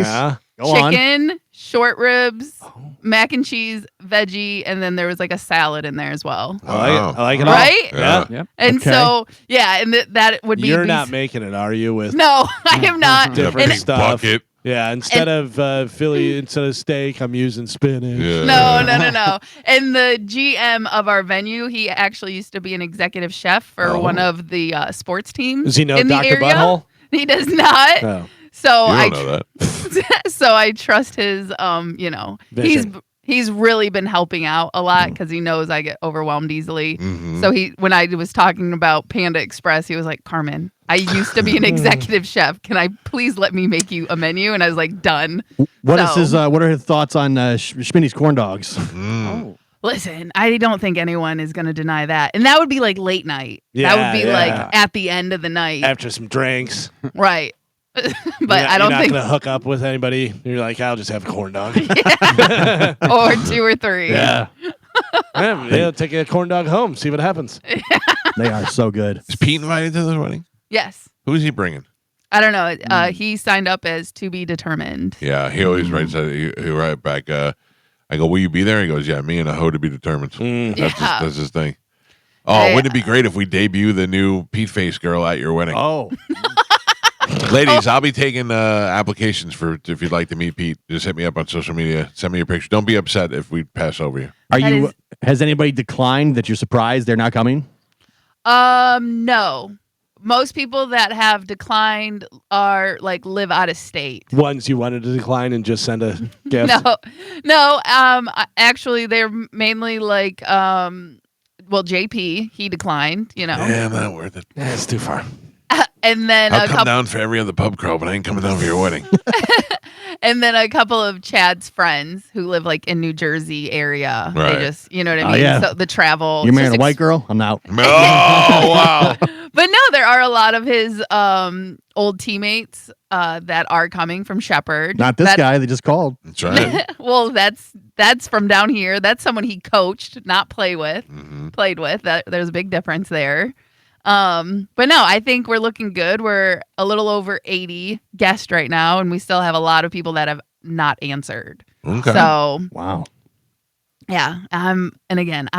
Yeah. Go on. chicken, short ribs, mac and cheese, veggie, and then there was like a salad in there as well. I like it all. Right? Yeah. Yep. And Okay. so, and that would be. You're these- not making it, are you? With No, I am not. different And- stuff. Bucket. Yeah. Instead of Philly, instead of steak, I'm using spinach. Yeah. No. And the GM of our venue, he actually used to be an executive chef for one of the sports teams. Does he know in the Dr. area. Butthole? He does not. No. So You don't know that. so I trust his Vision. he's really been helping out a lot because he knows I get overwhelmed easily. Mhm. So when I was talking about Panda Express, he was like, Carmen, I used to be an executive chef. Can I please let me make you a menu? And I was like, done. What So- are his thoughts on Schmitty's corn dogs? Listen, I don't think anyone is going to deny that. And that would be like late night. Yeah, that would be yeah. like at the end of the night. After some drinks. Right. But I you're don't not think. going to hook up with anybody. You're like, I'll just have a corn dog. Or 2 or 3. Yeah. Yeah, take a corn dog home. See what happens. They are so good. Is Pete invited to the wedding? Yes. Who's he bringing? I don't know. He signed up as to be determined. Yeah, he always writes that. He write back. I go, will you be there? He goes, yeah, me and a hoe to be determined. That's his thing. Oh, wouldn't it be great if we debut the new Pete Face girl at your wedding? Oh. Ladies, I'll be taking applications for if you'd like to meet Pete. Just hit me up on social media. Send me your picture. Don't be upset if we pass over you. Has anybody declined that you're surprised they're not coming? No. Most people that have declined are like live out of state. Ones you wanted to decline and just send a gift. No. Actually, they're mainly like, well, JP, he declined. Yeah, not worth it. Yeah, it's too far. And then I'll come down for every other pub crawl, but I ain't coming down for your wedding. And then a couple of Chad's friends who live like in New Jersey area. Right. They just, you know what I mean? Yeah. So the travel. You're marrying a white girl? I'm out. Oh, wow. But no, there are a lot of his old teammates that are coming from Shepherd. Not this guy. They just called. That's right. Well, that's from down here. That's someone he coached, not played with. There's a big difference there. But no, I think we're looking good. We're a little over 80 guests right now, and we still have a lot of people that have not answered. Okay. So wow. Yeah. And again,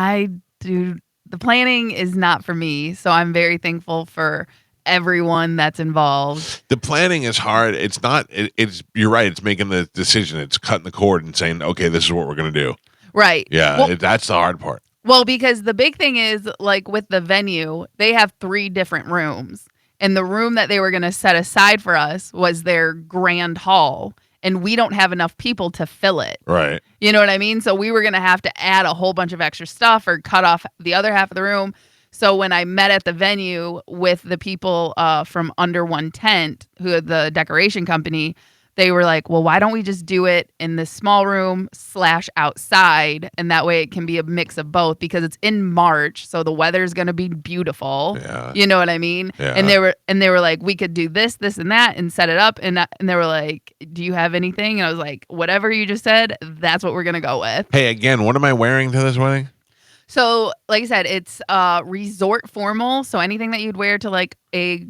the planning is not for me, so I'm very thankful for everyone that's involved. The planning is hard. It's not. It's you're right. It's making the decision. It's cutting the cord and saying, okay, this is what we're gonna do. Right. Yeah. Well, That's the hard part. Well, because the big thing is, like with the venue, they have 3 different rooms. And the room that they were going to set aside for us was their grand hall. And we don't have enough people to fill it. Right. You know what I mean? So we were going to have to add a whole bunch of extra stuff or cut off the other half of the room. So when I met at the venue with the people from Under One Tent, who are the decoration company, they were like, well, why don't we just do it in this small room / outside? And that way it can be a mix of both because it's in March. So the weather's going to be beautiful. Yeah. You know what I mean? Yeah. And they were like, we could do this, and that and set it up. And they were like, do you have anything? And I was like, whatever you just said, that's what we're going to go with. Hey, again, what am I wearing to this wedding? So, like I said, it's resort formal. So anything that you'd wear to like a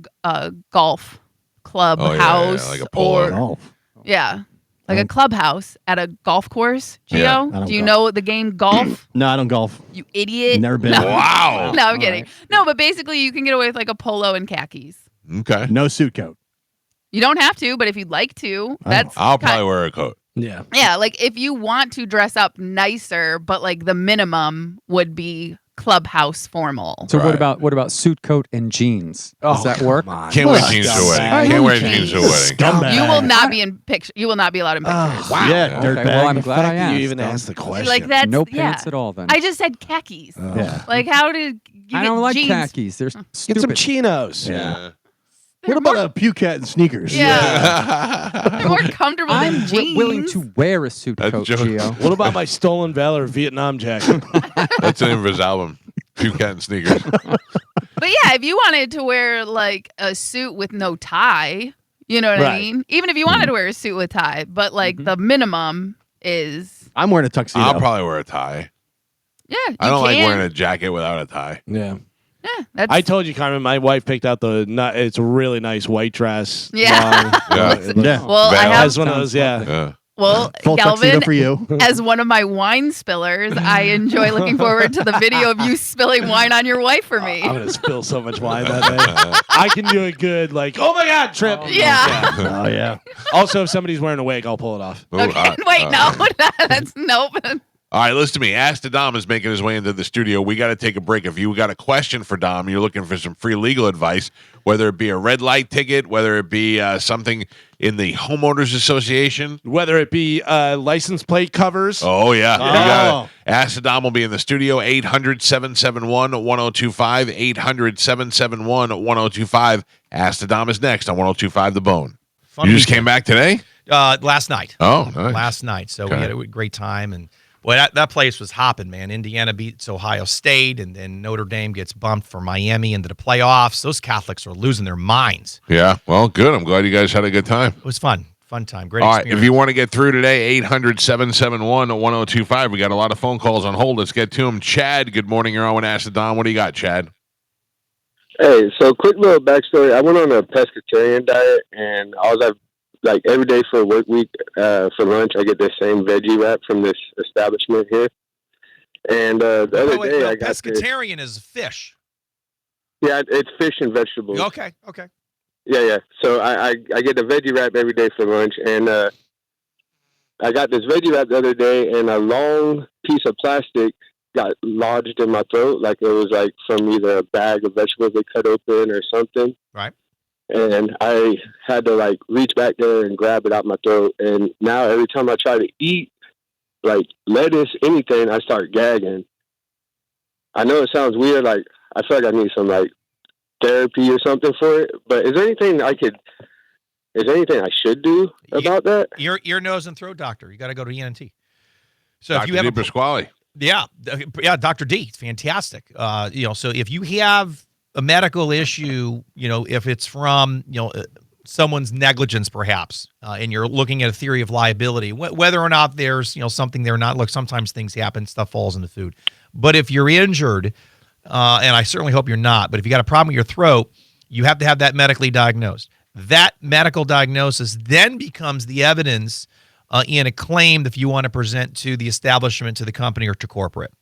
golf clubhouse like a polo. Golf. Yeah. Like a clubhouse at a golf course. Gio, Yeah, I don't do you golf. know the game golf? No, I don't golf. You idiot. Never been. No. Wow. No, I'm kidding. No, but basically you can get away with like a polo and khakis. Okay. No suit coat. You don't have to, but if you'd like to, that's I'll probably wear a coat. Yeah. yeah, like if you want to dress up nicer, but like the minimum would be clubhouse formal. So Right. what about suit coat and jeans? Does that work? Can't wear jeans to a wedding. Can't wear jeans to a wedding. Scumbag. You will not be in picture. You will not be allowed in pictures. Wow. Yeah, Okay, dirtbag. well, I'm glad I asked. You even though. asked the question. Like that's No yeah. pants at all then. I just said khakis. Yeah. Like how did you I get don't like jeans? khakis. They're Get stupid. some chinos. Yeah. What about a puke hat and sneakers? Yeah. They're more comfortable I'm than jeans. willing to wear a suit That's coat, joke. Gio. What about my Stolen Valor Vietnam jacket? That's the name of his album. Puke Cat and Sneakers. But yeah, if you wanted to wear like a suit with no tie, you know what I Right. mean? Even if you wanted to wear a suit with tie, but like the minimum is I'm wearing a tuxedo. I'll probably wear a tie. yeah. I don't like can. wearing a jacket without a tie. Yeah. Yeah, that's I told you, Carmen, my wife picked out it's a really nice white dress. Yeah. Yeah. Yeah. well, I Veil. have That's one of those, yeah. Yeah. well, Full Galvin, tuxedo for you. as one of my wine spillers, I enjoy looking forward to the video of you spilling wine on your wife for me. I'm going to spill so much wine that day. I can do a good, like, oh my God, trip. Yeah. Oh yeah. Also, if somebody's wearing a wig, I'll pull it off. Ooh, Okay, wait, no, that's nope. All right, listen to me. Ask the Dom is making his way into the studio. We got to take a break. If you got a question for Dom, you're looking for some free legal advice, whether it be a red light ticket, whether it be something in the homeowners association. Whether it be license plate covers. Oh, yeah. You Oh. got it. Ask the Dom will be in the studio, 800-771-1025, 800-771-1025. Ask the Dom is next on 1025 The Bone. Fun You just weekend. came back today? Last night. Oh, nice. Last night. So Okay. we had a great time, and Well, that place was hopping, man. Indiana beats Ohio State, and then Notre Dame gets bumped for Miami into the playoffs. Those Catholics are losing their minds. Yeah, well, good. I'm glad you guys had a good time. It was fun. Fun time. Great All right, experience. if you want to get through today, 800-771-1025. We got a lot of phone calls on hold. Let's get to them. Chad, good morning. You're on with Ask the Don. What do you got, Chad? Hey, so quick little backstory. I went on a pescatarian diet, and I was like every day for a work week for lunch, I get this same veggie wrap from this establishment here. And the other day, I got pescatarian is fish. Yeah, it's fish and vegetables. Okay. Yeah. So I get the veggie wrap every day for lunch, and I got this veggie wrap the other day, and a long piece of plastic got lodged in my throat, like it was like from either a bag of vegetables they cut open or something. Right. And I had to like reach back there and grab it out my throat. And now every time I try to eat like lettuce, anything, I start gagging. I know it sounds weird. Like I feel like I need some like therapy or something for it. But is there anything I should do about that? Ear, nose, and throat doctor. You got to go to ENT. So Dr. if you have Pasquale. Yeah, Dr. D, it's fantastic. So if you have a medical issue, if it's from, someone's negligence perhaps, and you're looking at a theory of liability, whether or not there's, something there or not, look, sometimes things happen, stuff falls in the food. But if you're injured, and I certainly hope you're not, but if you got a problem with your throat, you have to have that medically diagnosed. That medical diagnosis then becomes the evidence in a claim that you want to present to the establishment, to the company, or to corporate.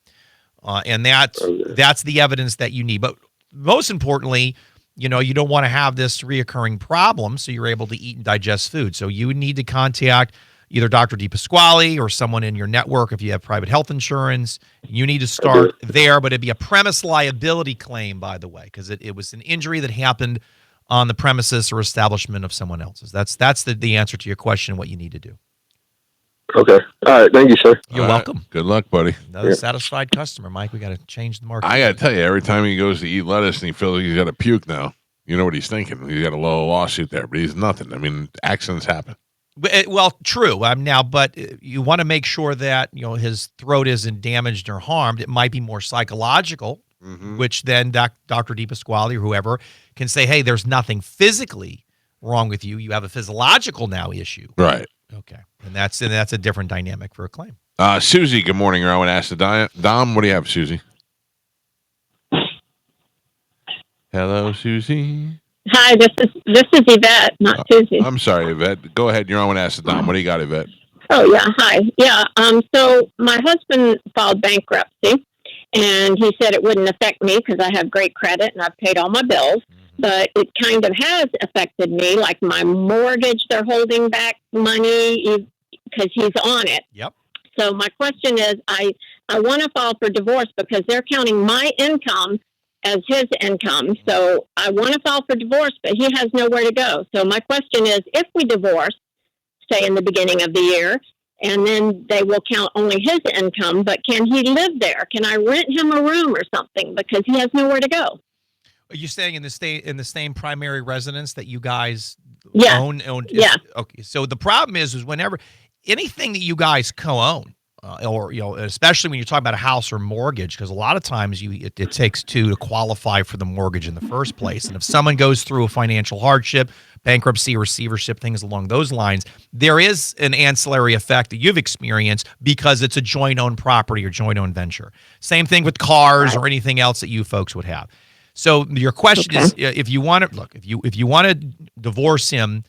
And that's the evidence that you need. But most importantly, you don't want to have this reoccurring problem, so you're able to eat and digest food. So you need to contact either Dr. DePasquale or someone in your network if you have private health insurance. You need to start there, but it'd be a premise liability claim, by the way, because it was an injury that happened on the premises or establishment of someone else's. That's the answer to your question, what you need to do. Okay. All right. Thank you, sir. You're welcome. Good luck, buddy. Another satisfied customer, Mike. We got to change the market. I got to tell you, every time he goes to eat lettuce and he feels like he's got to puke now, you know what he's thinking. He's got a little lawsuit there, but he's nothing. I mean, accidents happen. Well, true. But you want to make sure that his throat isn't damaged or harmed. It might be more psychological, which then Dr. DePasquale or whoever can say, hey, there's nothing physically wrong with you. You have a physiological now issue. Right. Okay. And that's a different dynamic for a claim. Susie, good morning. You're on with Ask the Dom. What do you have, Susie? Hello, Susie. Hi, this is Yvette, not Susie. I'm sorry, Yvette. Go ahead. You're on with Ask the Dom. What do you got, Yvette? Oh yeah, hi. Yeah. So my husband filed bankruptcy, and he said it wouldn't affect me because I have great credit and I've paid all my bills. But it kind of has affected me, like my mortgage. They're holding back money because he's on it. Yep. So my question is, I want to file for divorce because they're counting my income as his income. So I want to file for divorce, but he has nowhere to go. So my question is, if we divorce, say in the beginning of the year, and then they will count only his income, but can he live there? Can I rent him a room or something because he has nowhere to go? Are you staying in the same primary residence that you guys own? Yeah. Okay. So the problem is whenever anything that you guys co-own, or especially when you're talking about a house or mortgage, because a lot of times it takes two to qualify for the mortgage in the first place. And if someone goes through a financial hardship, bankruptcy, receivership, things along those lines, there is an ancillary effect that you've experienced because it's a joint-owned property or joint-owned venture. Same thing with cars or anything else that you folks would have. So your question is, if you want to divorce him,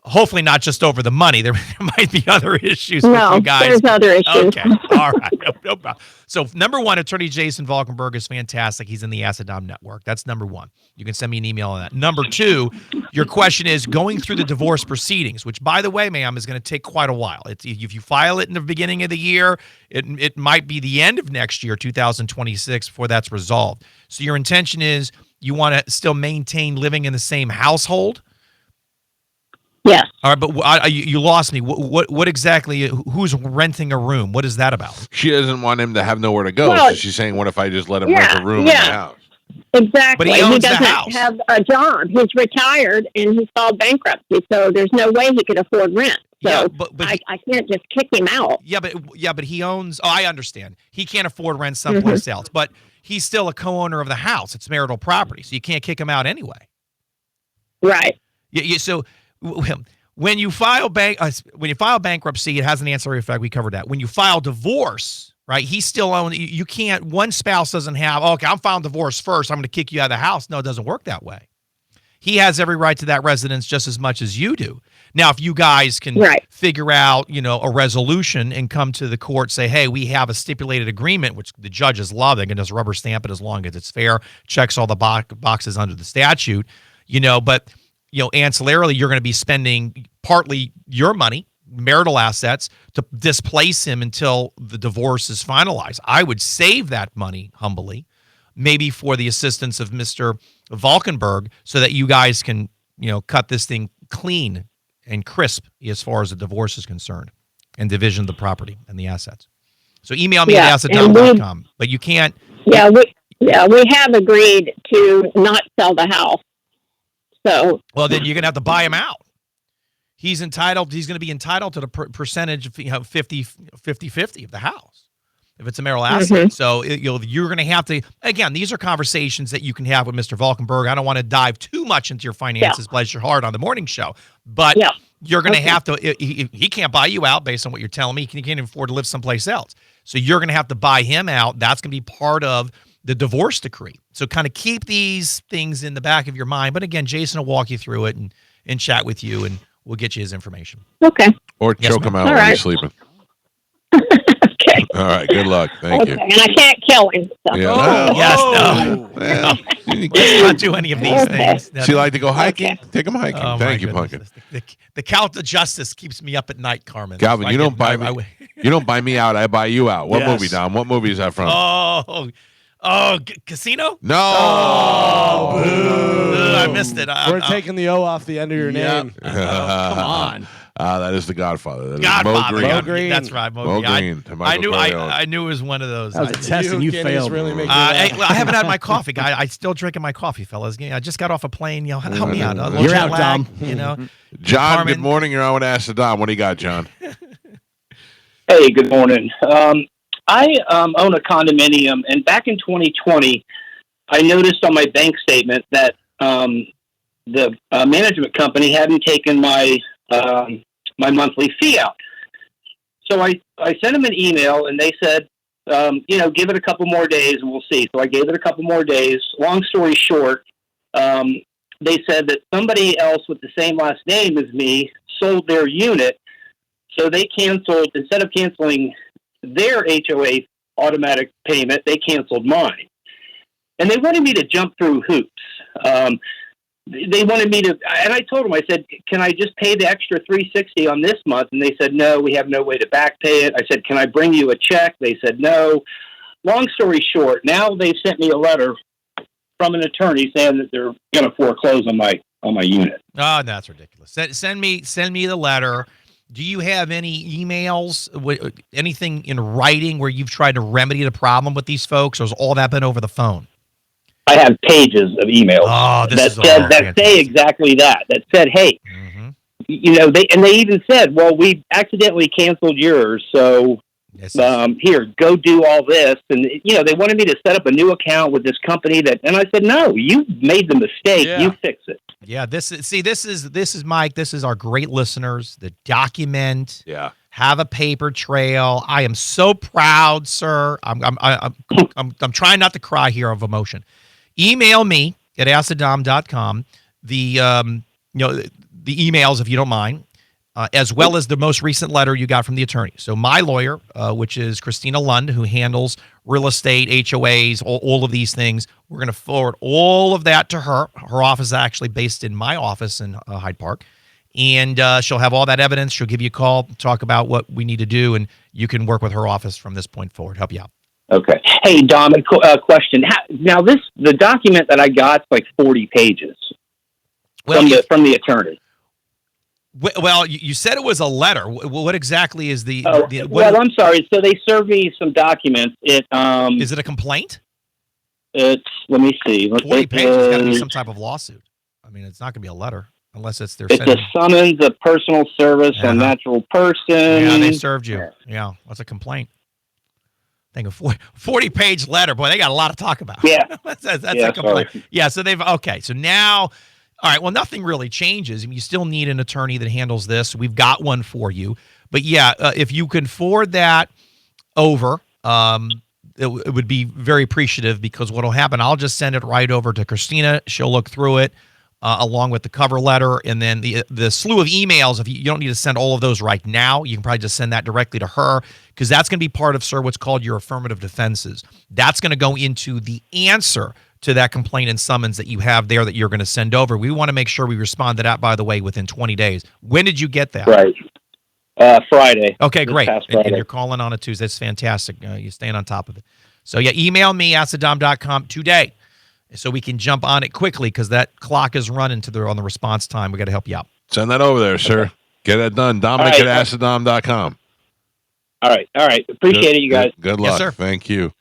hopefully not just over the money. There might be other issues with you guys. There's other issues. Okay, all right, no problem. So number one, Attorney Jason Valkenberg is fantastic. He's in the Acidom Network. That's number one. You can send me an email on that. Number two, your question is going through the divorce proceedings, which, by the way, ma'am, is going to take quite a while. If you file it in the beginning of the year, it might be the end of next year, 2026, before that's resolved. So your intention is you want to still maintain living in the same household? Yes. All right, but you lost me. What exactly? Who's renting a room? What is that about? She doesn't want him to have nowhere to go. Well, So she's saying, what if I just let him rent a room in the house? Exactly. But he owns the doesn't house. have a job. He's retired and he's filed bankruptcy, so there's no way he could afford rent. So Yeah, but I can't just kick him out. Yeah, but he owns. Oh, I understand. He can't afford rent someplace else, but he's still a co-owner of the house. It's marital property, so you can't kick him out anyway. Right. So when you file bankruptcy, it has an ancillary effect. We covered that. When you file divorce, right? He still owns. You can't. One spouse doesn't have. Okay, I'm filing divorce first. I'm going to kick you out of the house. No, it doesn't work that way. He has every right to that residence just as much as you do. Now, if you guys can figure out, a resolution and come to the court, say, hey, we have a stipulated agreement, which the judges love. They can just rubber stamp it as long as it's fair, checks all the boxes under the statute, but, ancillarily, you're going to be spending partly your money, marital assets, to displace him until the divorce is finalized. I would save that money, humbly, maybe for the assistance of Mr. Valkenburg, so that you guys can, cut this thing clean and crisp as far as the divorce is concerned and division of the property and the assets. So email me at assetdom.com, but you can't. Yeah, we have agreed to not sell the house. So. Well, then you're going to have to buy him out. He's going to be entitled to the percentage of 50-50 of the house if it's a marital asset. So you're going to have to, again, these are conversations that you can have with Mr. Valkenburg. I don't want to dive too much into your finances, bless your heart, on the morning show. But you're going to have to, he can't buy you out based on what you're telling me. He can't afford to live someplace else. So you're going to have to buy him out. That's going to be part of the divorce decree. So kind of keep these things in the back of your mind. But again, Jason will walk you through it and chat with you, and we'll get you his information. Okay. Or choke him out while he's sleeping. All right. Good luck. Thank you. And I can't kill him. So. Yeah. Let's not do any of these things. So you like to go hiking? Take him hiking. Thank you, Pumpkin. The Calta justice keeps me up at night, Carmen. Galvin, you don't buy me. You don't buy me out. I buy you out. What movie, Dom? What movie is that from? Casino? No. I missed it. We're taking the O off the end of your name. Come on. That is The Godfather. That is Godfather. Mo Green. Mo Green. That's right. Mo Green. I knew it was one of those. That was a test and you failed. Really I haven't had my coffee, guy. I still drinking my coffee, fellas. I just got off a plane. Help me out. You're out, Dom. John, Carmen. good morning. You're on with Ask the Dom. What do you got, John? Hey, good morning. I own a condominium, and back in 2020, I noticed on my bank statement that the management company hadn't taken my my monthly fee out. So I sent them an email, and they said, give it a couple more days, and we'll see. So I gave it a couple more days. Long story short, they said that somebody else with the same last name as me sold their unit, so they canceled, instead of canceling their HOA automatic payment, they canceled mine. And they wanted me to jump through hoops. They wanted me to, and I told them, I said, can I just pay the extra $360 on this month? And they said, no, we have no way to back pay it. I said, can I bring you a check? They said, no. Long story short, now they've sent me a letter from an attorney saying that they're going to foreclose on my unit. Oh, that's ridiculous. Send me the letter. Do you have any emails, anything in writing where you've tried to remedy the problem with these folks, or has all that been over the phone? I have pages of emails that say exactly that. That said, hey, they even said, well, we accidentally canceled yours, so here, go do all this. And they wanted me to set up a new account with this company and I said, no, you made the mistake. You fix it. Yeah, this is Mike. This is our great listeners that document. Yeah. Have a paper trail. I am so proud, sir. I'm trying not to cry here of emotion. Email me at assadom.com the emails, if you don't mind, as well as the most recent letter you got from the attorney. So my lawyer, which is Christina Lund, who handles real estate, HOAs, all of these things, we're going to forward all of that to her. Her office is actually based in my office in Hyde Park. And she'll have all that evidence. She'll give you a call, talk about what we need to do, and you can work with her office from this point forward, help you out. Okay. Hey, Dom, a question. The document that I got is like 40 pages from the attorney. Well, you said it was a letter. What exactly is the? I'm sorry. So they served me some documents. Is it a complaint? Let me see. 40 pages got to be some type of lawsuit. I mean, it's not going to be a letter. unless it's their. It's a summons, a personal service, a natural person. Yeah, they served you. Yeah, what's a complaint? I think a 40-page letter. Boy, they got a lot to talk about. Yeah. that's a complaint. Sorry. Yeah, so okay. So now, all right, well, nothing really changes. I mean, you still need an attorney that handles this. We've got one for you. But yeah, if you can forward that over, it would be very appreciative, because what will happen, I'll just send it right over to Christina. She'll look through it along with the cover letter, and then the slew of emails. If you don't need to send all of those right now, you can probably just send that directly to her, because that's going to be part of, sir, what's called your affirmative defenses. That's going to go into the answer to that complaint and summons that you have there that you're going to send over. We want to make sure we respond to that, by the way, within 20 days. When did you get that? Right. Friday. Okay, This great. past And Friday. you're calling on a Tuesday. That's fantastic. You're staying on top of it. So, yeah, email me, askthedom.com today, so we can jump on it quickly, because that clock is running on the response time. We got to help you out. Send that over there, sir. Get that done. Dominic at askthedom.com. All right. Appreciate it, you guys. Good Yes, luck. sir. Thank you.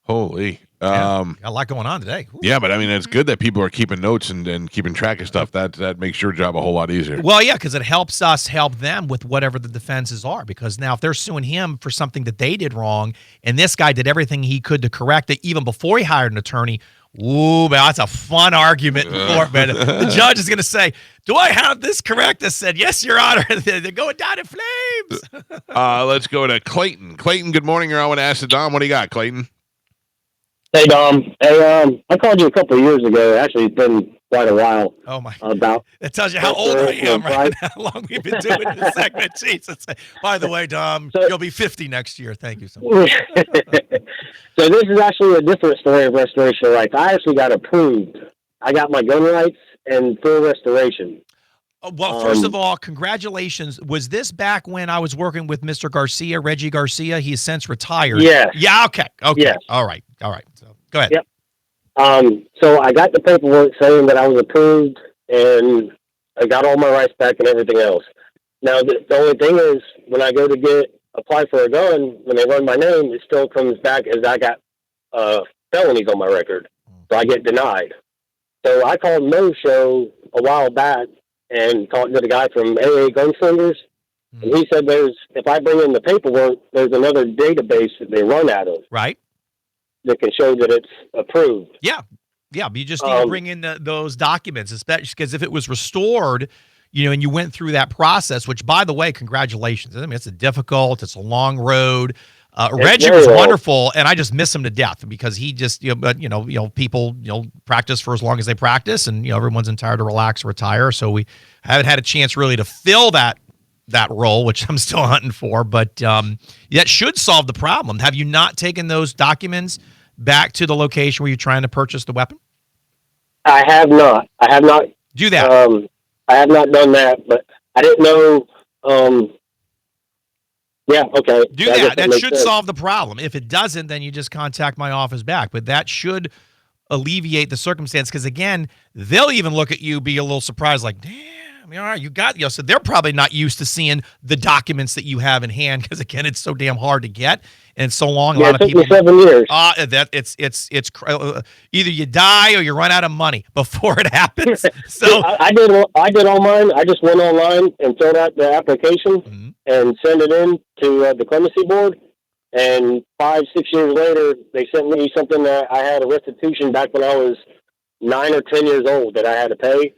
Holy. Got a lot going on today. Ooh. Yeah, but I mean, it's good that people are keeping notes and keeping track of stuff. That makes your job a whole lot easier. Well, yeah, because it helps us help them with whatever the defenses are. Because now if they're suing him for something that they did wrong, and this guy did everything he could to correct it even before he hired an attorney, ooh, man, that's a fun argument in court, man. The judge is going to say, do I have this correct? I said, yes, Your Honor. They're going down in flames. Let's go to Clayton. Clayton, good morning. You're on with Ask the Dom. What do you got, Clayton? Hey, Dom. Hey, I called you a couple of years ago. Actually, it's been quite a while. Oh, my. About that tells you how old I am, right? How long we've been doing this segment. Jesus. By the way, Dom, you'll be 50 next year. Thank you so much. So this is actually a different story of restoration rights. I actually got approved. I got my gun rights and full restoration. Well, first of all, congratulations. Was this back when I was working with Mr. Garcia, Reggie Garcia? He's since retired. Yes. Yeah, okay. Yes. All right. So go ahead. Yep. So I got the paperwork saying that I was approved, and I got all my rights back and everything else. Now, the only thing is, when I go to apply for a gun, when they run my name, it still comes back as I got felonies on my record. So I get denied. So I called No Show a while back and talked to the guy from AA Gunslingers. And he said if I bring in the paperwork, there's another database that they run out of. Right. That can show that it's approved. Yeah. But you just need to bring in those documents, especially because if it was restored, and you went through that process, which, by the way, congratulations. I mean, it's it's a long road. Reggie was wonderful, and I just miss him to death, because he just, people, practice for as long as they practice, and, everyone's entitled to relax or retire. So we haven't had a chance really to fill that role, which I'm still hunting for, but that should solve the problem. Have you not taken those documents back to the location where you're trying to purchase the weapon? I have not. Do that. I have not done that, but I didn't know. Yeah, okay. Do that. That should solve the problem. If it doesn't, then you just contact my office back. But that should alleviate the circumstance, because, again, they'll even look at you, be a little surprised, like, damn. All right, you got so they're probably not used to seeing the documents that you have in hand, because, again, it's so damn hard to get and it's so long. A lot of people. It took me 7 years. It's either you die or you run out of money before it happens. So I did all mine. I just went online and filled out the application and sent it in to the clemency board. And 5-6 years later, they sent me something that I had a restitution back when I was 9 or 10 years old that I had to pay.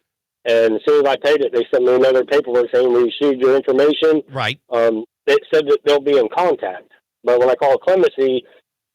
And as soon as I paid it, they sent me another paperwork saying we received your information. Right. It said that they'll be in contact. But when I call clemency,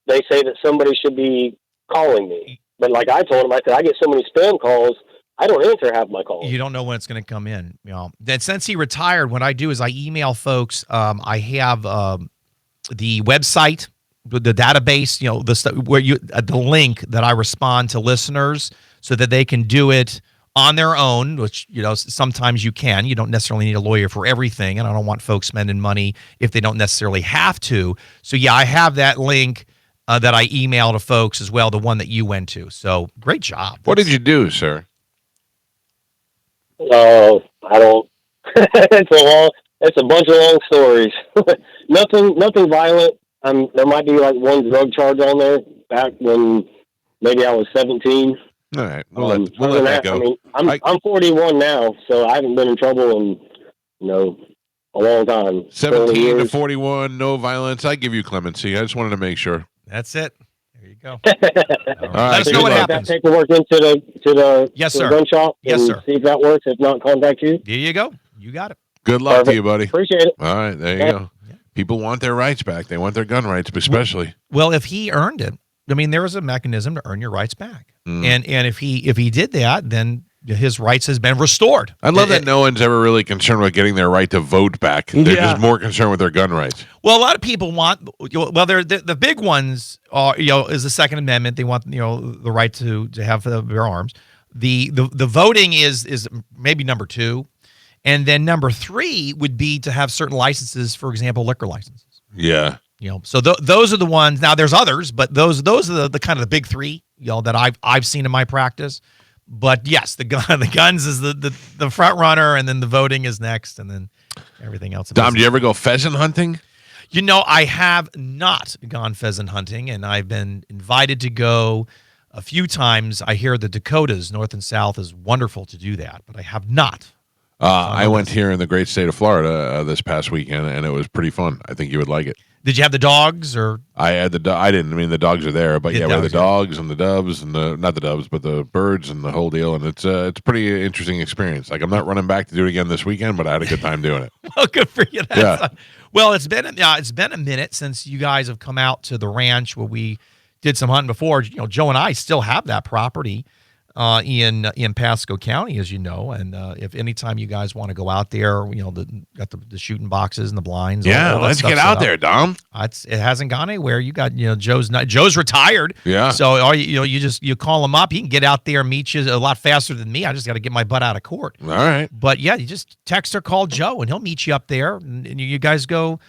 they say that somebody should be calling me. But like I told them, I said, I get so many spam calls, I don't answer half my calls. You don't know when it's going to come in. Then since he retired, what I do is I email folks. I have the website, the database, the link that I respond to listeners so that they can do it on their own, which, sometimes you can. You don't necessarily need a lawyer for everything, and I don't want folks spending money if they don't necessarily have to. So, yeah, I have that link that I email to folks as well, the one that you went to. So, great job. What did you do, sir? Oh, I don't. It's a bunch of long stories. Nothing violent. There might be like one drug charge on there back when maybe I was 17. All right, we'll Other let than that go. I mean, I'm 41 now, so I haven't been in trouble in a long time. 17 to years. 41, no violence. I give you clemency. I just wanted to make sure. That's it. There you go. All right. Let us know what happens. That paperwork into the Yes, to sir. the gun shop Yes, and sir. see if that works. If not, contact you. There you go. You got it. Good luck to Perfect. you, buddy. Appreciate it. All right, there you Yeah. go. People want their rights back. They want their gun rights, especially. Well, if he earned it, I mean, there was a mechanism to earn your rights back, and if he did that, then his rights has been restored. I love that no one's ever really concerned with getting their right to vote back. They're just more concerned with their gun rights. Well, a lot of people want. Well, they're the big ones are is the Second Amendment. They want the right to have their arms. The voting is maybe number 2, and then number 3 would be to have certain licenses, for example, liquor licenses. Yeah. So those are the ones. Now there's others, but those are the kind of the big 3 that I've seen in my practice. But yes, the guns is the front runner, and then the voting is next, and then everything else. Dom, do you ever go pheasant hunting? I have not gone pheasant hunting, and I've been invited to go a few times. I hear the Dakotas, North and South, is wonderful to do that, but I have not. I went here in the great state of Florida this past weekend, and it was pretty fun. I think you would like it. Did you have the dogs or? I had I didn't. I mean, the dogs are there, but The yeah, we had the dogs, dogs and the doves and not the doves, but the birds and the whole deal. And it's a pretty interesting experience. Like, I'm not running back to do it again this weekend, but I had a good time doing it. Well, good for you. Yeah. Well, it's been a minute since you guys have come out to the ranch where we did some hunting before. Joe and I still have that property in Pasco County, as you know. And if anytime you guys want to go out there, got the shooting boxes and the blinds. Yeah, all that let's stuff get set out up. there, Dom. It hasn't gone anywhere. You got Joe's retired. Yeah. So you call him up. He can get out there and meet you a lot faster than me. I just got to get my butt out of court. All right. But yeah, you just text or call Joe, and he'll meet you up there, and you guys go.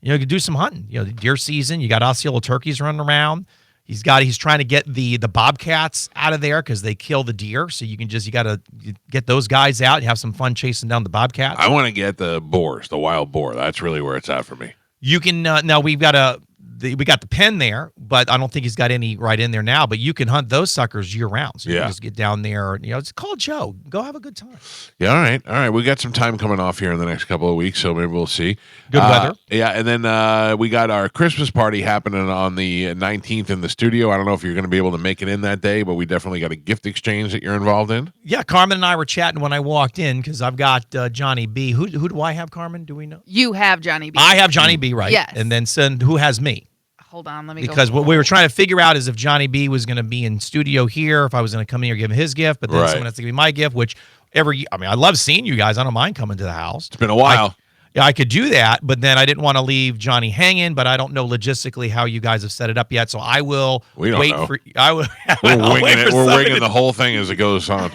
You can do some hunting. Deer season. You got Osceola turkeys running around. He's trying to get the bobcats out of there because they kill the deer. So you got to get those guys out and have some fun chasing down the bobcats. I want to get the boars, the wild boar. That's really where it's at for me. You can now we got the pen there, but I don't think he's got any right in there now. But you can hunt those suckers year round. So you can just get down there. Just call Joe. Go have a good time. Yeah, all right. We got some time coming off here in the next couple of weeks, so maybe we'll see. Good weather. Yeah, and then we got our Christmas party happening on the 19th in the studio. I don't know if you're going to be able to make it in that day, but we definitely got a gift exchange that you're involved in. Yeah, Carmen and I were chatting when I walked in because I've got Johnny B. Who do I have, Carmen? Do we know? You have Johnny B. I have Johnny B. Right. Yes. And then who has me? Hold on, let me Because go. what we were trying to figure out is if Johnny B was going to be in studio here, if I was going to come in here and give him his gift, but then someone has to give me my gift, which I love seeing you guys. I don't mind coming to the house. It's been a while. I could do that, but then I didn't want to leave Johnny hanging, but I don't know logistically how you guys have set it up yet, so I will We don't wait know. for I will We're I'll winging wait it. for We're somebody winging to- the whole thing as it goes on.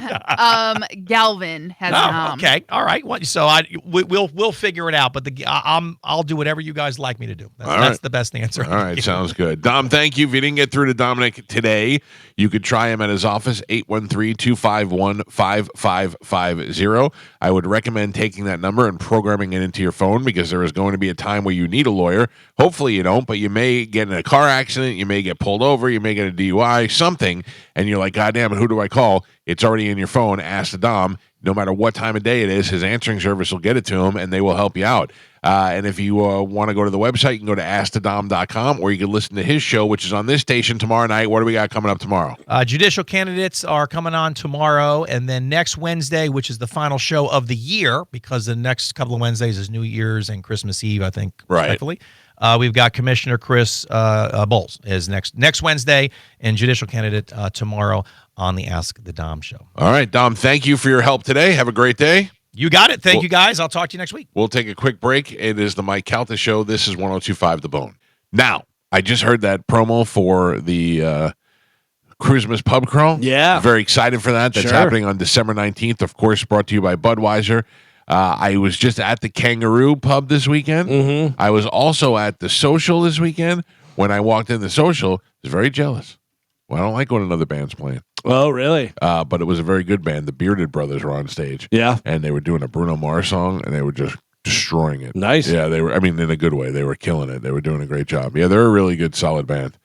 Galvin has come. Okay, all right. So we'll figure it out. But I'll do whatever you guys like me to do. That's the best answer. All right, sounds good. Dom, thank you. If you didn't get through to Dominic today, you could try him at his office, 813-251-5550. I would recommend taking that number and programming it into your phone because there is going to be a time where you need a lawyer. Hopefully you don't, but you may get in a car accident, you may get pulled over, you may get a DUI, something, and you're like, God damn it, who do I call? It's already in your phone. Ask the Dom. No matter what time of day it is, his answering service will get it to him, and they will help you out. And if you want to go to the website, you can go to AskTheDom.com, or you can listen to his show, which is on this station tomorrow night. What do we got coming up tomorrow? Judicial candidates are coming on tomorrow, and then next Wednesday, which is the final show of the year, because the next couple of Wednesdays is New Year's and Christmas Eve, I think, respectively. We've got Commissioner Chris Bowles is next Wednesday, and judicial candidate tomorrow on the Ask the Dom show. All right, Dom, thank you for your help today. Have a great day. You got it. Thank you, guys. I'll talk to you next week. We'll take a quick break. It is the Mike Calta Show. This is 102.5 The Bone. Now, I just heard that promo for the Christmas Pub Crawl. Yeah. Very excited for that. That's happening on December 19th, of course, brought to you by Budweiser. I was just at the Kangaroo Pub this weekend. Mm-hmm. I was also at the Social this weekend. When I walked in the Social, I was very jealous. Well, I don't like when another band's playing. Oh, really? But it was a very good band. The Bearded Brothers were on stage. Yeah. And they were doing a Bruno Mars song, and they were just destroying it. Nice. Yeah, they were, I mean, in a good way. They were killing it. They were doing a great job. Yeah, they're a really good, solid band.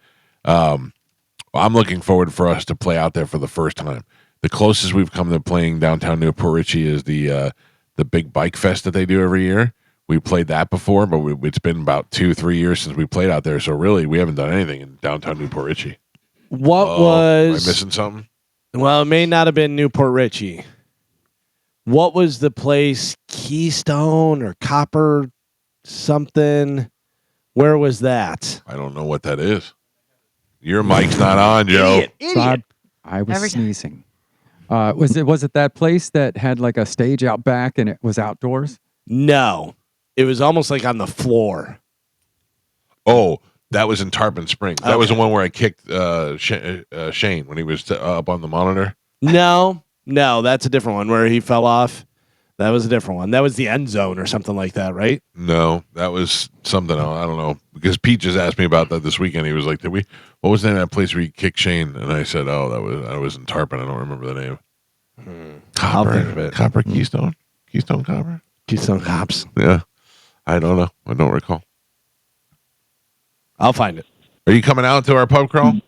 I'm looking forward for us to play out there for the first time. The closest we've come to playing downtown Newport Richie is the big bike fest that they do every year. We played that before, but it's been about 2-3 years since we played out there. So really, we haven't done anything in downtown Newport Richie. What Am was? I missing something? Well, it may not have been Newport Richie. What was the place? Keystone or Copper something? Where was that? I don't know what that is. Your mic's not on, Joe. So I was sneezing. Was it that place that had like a stage out back and it was outdoors? No, it was almost like on the floor. Oh, that was in Tarpon Springs. That was the one where I kicked Shane when he was up on the monitor. No, that's a different one where he fell off. That was a different one. That was the end zone or something like that, right? No, that was something else. I don't know. Because Pete just asked me about that this weekend. He was like, what was the name of that place where you kicked Shane? And I said, I was in Tarpon. I don't remember the name. I'll think of it. Copper Keystone? Keystone Copper? Keystone Cops. Yeah. I don't know. I don't recall. I'll find it. Are you coming out to our pub crawl?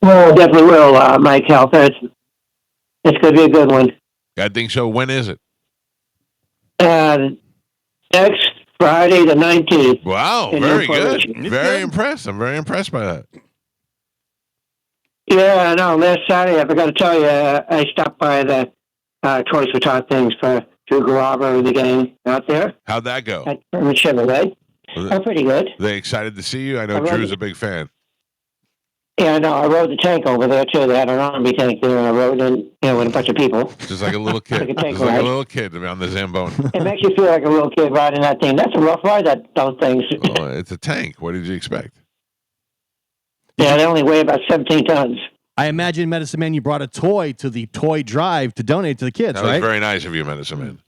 Well, definitely will, Mike Calta. It's going to be a good one. I think so. When is it? Next Friday, the 19th. Wow, in very Newport good. Richie. Very impressed. I'm very impressed by that. Yeah, no, last Saturday, I forgot to tell you, I stopped by the Toys for Tot things to go over the game out there. How'd that go? At Chevrolet. Oh, pretty good. They excited to see you? I know I love Drew's it. a big fan. Yeah, no, I rode the tank over there, too. They had an Army tank there, and I rode in, with a bunch of people. Just like a little kid. Like a tank Just like a ride. little kid on the Zamboni. It makes you feel like a little kid riding that thing. That's a rough ride, those things. Oh, it's a tank. What did you expect? Yeah, they only weigh about 17 tons. I imagine, Medicine Man, you brought a toy to the toy drive to donate to the kids, That right? was very nice of you, Medicine Man.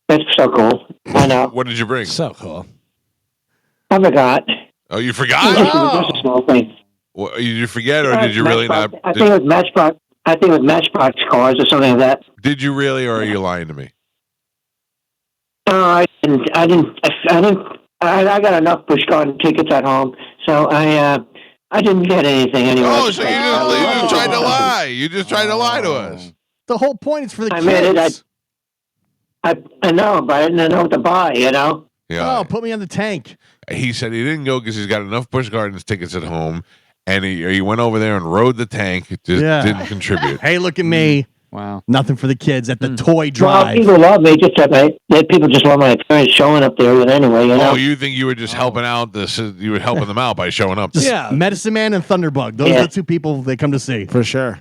That's so cool. I know. What did you bring? So cool. I forgot. Oh, you It's forgot? just a small thing. Well, did you forget, or did you really not? I think it was Matchbox. I think it was Matchbox cars or something like that. Did you really, or are you lying to me? No, I didn't. I got enough Busch Garden tickets at home, so I didn't get anything anyway. Oh, so you just tried to lie. You just tried to lie to us. The whole point is for the I kids. made it. I know, but I didn't know what to buy. Yeah. Oh, put me on the tank. He said he didn't go because he's got enough Busch Gardens tickets at home, and he went over there and rode the tank. Just didn't contribute. Hey, look at me. Wow. Nothing for the kids at the toy Well, drive. people love me. Just that people just love my appearance showing up there. But anyway, Oh, you think you were just helping out? You were helping them out by showing up. Just Medicine Man and Thunderbug. Those are the two people they come to see. For sure.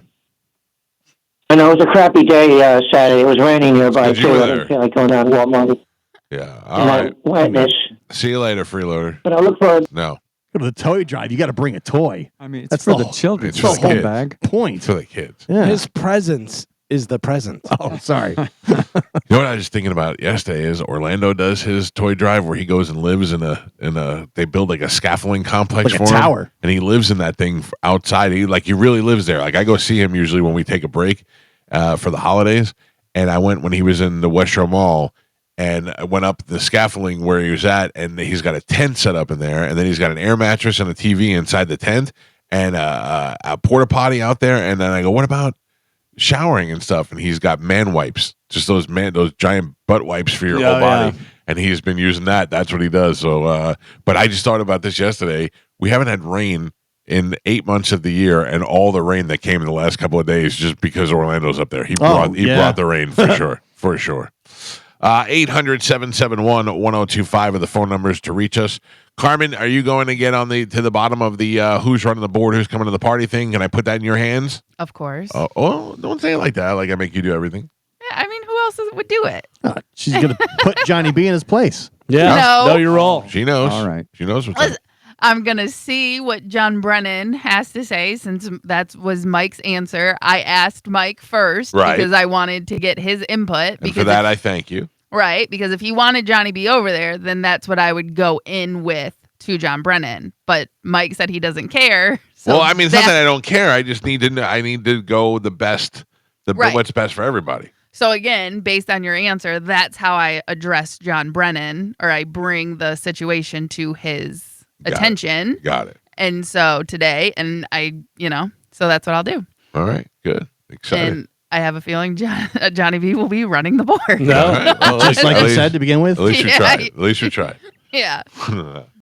I know it was a crappy day Saturday. It was raining nearby Because you too. were I there. didn't feel like going down to Walmart. Yeah. All right. Wetness. See you later, freeloader. But I look forward. No. Go to the toy drive. You got to bring a toy. I mean, it's That's for the the whole- children. It's for the whole kids. bag. Point. For the kids. Yeah. His presence is the present. Oh, sorry. You know what I was just thinking about yesterday is Orlando does his toy drive where he goes and lives in a they build like a scaffolding complex Like for a him, tower. and he lives in that thing outside. He really lives there. Like I go see him usually when we take a break for the holidays, and I went when he was in the West Shore Mall. And I went up the scaffolding where he was at, and he's got a tent set up in there, and then he's got an air mattress and a TV inside the tent, and a porta potty out there. And then I go, "What about showering and stuff?" And he's got man wipes, just those giant butt wipes for your whole body. And he's been using that. That's what he does. So, but I just thought about this yesterday. We haven't had rain in 8 months of the year, and all the rain that came in the last couple of days just because Orlando's up there. He brought the rain for sure, for sure. 800-771-1025 are the phone numbers to reach us. Carmen, are you going to get to the bottom of the who's running the board, who's coming to the party thing? Can I put that in your hands? Of course. Oh, don't say it like that. Like I make you do everything. Yeah, I mean, who else would do it? She's going to put Johnny B in his place. Yeah. No. Know your role. She knows. All right. She knows what's Listen, I'm going to see what John Brennan has to say since that was Mike's answer. I asked Mike first Right. because I wanted to get his input. And for that, I thank you. Right, because if he wanted Johnny B over there, then that's what I would go in with to John Brennan. But Mike said he doesn't care. So Well, I mean, it's not that I don't care. I just need to know. I need to go the best, Right. what's best for everybody. So again, based on your answer, that's how I address John Brennan, or I bring the situation to his attention. Got it. And so today, and so that's what I'll do. All right, good. Excited. And I have a feeling Johnny B will be running the board. All right. Well, Just like at I least- said to begin with. At least you Yeah. tried. At least you tried. Yeah.